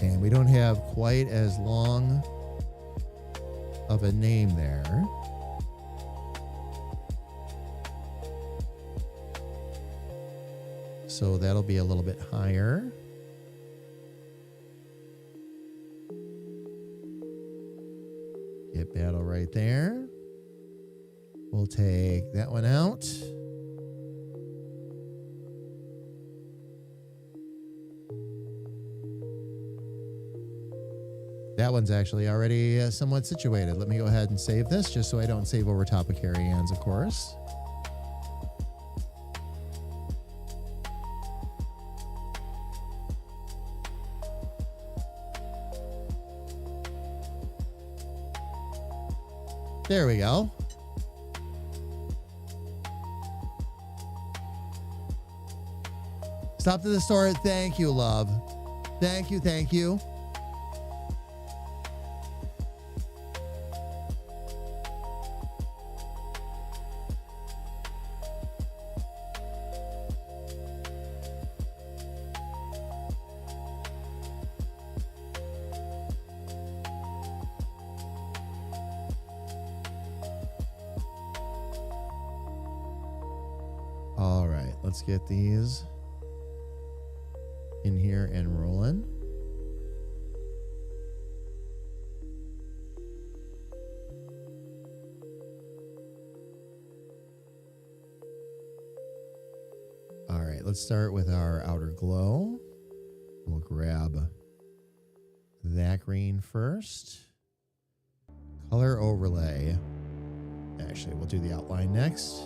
And we don't have quite as long of a name there. So that'll be a little bit higher. Get battle right there. We'll take that one out. That one's actually already somewhat situated. Let me go ahead and save this just so I don't save over top of carry-ons, of course. There we go. Stop to the store. Thank you, love. Thank you, thank you. All right, let's get these in here and rolling. All right, let's start with our outer glow. We'll grab that green first. Color overlay. Actually, we'll do the outline next,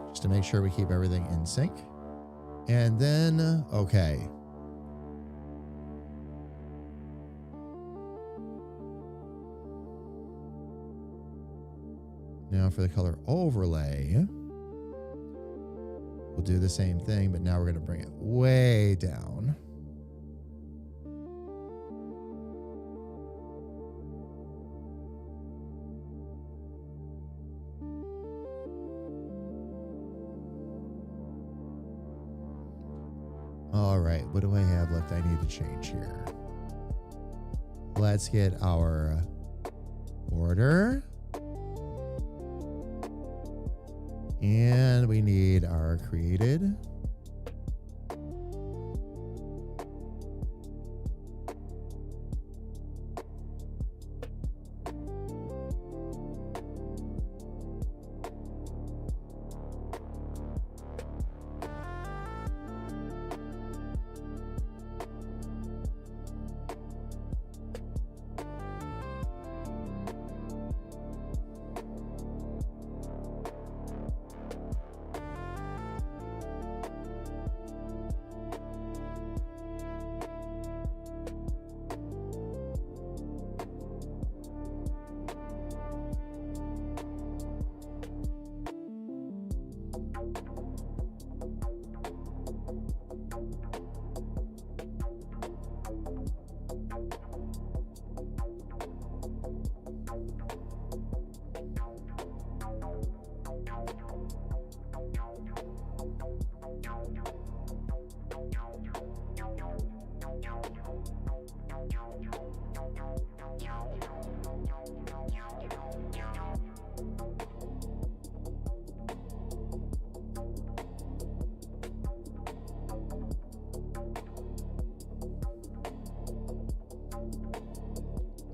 just to make sure we keep everything in sync. And then, okay. Now for the color overlay, we'll do the same thing, but now we're going to bring it way down. All right, what do I have left I need to change here? Let's get our border. And we need our created.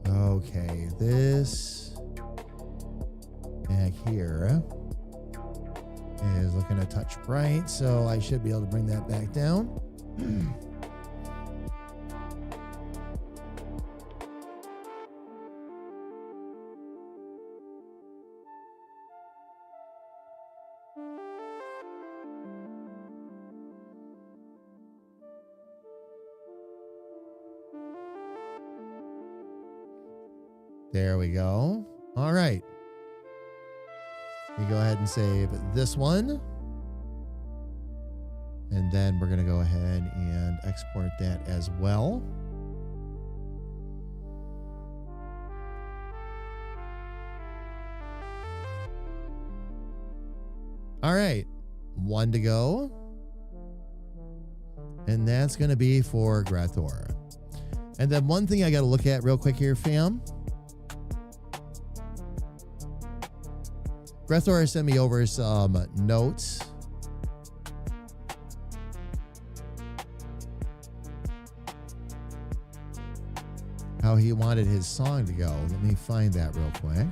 Okay, this back here is looking a touch bright, so I should be able to bring that back down. There we go. All right. We go ahead and save this one. And then we're going to go ahead and export that as well. All right. One to go. And that's going to be for Grathor. And then one thing I got to look at real quick here, fam. Grathor sent me over some notes. How he wanted his song to go. Let me find that real quick.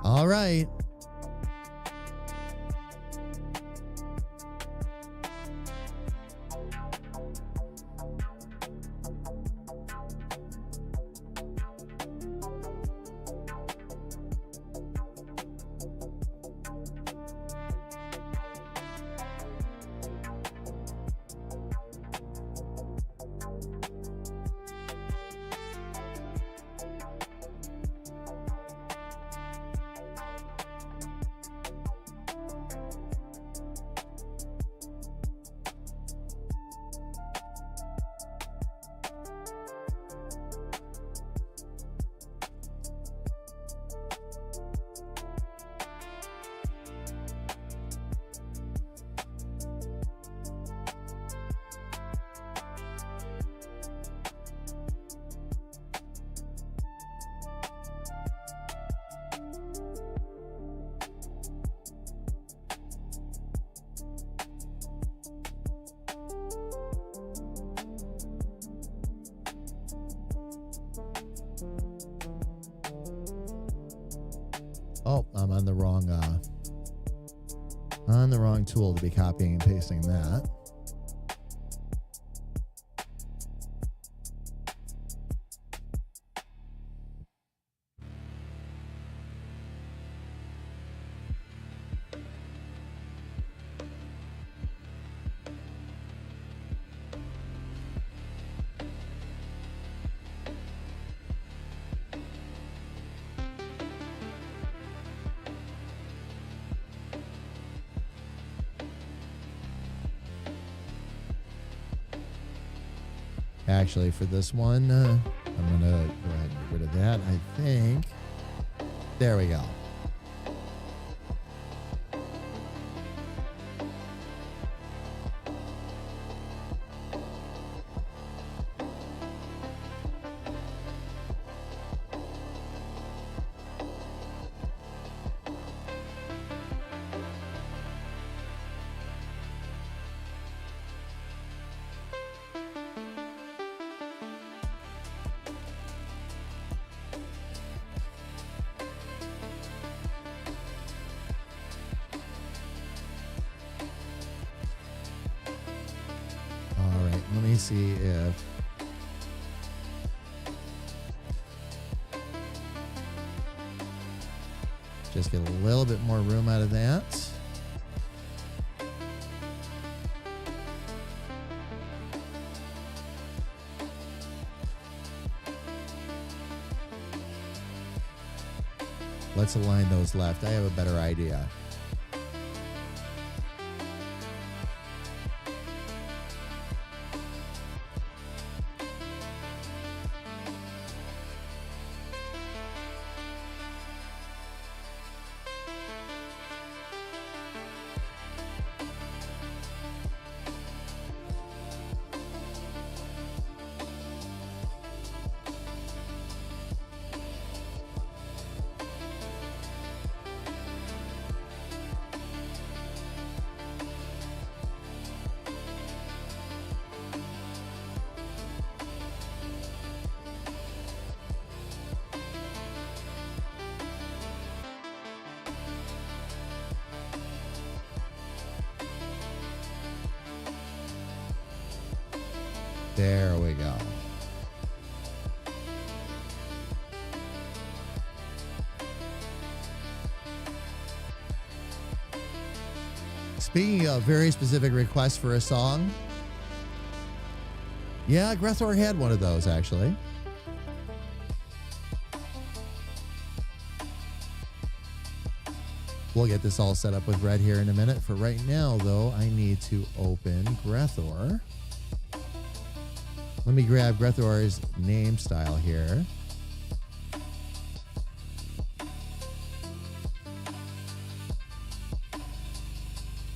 All right. Oh, I'm on the wrong tool to be copying and pasting that. Actually, for this one, I'm going to go ahead and get rid of that, I think. There we go. Let me see if just get a little bit more room out of that. Let's align those left. I have a better idea. There we go. Speaking of very specific requests for a song, yeah, Grethor had one of those actually. We'll get this all set up with Red here in a minute. For right now, though, I need to open Grethor. Let me grab Grethor's name style here.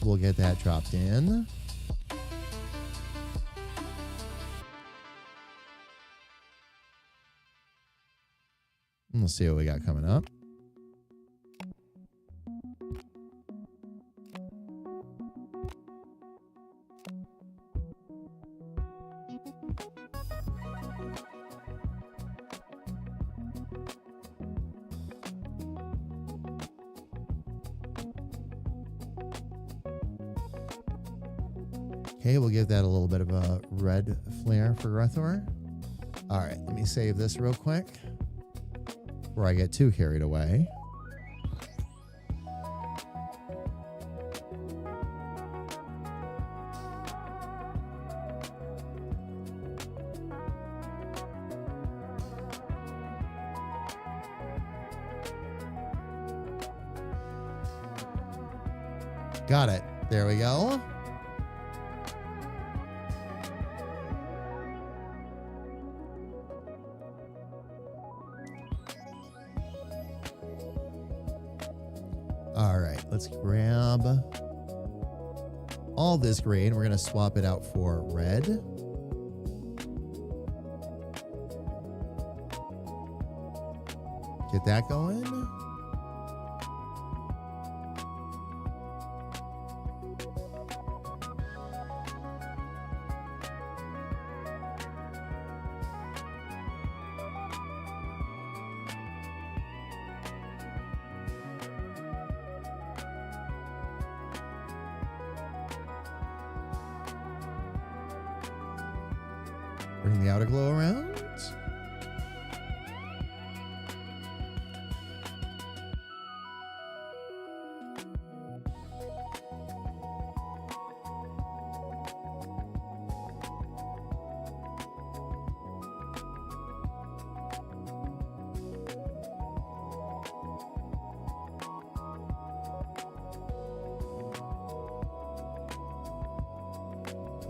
We'll get that dropped in. And let's see what we got coming up. Okay, we'll give that a little bit of a red flare for Grethor. All right, let me save this real quick before I get too carried away. Got it. There we go. All right, let's grab all this green. We're going to swap it out for red. Get that going. Bring the outer glow around.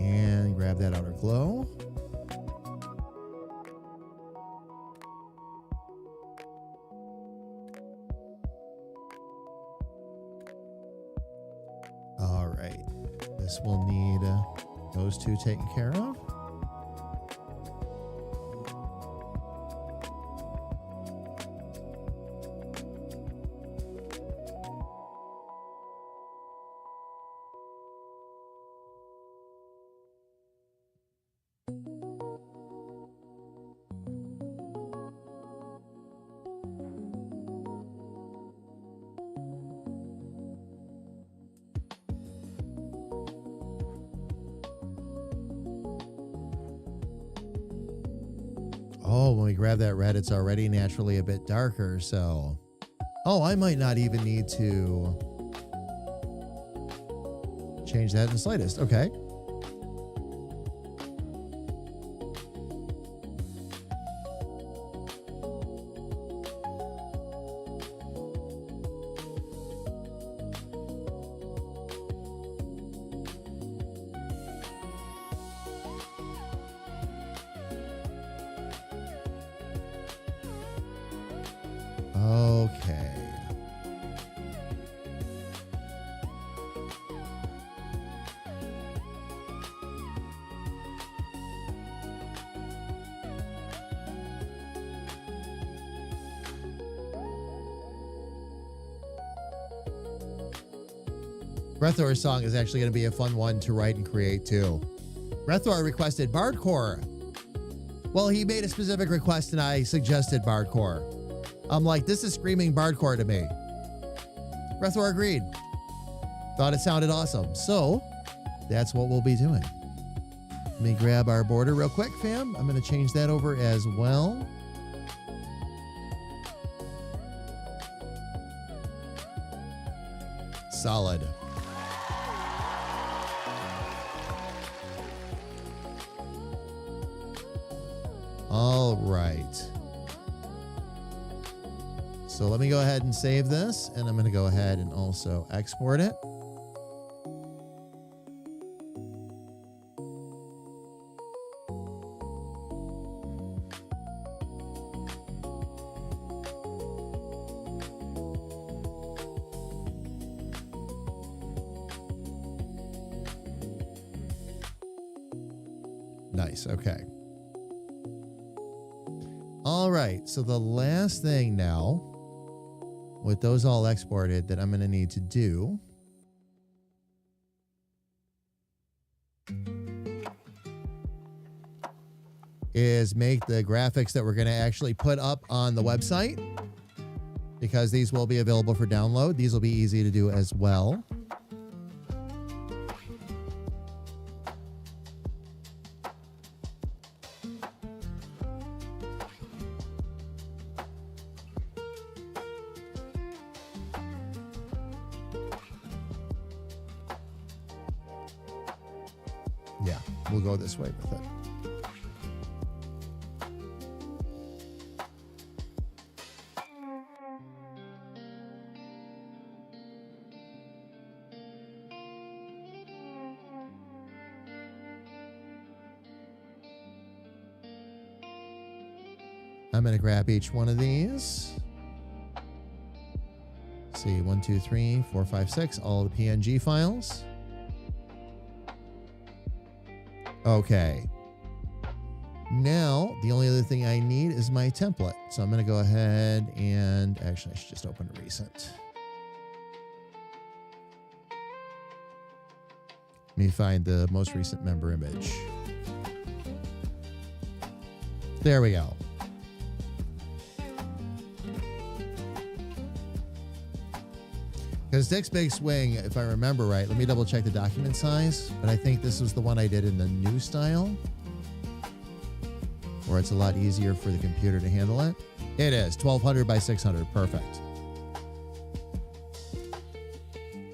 And grab that outer glow. All right. This will need those two taken care of. Oh, when we grab that red, it's already naturally a bit darker, so... Oh, I might not even need to change that in the slightest. Okay. Okay. Breathor's song is actually going to be a fun one to write and create too. Breathor requested Bardcore. Well, he made a specific request and I suggested Bardcore. I'm like, this is screaming Bardcore to me. Breathor agreed. Thought it sounded awesome. So that's what we'll be doing. Let me grab our border real quick, fam. I'm going to change that over as well. Solid. All right. So let me go ahead and save this, and I'm going to go ahead and also export it. Nice. Okay. All right. So the last thing now, with those all exported, that I'm going to need to do is make the graphics that we're going to actually put up on the website, because these will be available for download. These will be easy to do as well. Yeah, we'll go this way with it. I'm going to grab each one of these. Let's see, 1, 2, 3, 4, 5, 6, all the PNG files. Okay. Now, the only other thing I need is my template. So I'm going to go ahead and actually, I should just open a recent. Let me find the most recent member image. There we go. Because Dick's Big Swing, if I remember right, let me double check the document size, but I think this was the one I did in the new style. or it's a lot easier for the computer to handle it. It is 1200 by 600. Perfect.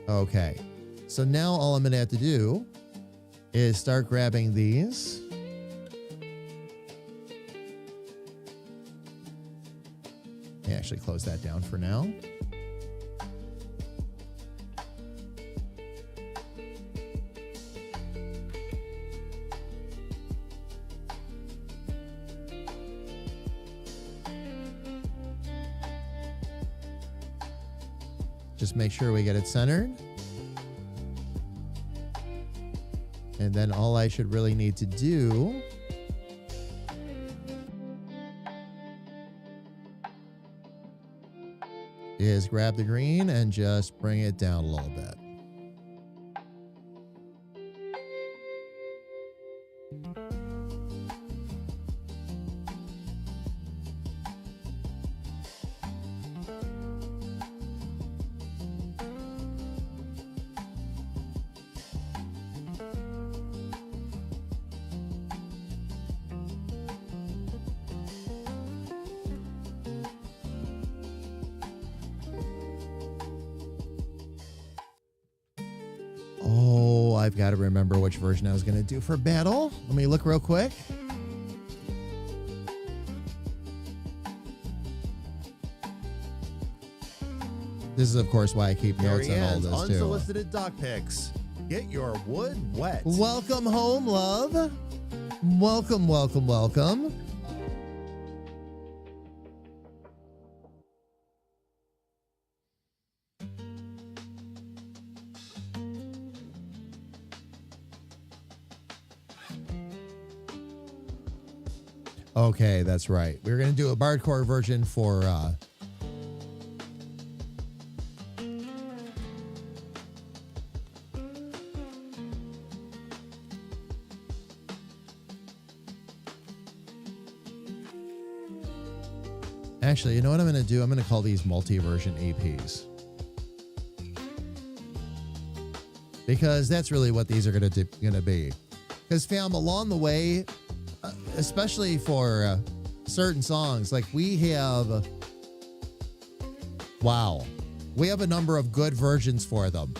Okay. So now all I'm going to have to do is start grabbing these. Actually close that down for now. Just make sure we get it centered. And then all I should really need to do is grab the green and just bring it down a little bit. Oh, I've got to remember which version I was going to do for battle. Let me look real quick. This is, of course, why I keep notes on all this, too. Unsolicited doc pics. Get your wood wet. Welcome home, love. Welcome, welcome, welcome. Okay, that's right. We're going to do a bardcore version for actually, you know what I'm going to do? I'm going to call these multi-version APs. Because that's really what these are going to be. Because, fam, along the way, especially for certain songs, like we have, wow, we have a number of good versions for them.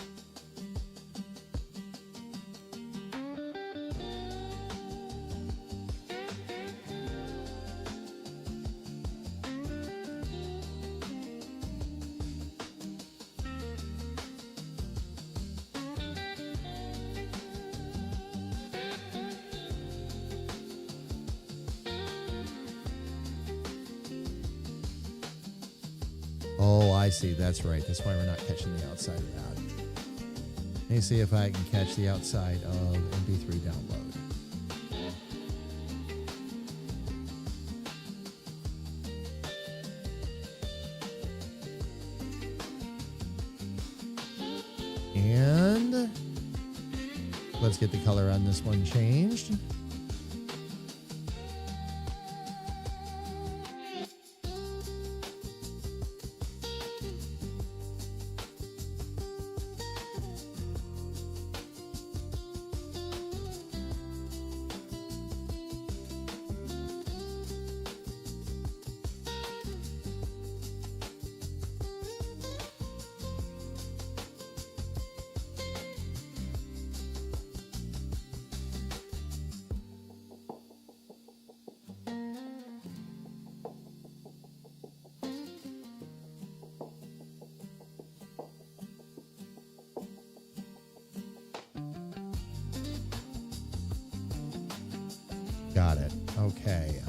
Oh, I see. That's right. That's why we're not catching the outside of that. Let me see if I can catch the outside of MP3 download. And let's get the color on this one changed. Got it. Okay.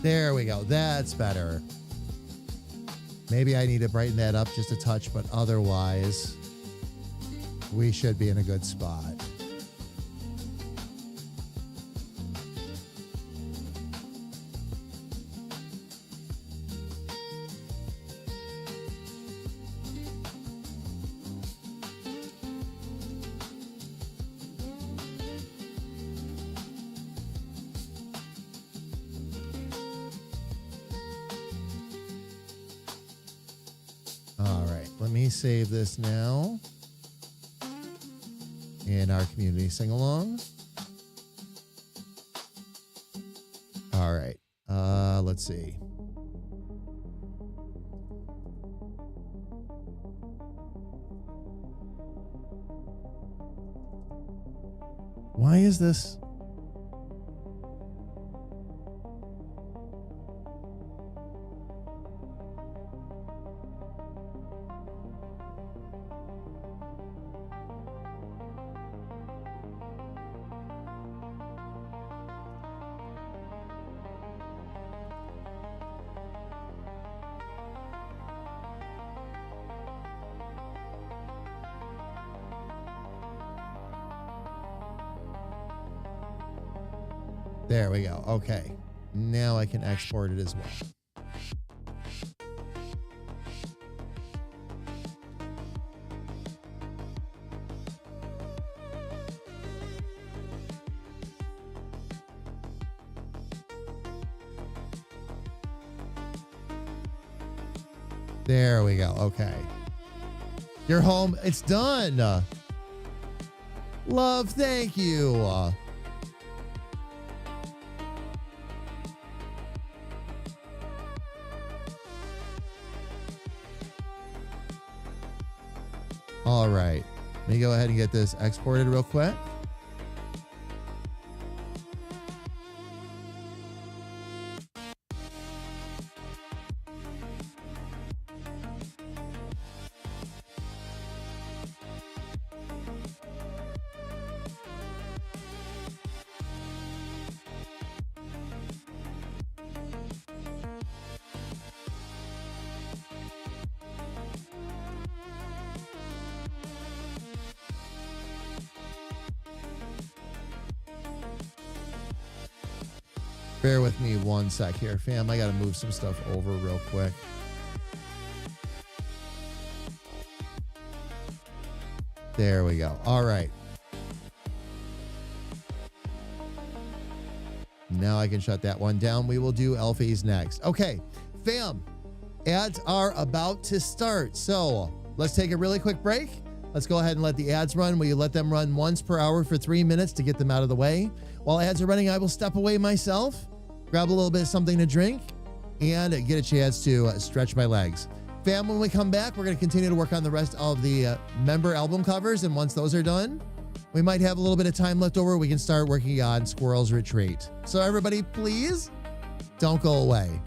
There we go. That's better. Maybe I need to brighten that up just a touch, but otherwise, we should be in a good spot. let me save this now. In our community sing-along. All right. Let's see. Why is this? There we go. Okay. Now I can export it as well. There we go. Okay. You're home. It's done. Love, thank you. All right. Let me go ahead and get this exported real quick. Bear with me one sec here, fam. I got to move some stuff over real quick. There we go. All right. Now I can shut that one down. We will do Elfies next. Okay, fam. Ads are about to start. So let's take a really quick break. Let's go ahead and let the ads run. We let them run once per hour for 3 minutes to get them out of the way. While ads are running, I will step away myself, grab a little bit of something to drink, and get a chance to stretch my legs. Fam, when we come back, we're going to continue to work on the rest of the member album covers. And once those are done, we might have a little bit of time left over. We can start working on Squirrel's Retreat. So everybody, please don't go away.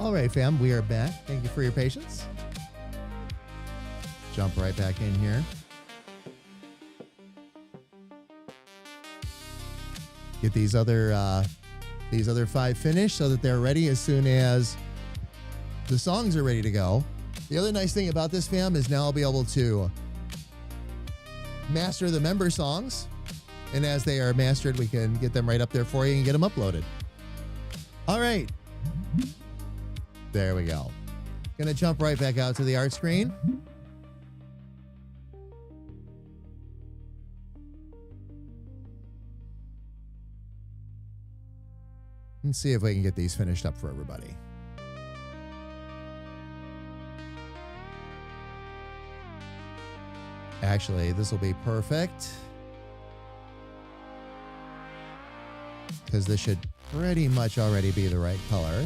All right, fam, we are back. Thank you for your patience. Jump right back in here. Get these other 5 finished so that they're ready as soon as the songs are ready to go. The other nice thing about this, fam, is now I'll be able to master the member songs. And as they are mastered, we can get them right up there for you and get them uploaded. All right. There we go. Gonna jump right back out to the art screen. And see if we can get these finished up for everybody. Actually, this will be perfect, because this should pretty much already be the right color.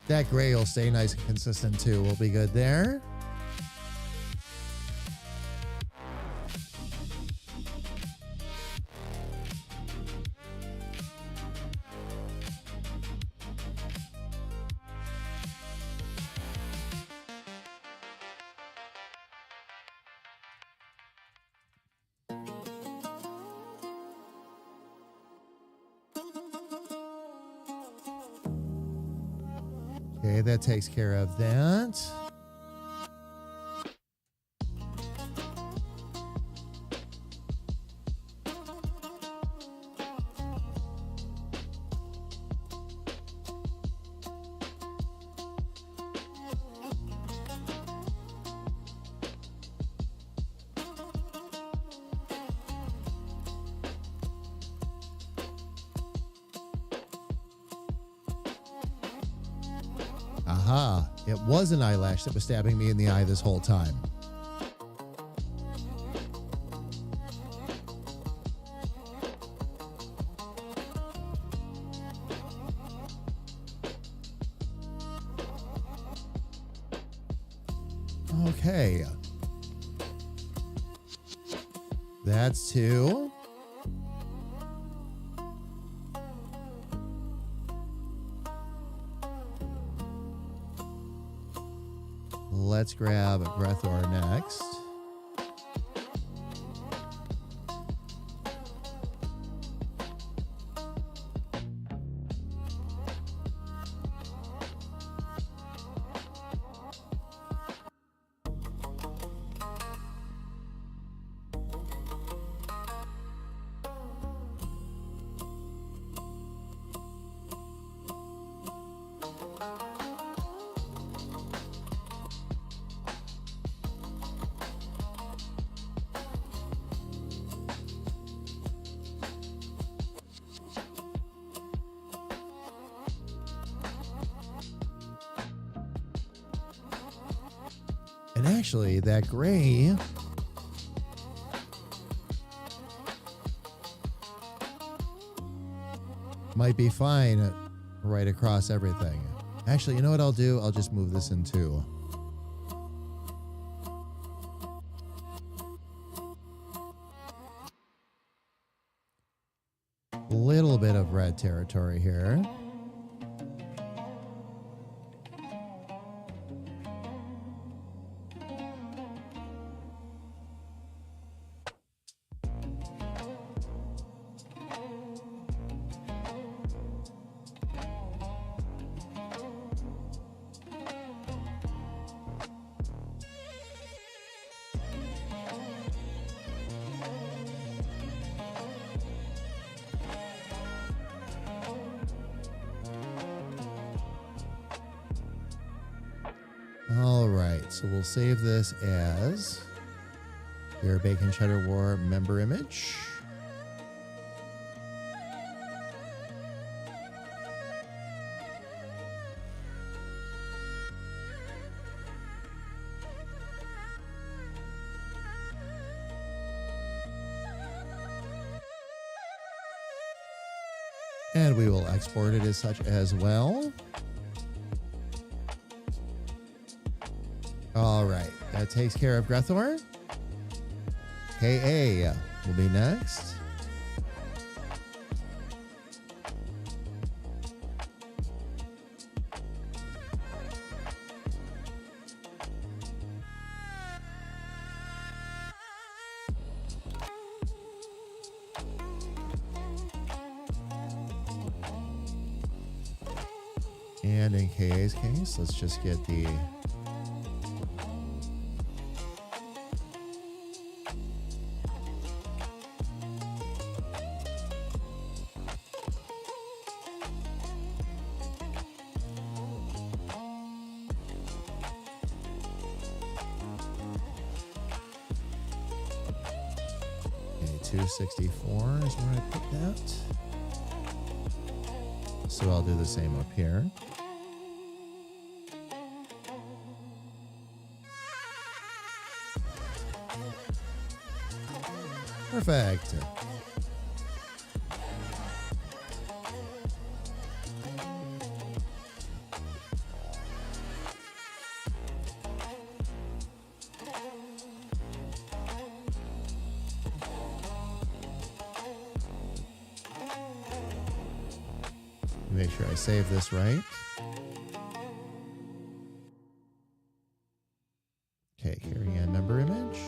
That gray will stay nice and consistent too. We'll be good there. Okay, that takes care of that. Aha, it was an eyelash that was stabbing me in the eye this whole time. Okay. That's 2. Let's grab Grethor next. And actually, that gray might be fine right across everything. Actually, you know what I'll do? I'll just move this in 2. Little bit of red territory here. All right, so we'll save this as your Bacon Cheddar War member image. And we will export it as such as well. All right, that takes care of Grethor. KA will be next. And in KA's case, let's just get the okay, 264 is where I put that. So I'll do the same up here. Perfect. Make sure I save this right. Okay, carrying a member image.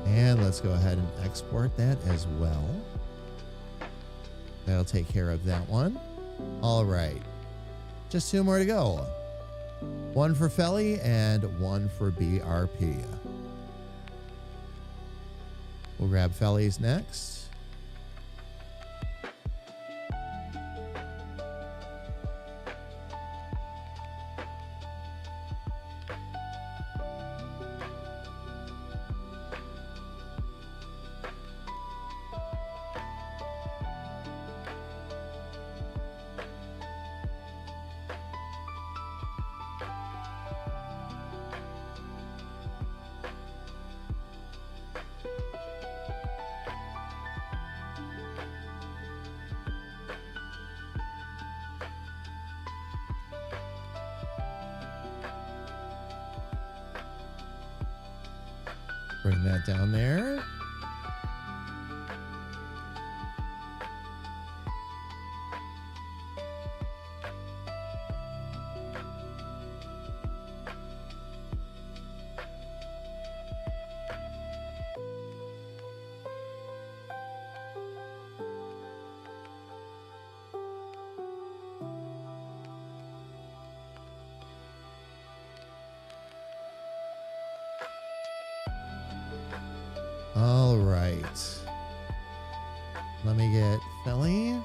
And let's go ahead and export that as well. That'll take care of that one. All right. Just 2 more to go. 1 for Felly and 1 for BRP. We'll grab Felly's next. Bring that down there. All right. Let me get Felly.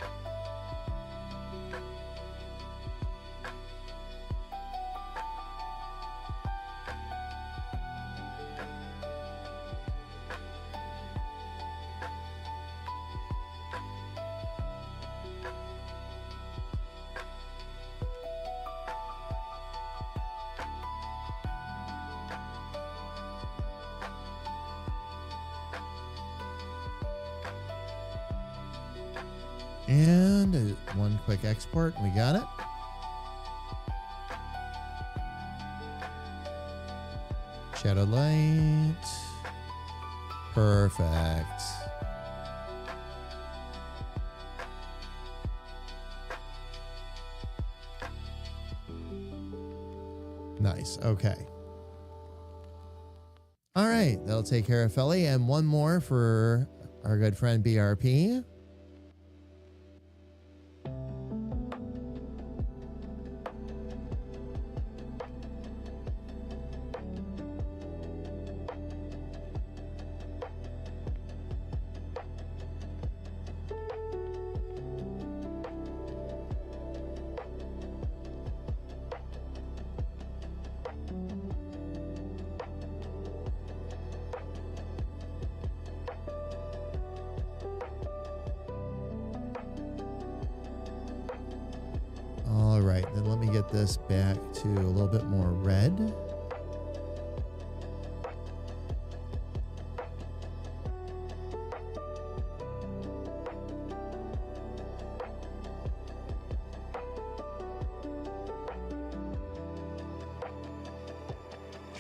And 1 quick export. We got it. Shadow light. Perfect. Nice. Okay. All right. That'll take care of Felly. And 1 more for our good friend BRP. All right, then let me get this back to a little bit more red.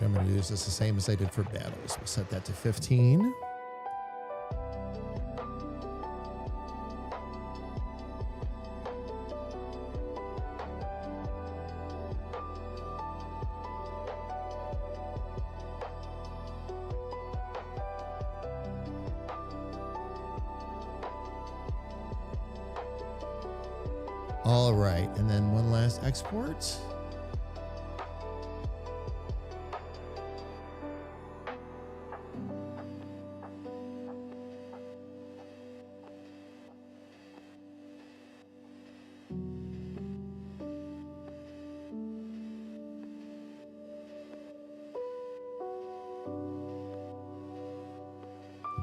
I'm going to use this the same as I did for battles. We'll set that to 15. All right, and then one last export.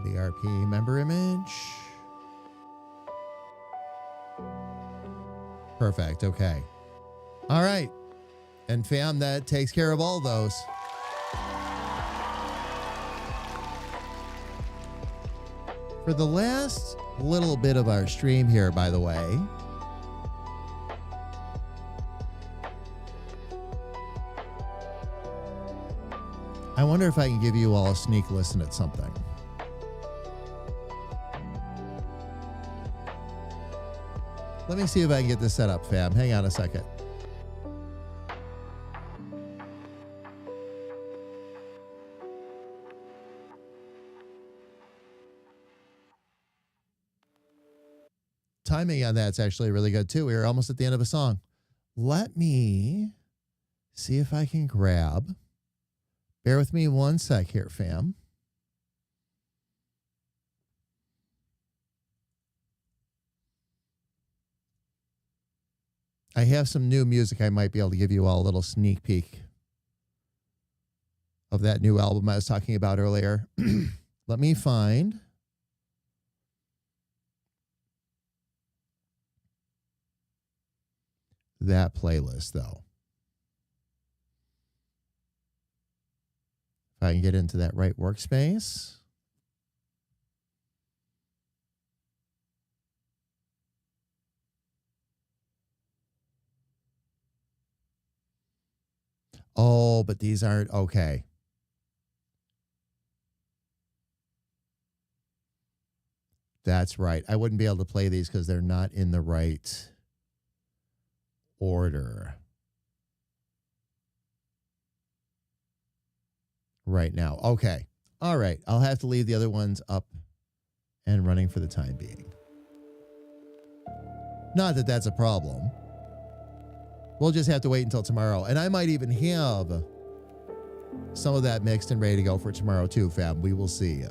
BRP member image. Perfect. Okay. All right. And fam, that takes care of all those. For the last little bit of our stream here, by the way, I wonder if I can give you all a sneak listen at something. Let me see if I can get this set up, fam. Hang on a second. Timing on that's actually really good too. We're almost at the end of a song. Let me see if I can grab. Bear with me one sec here, fam. I have some new music. I might be able to give you all a little sneak peek of that new album I was talking about earlier. Let me find that playlist, though. If I can get into that right workspace. Oh, but these aren't okay. That's right. I wouldn't be able to play these because they're not in the right order right now. Okay. All right. I'll have to leave the other ones up and running for the time being. Not that that's a problem. We'll just have to wait until tomorrow. And I might even have some of that mixed and ready to go for tomorrow too, fam. We will see.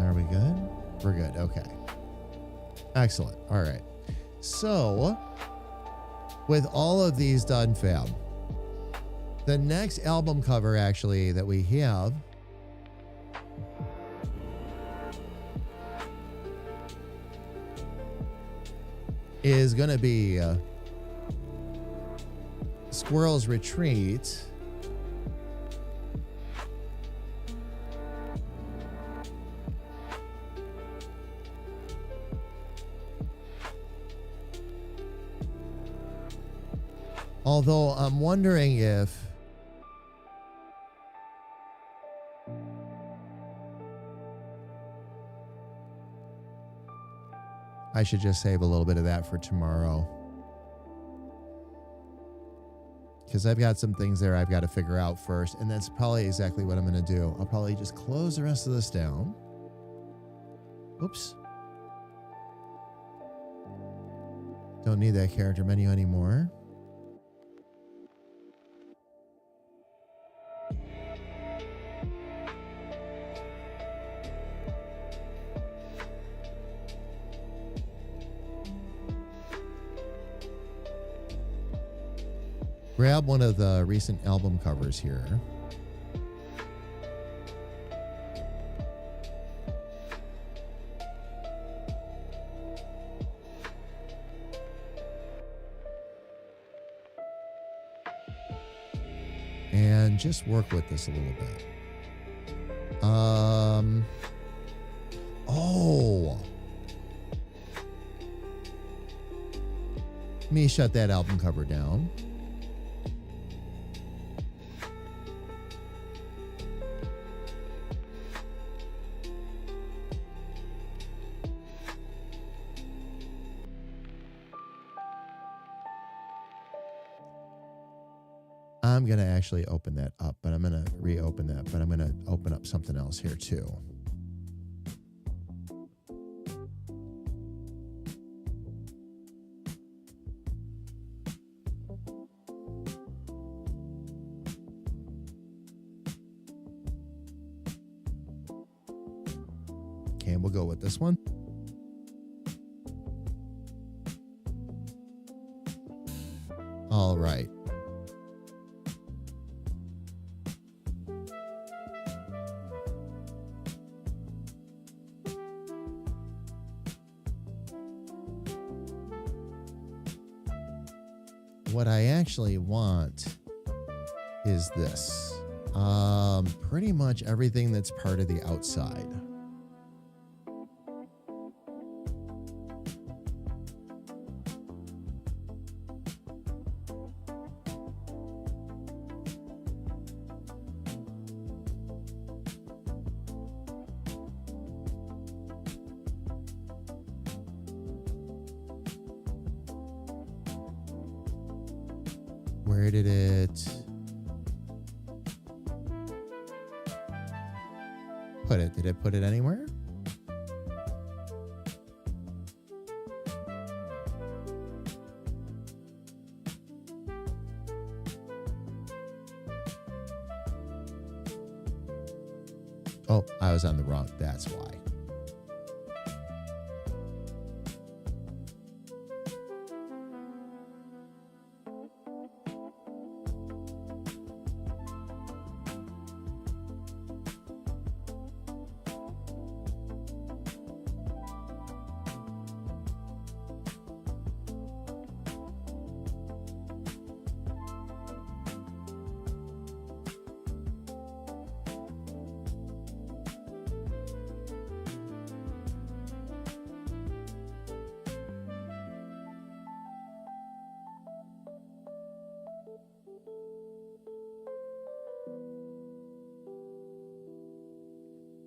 Are we good? We're good. Okay. Excellent. All right. So, with all of these done, fam, the next album cover actually that we have is going to be Squirrel's Retreat. Although I'm wondering if I should just save a little bit of that for tomorrow. Because I've got some things there I've got to figure out first. And that's probably exactly what I'm going to do. I'll probably just close the rest of this down. Oops. Don't need that character menu anymore. Grab one of the recent album covers here. And just work with this a little bit. Oh. Let me shut that album cover down. I'm going to actually open that up, but I'm going to reopen that, but I'm going to open up something else here too. Okay, we'll go with this one. All right. What I actually want is this. Pretty much everything that's part of the outside. Where did it put it? Did it put it anywhere? Oh, I was on the wrong. That's why.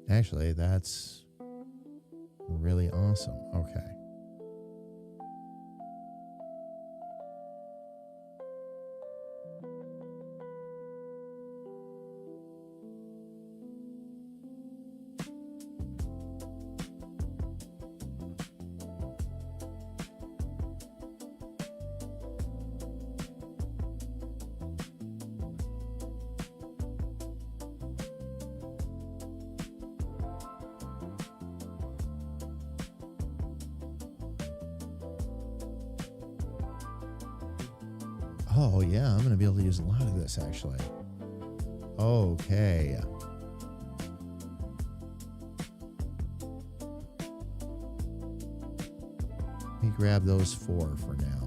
Actually, that's really awesome. Okay. Oh, yeah, I'm going to be able to use a lot of this, actually. Okay. Let me grab those 4 for now.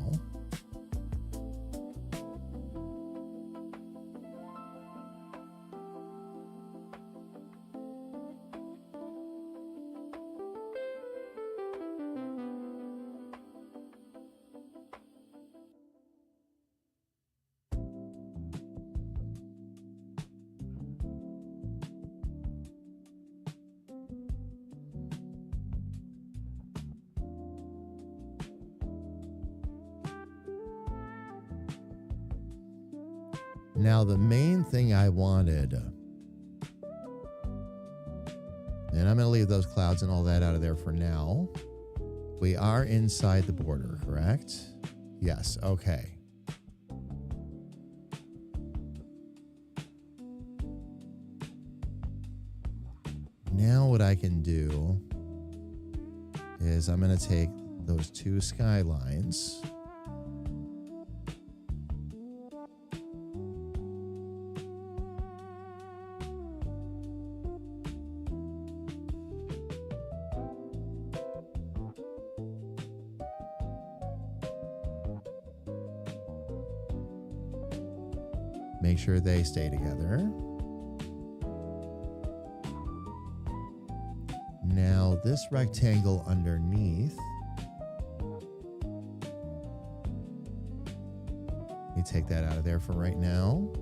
Now, the main thing I wanted, and I'm going to leave those clouds and all that out of there for now, We are inside the border, correct? Yes, okay. Now what I can do is I'm going to take those two skylines. Make sure they stay together. Now this rectangle underneath, you take that out of there for right now.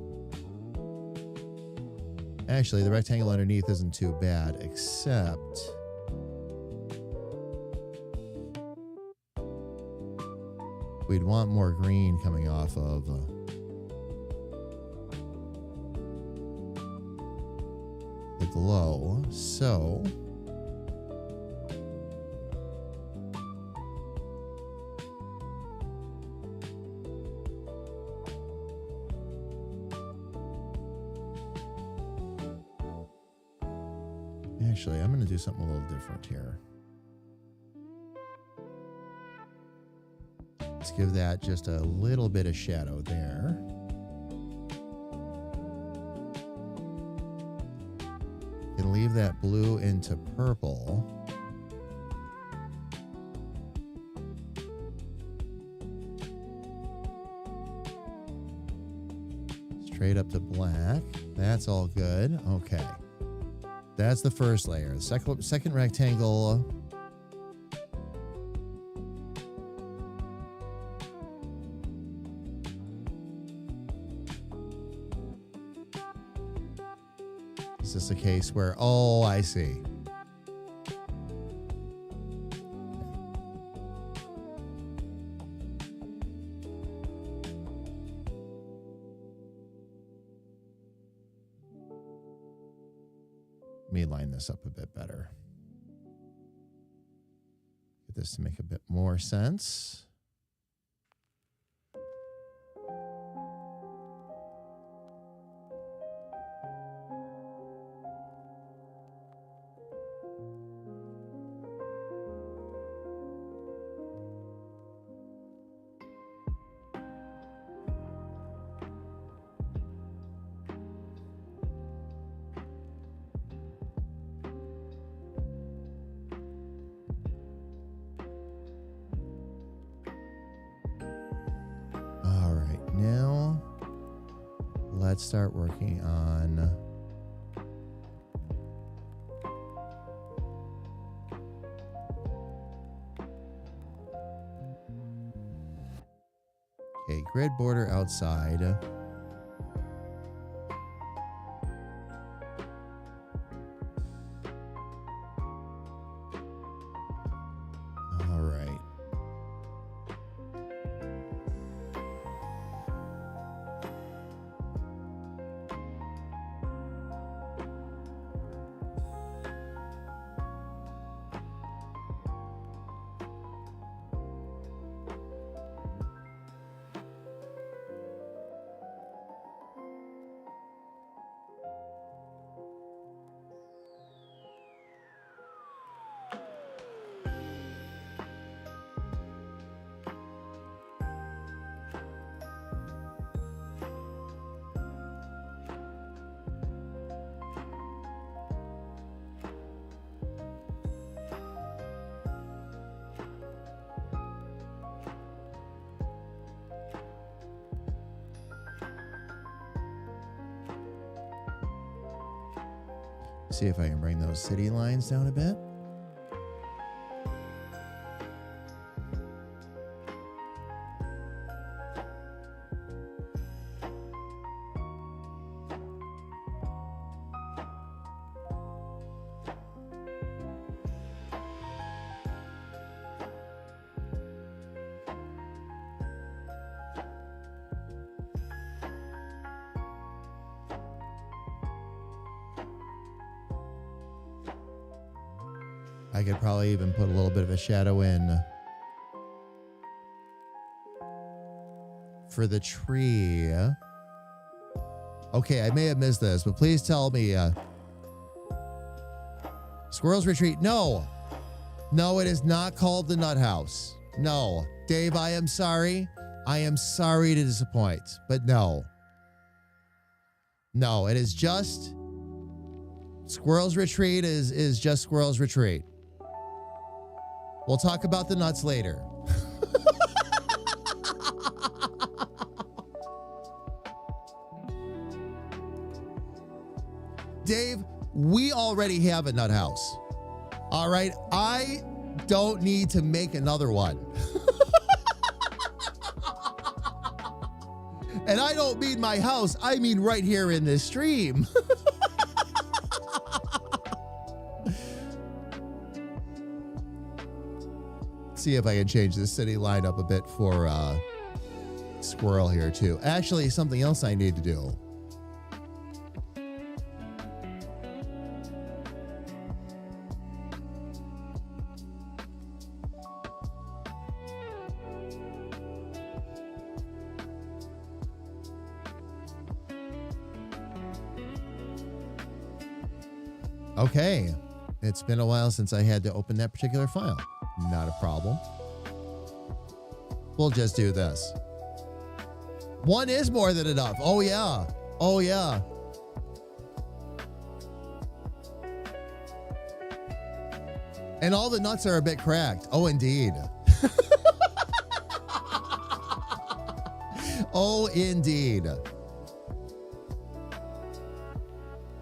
Actually, the rectangle underneath isn't too bad, except we'd want more green coming off of the glow. So actually, I'm going to do something a little different here. Let's give that just a little bit of shadow there. And leave that blue into purple. Straight up to black. That's all good. Okay. That's the first layer. The second rectangle. Is this a case where, oh, I see. Let me line this up a bit better. Get this to make a bit more sense. Let's start working on grid border outside. All right. See if I can bring those city lines down a bit. I could probably even put a little bit of a shadow in for the tree. Okay, I may have missed this, but please tell me. Squirrel's Retreat. No. No, it is not called the Nut House. No. Dave, I am sorry. I am sorry to disappoint, but no. No, it is just Squirrel's Retreat is just Squirrel's Retreat. We'll talk about the nuts later. Dave, we already have a nut house. All right, I don't need to make another one. And I don't mean my house, I mean right here in this stream. See if I can change the city line up a bit for Squirrel here too. Actually, something else I need to do. Okay, it's been a while since I had to open that particular file. Not a problem. We'll just do this. One is more than enough. Oh, yeah. Oh, yeah. And all the nuts are a bit cracked. Oh, indeed. Oh, indeed.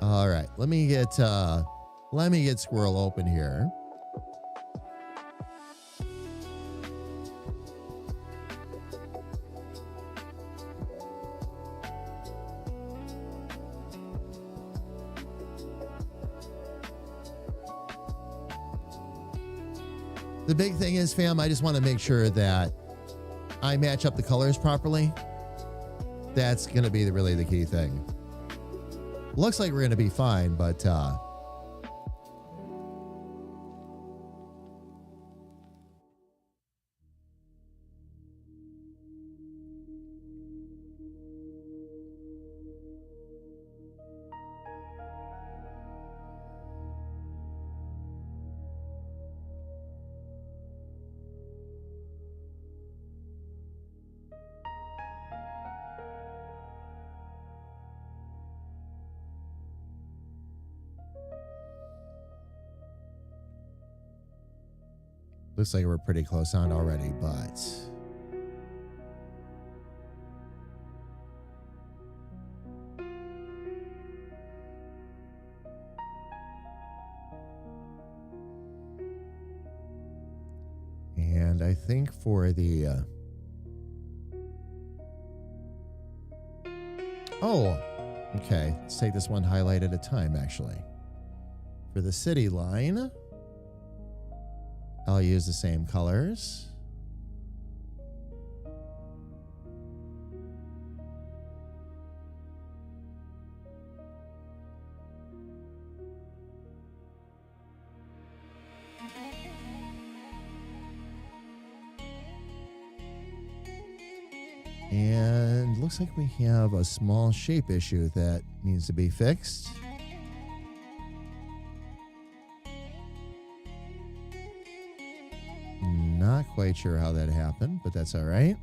All right, let me get Squirrel open here. The big thing is, fam, I just want to make sure that I match up the colors properly. That's going to be really the key thing. Looks like we're going to be fine, but looks like we're pretty close on already, but and I think for the oh, okay, let's take this one highlight at a time actually. For the city line, I'll use the same colors. And looks like we have a small shape issue that needs to be fixed. Not quite sure how that happened, but that's all right.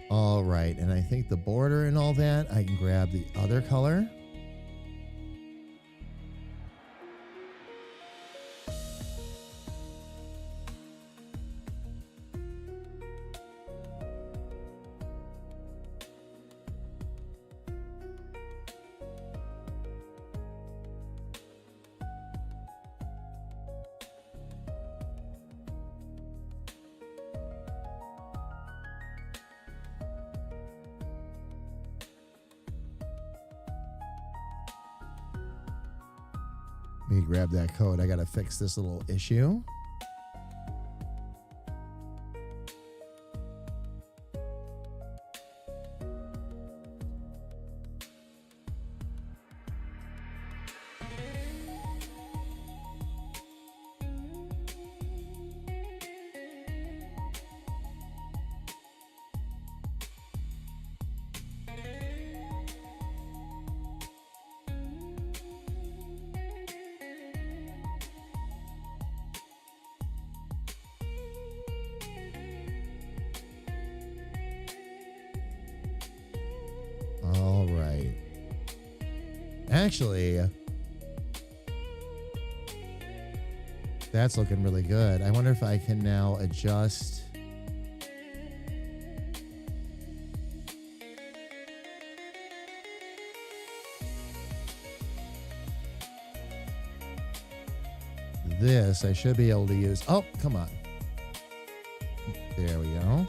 All right, and I think the border and all that, I can grab the other color. Let me grab that code. I got to fix this little issue. Actually, that's looking really good. I wonder if I can now adjust. This, I should be able to use. Oh, come on. There we go.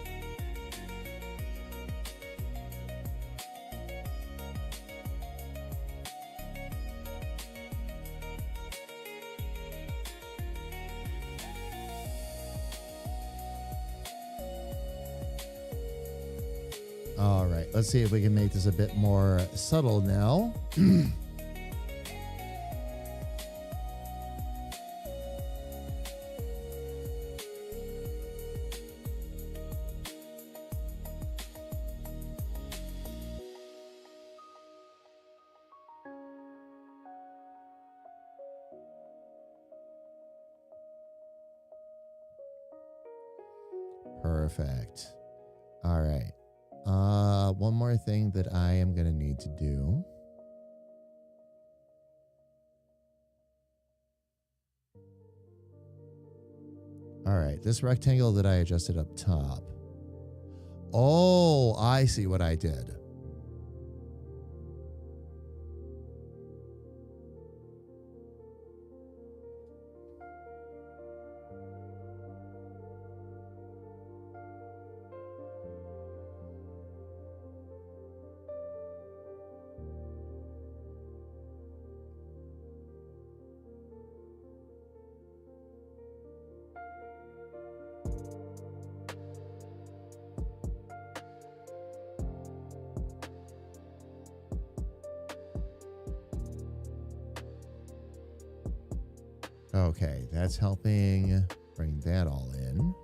All right, let's see if we can make this a bit more subtle now. Perfect. All right. One more thing that I am going to need to do. All right, this rectangle that I adjusted up top. Oh, I see what I did. Okay, that's helping bring that all in.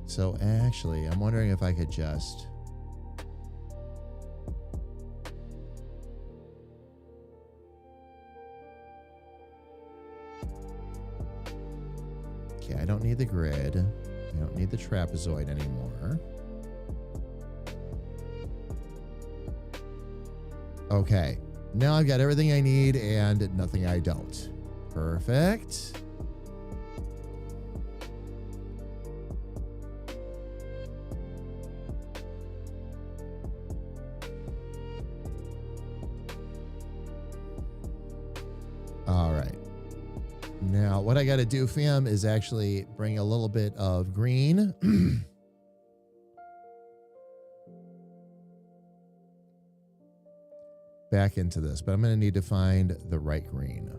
So actually, I'm wondering if I could just... Okay, I don't need the grid. I don't need the trapezoid anymore. Okay, now I've got everything I need and nothing I don't. Perfect. All right. Now, what I got to do, fam, is actually bring a little bit of green. Back into this, but I'm going to need to find the right green.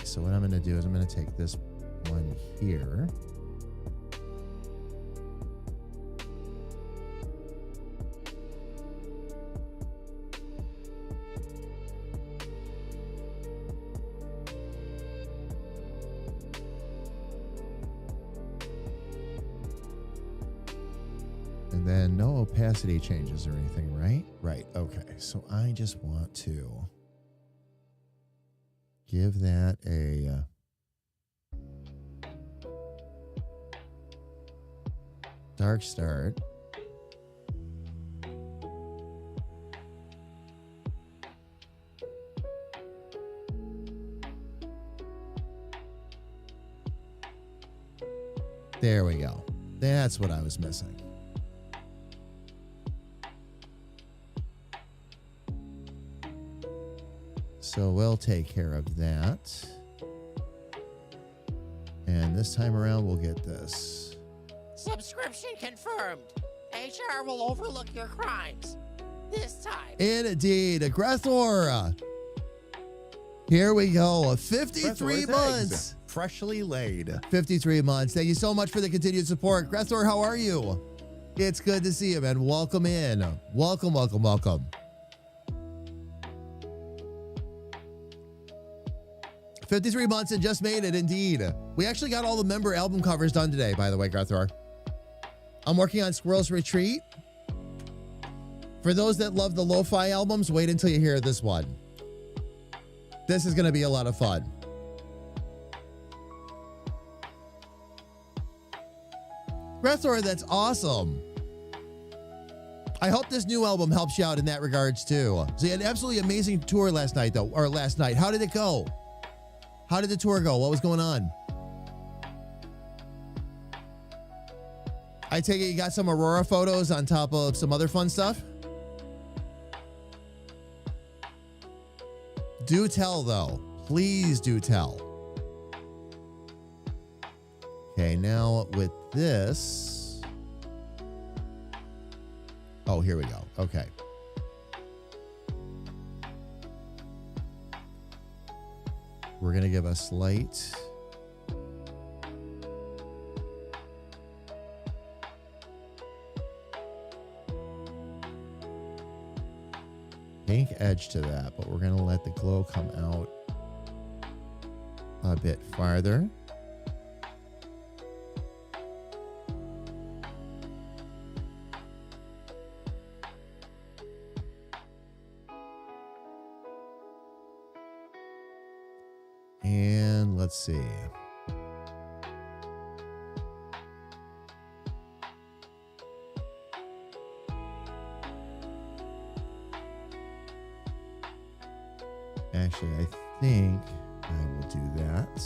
So what I'm going to do is I'm going to take this one here. And then no opacity changes or anything, right? Right. Okay. So I just want to give that a dark start. There we go. That's what I was missing. So we'll take care of that. And this time around, we'll get this. Subscription confirmed. HR will overlook your crimes. This time. Indeed. Aggressor. Here we go. 53 months. Freshly laid. 53 months. Thank you so much for the continued support. Aggressor, how are you? It's good to see you, man. Welcome in. Welcome, welcome, welcome. 53 months and just made it, indeed. We actually got all the member album covers done today, by the way, Garthor. I'm working on Squirrel's Retreat. For those that love the lo-fi albums, wait until you hear this one. This is going to be a lot of fun. Garthor, that's awesome. I hope this new album helps you out in that regards, too. So you had an absolutely amazing tour last night, though, or last night. How did it go? How did the tour go? What was going on? I take it you got some Aurora photos on top of some other fun stuff? Do tell, though. Please do tell. Okay, now with this. Oh, here we go. Okay. We're going to give a slight pink edge to that, but we're going to let the glow come out a bit farther. And let's see. Actually, I think I will do that.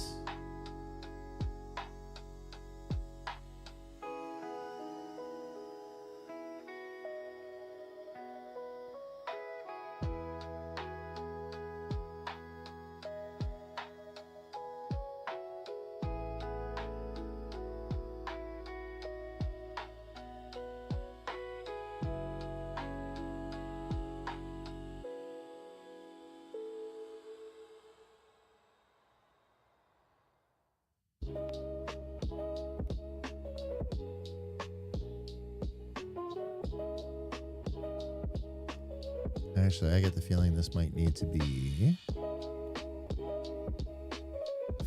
Actually, I get the feeling this might need to be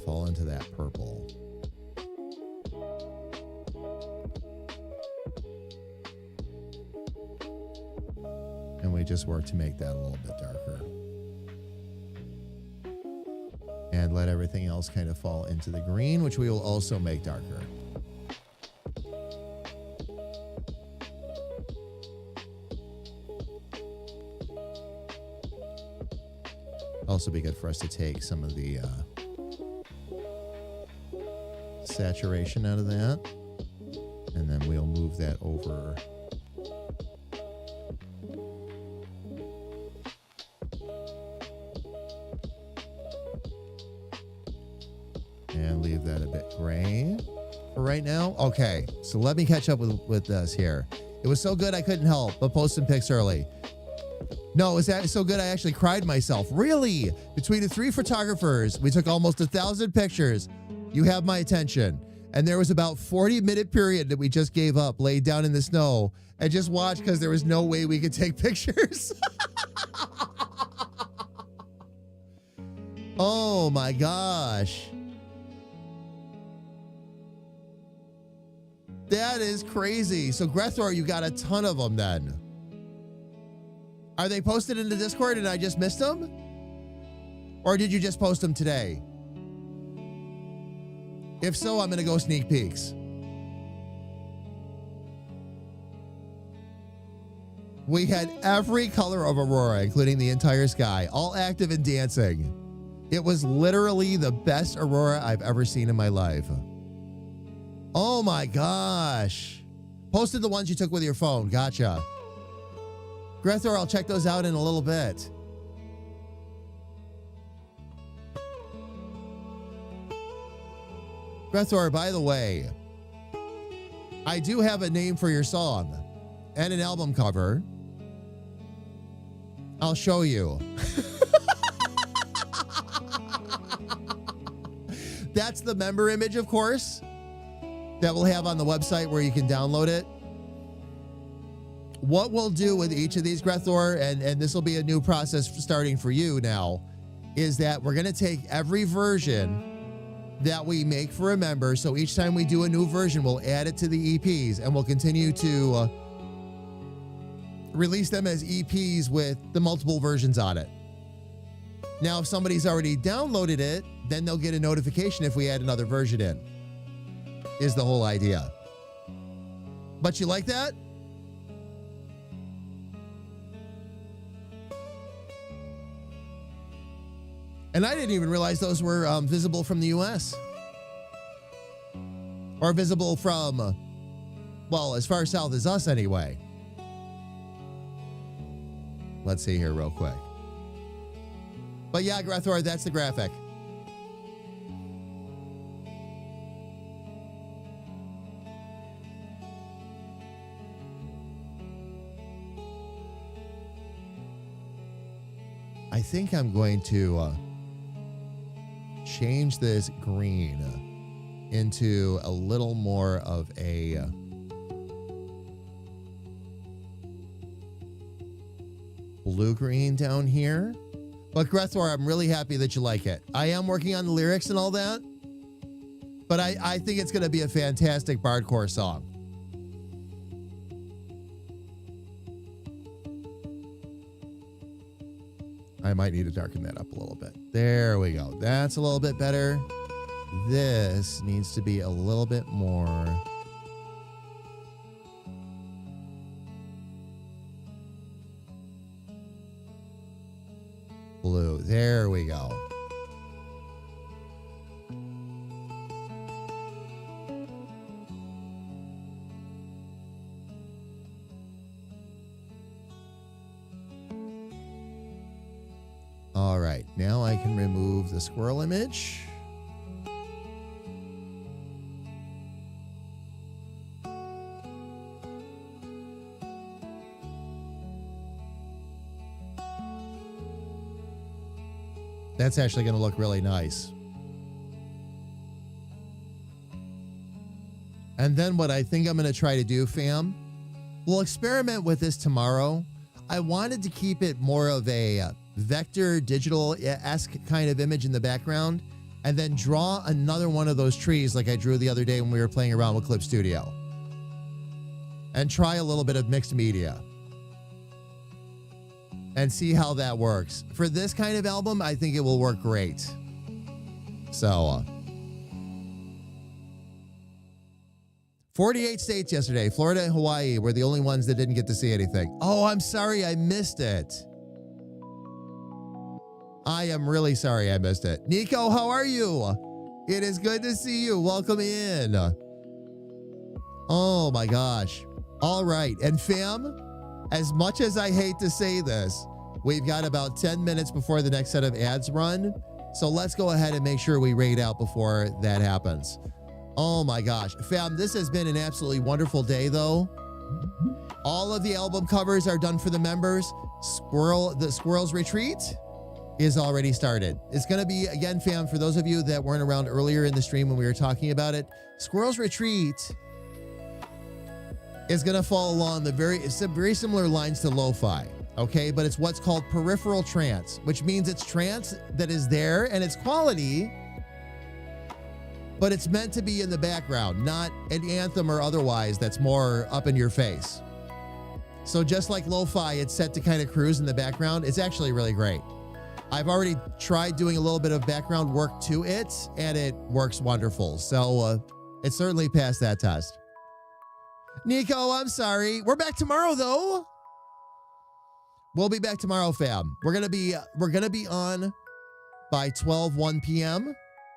fall into that purple. And we just work to make that a little bit darker. And let everything else kind of fall into the green, which we will also make darker. Also be good for us to take some of the saturation out of that, and then we'll move that over and leave that a bit gray for right now. Okay, so let me catch up with this here. It was so good I couldn't help but post some pics early. No, it was so good I actually cried myself. Really? Between the three photographers, we took almost 1,000 pictures. You have my attention. And there was about 40-minute period that we just gave up, laid down in the snow, and just watched because there was no way we could take pictures. Oh my gosh. That is crazy. So Grethor, you got a ton of them then. Are they posted in the Discord and I just missed them? Or did you just post them today? If so, I'm going to go sneak peeks. We had every color of Aurora, including the entire sky, all active and dancing. It was literally the best Aurora I've ever seen in my life. Oh my gosh. Posted the ones you took with your phone. Gotcha. Grethor, I'll check those out in a little bit. Grethor, by the way, I do have a name for your song and an album cover. I'll show you. That's the member image, of course, that we'll have on the website where you can download it. what we'll do with each of these, Grethor, and this will be a new process starting for you now, is that we're going to take every version that we make for a member. So each time we do a new version, we'll add it to the EPs, and we'll continue to release them as EPs with the multiple versions on it. Now, if somebody's already downloaded it, then they'll get a notification if we add another version in, is the whole idea. But you like that? And I didn't even realize those were visible from the US. Or visible from, well, as far south as us anyway. Let's see here real quick. But yeah, Grethor, that's the graphic. I think I'm going to change this green into a little more of a blue-green down here. But Grethor, I'm really happy that you like it. I am working on the lyrics and all that, but I think it's going to be a fantastic bardcore song. I might need to darken that up a little bit. There we go. That's a little bit better. This needs to be a little bit more blue. There we go. All right, now I can remove the squirrel image. That's actually going to look really nice. And then what I think I'm going to try to do, fam, we'll experiment with this tomorrow. I wanted to keep it more of a vector digital-esque kind of image in the background, and then draw another one of those trees like I drew the other day when we were playing around with Clip Studio. And try a little bit of mixed media. And see how that works. For this kind of album, I think it will work great. So, 48 states yesterday. Florida and Hawaii were the only ones that didn't get to see anything. Oh, I'm sorry I missed it. I am really sorry I missed it. Nico, how are you? It is good to see you. Welcome in. Oh my gosh. All right. And fam, as much as I hate to say this, we've got about 10 minutes before the next set of ads run. So let's go ahead and make sure we raid out before that happens. Oh my gosh. Fam, this has been an absolutely wonderful day though. All of the album covers are done for the members. The Squirrel's Retreat is already started. It's going to be, again, fam, for those of you that weren't around earlier in the stream when we were talking about it, Squirrel's Retreat is going to fall along it's very similar lines to lo-fi, okay? But it's what's called peripheral trance, which means it's trance that is there and it's quality, but it's meant to be in the background, not an anthem or otherwise that's more up in your face. So just like lo-fi, it's set to kind of cruise in the background. It's actually really great. I've already tried doing a little bit of background work to it, and it works wonderful. So it certainly passed that test. Nico, I'm sorry. We're back tomorrow, though. We'll be back tomorrow, fam. We're gonna be on by 1 p.m.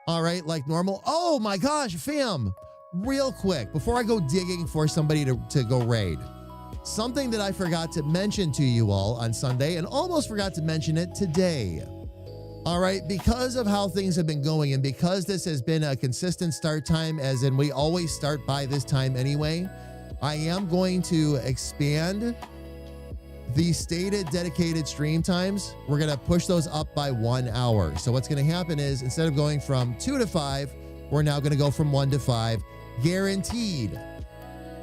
All right, like normal. Oh my gosh, fam! Real quick, before I go digging for somebody to go raid, something that I forgot to mention to you all on Sunday and almost forgot to mention it today. All right, because of how things have been going and because this has been a consistent start time, as in we always start by this time anyway, I am going to expand the stated dedicated stream times. We're going to push those up by 1 hour. So what's going to happen is instead of going from 2 to 5, we're now going to go from 1 to 5, guaranteed.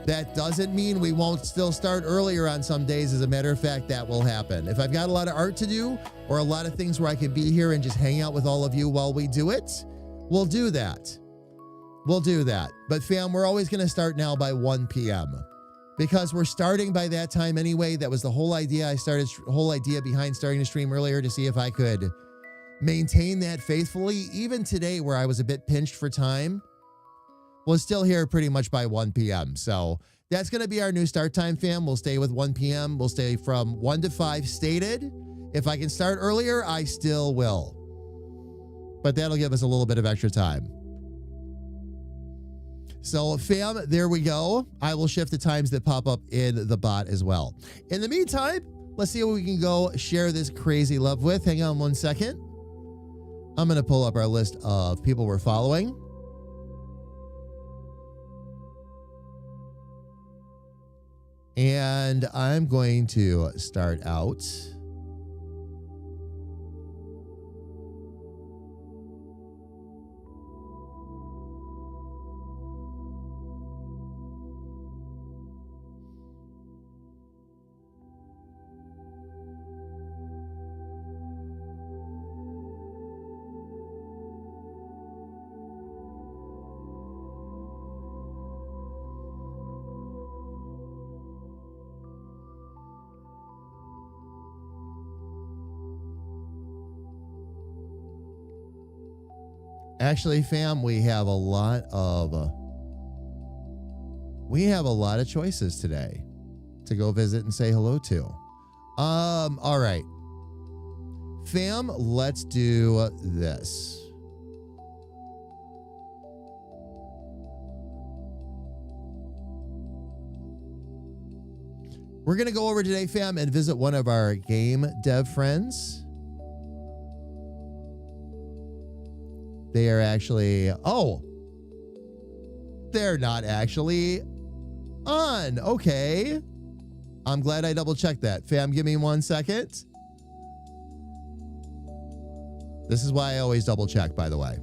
That doesn't mean we won't still start earlier on some days. As a matter of fact, that will happen. If I've got a lot of art to do or a lot of things where I can be here and just hang out with all of you while we do it, we'll do that. We'll do that. But fam, we're always going to start now by 1 p.m. because we're starting by that time anyway. That was the whole idea. Whole idea behind starting to stream earlier, to see if I could maintain that faithfully. Even today, where I was a bit pinched for time, we'll still here pretty much by 1 p.m. So that's going to be our new start time, fam. We'll stay with 1 p.m. We'll stay from 1 to 5 stated. If I can start earlier, I still will. But that'll give us a little bit of extra time. So fam, there we go. I will shift the times that pop up in the bot as well. In the meantime, let's see what we can go share this crazy love with. Hang on 1 second. I'm going to pull up our list of people we're following. And I'm going to start out. Actually, fam, we have a lot of choices today to go visit and say hello to. All right. Fam, let's do this. We're going to go over today, fam, and visit one of our game dev friends. They are actually, they're not actually on. Okay. I'm glad I double checked that. Fam, give me 1 second. This is why I always double check, by the way.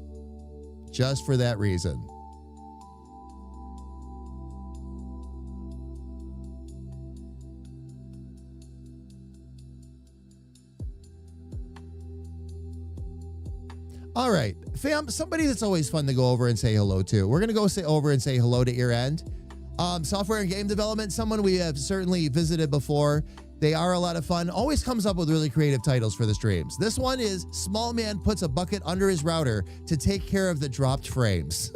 Just for that reason. All right, fam, somebody that's always fun to go over and say hello to. We're going to go over and say hello to Ear End. Software and game development, someone we have certainly visited before. They are a lot of fun. Always comes up with really creative titles for the streams. This one is Small Man Puts a Bucket Under His Router to Take Care of the Dropped Frames.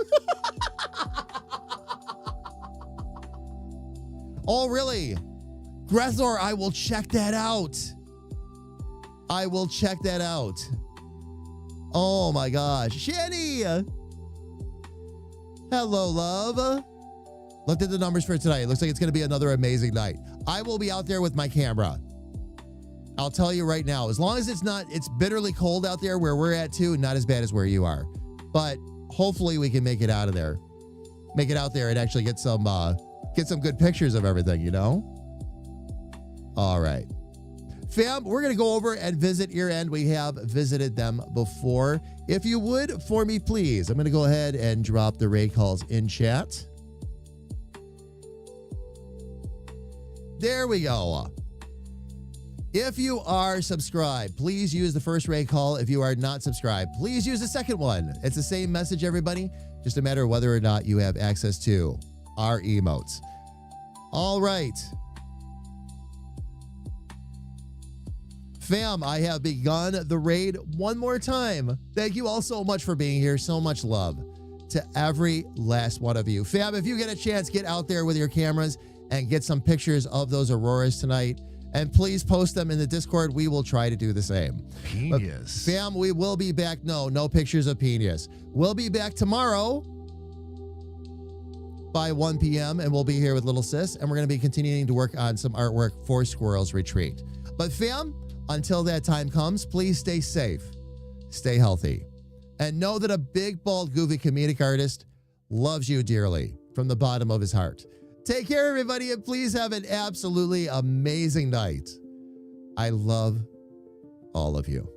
Oh, really? Grethor, I will check that out. I will check that out. Oh my gosh. Shanny! Hello, love. Looked at the numbers for tonight. It looks like it's going to be another amazing night. I will be out there with my camera. I'll tell you right now, as long as it's bitterly cold out there where we're at too, not as bad as where you are. But hopefully we can make it out of there. Make it out there and actually get some good pictures of everything, you know? All right. Fam, we're going to go over and visit Ear End. We have visited them before. If you would, for me, please, I'm going to go ahead and drop the raid calls in chat. There we go. If you are subscribed, please use the first raid call. If you are not subscribed, please use the second one. It's the same message, everybody. Just a matter of whether or not you have access to our emotes. All right. Fam, I have begun the raid one more time. Thank you all so much for being here. So much love to every last one of you. Fam, if you get a chance, get out there with your cameras and get some pictures of those auroras tonight. And please post them in the Discord. We will try to do the same. Genius. Fam, we will be back. No pictures of penis. We'll be back tomorrow by 1 p.m. and we'll be here with Little Sis. And we're going to be continuing to work on some artwork for Squirrel's Retreat. But fam, until that time comes, please stay safe, stay healthy, and know that a big, bald, goofy comedic artist loves you dearly from the bottom of his heart. Take care, everybody, and please have an absolutely amazing night. I love all of you.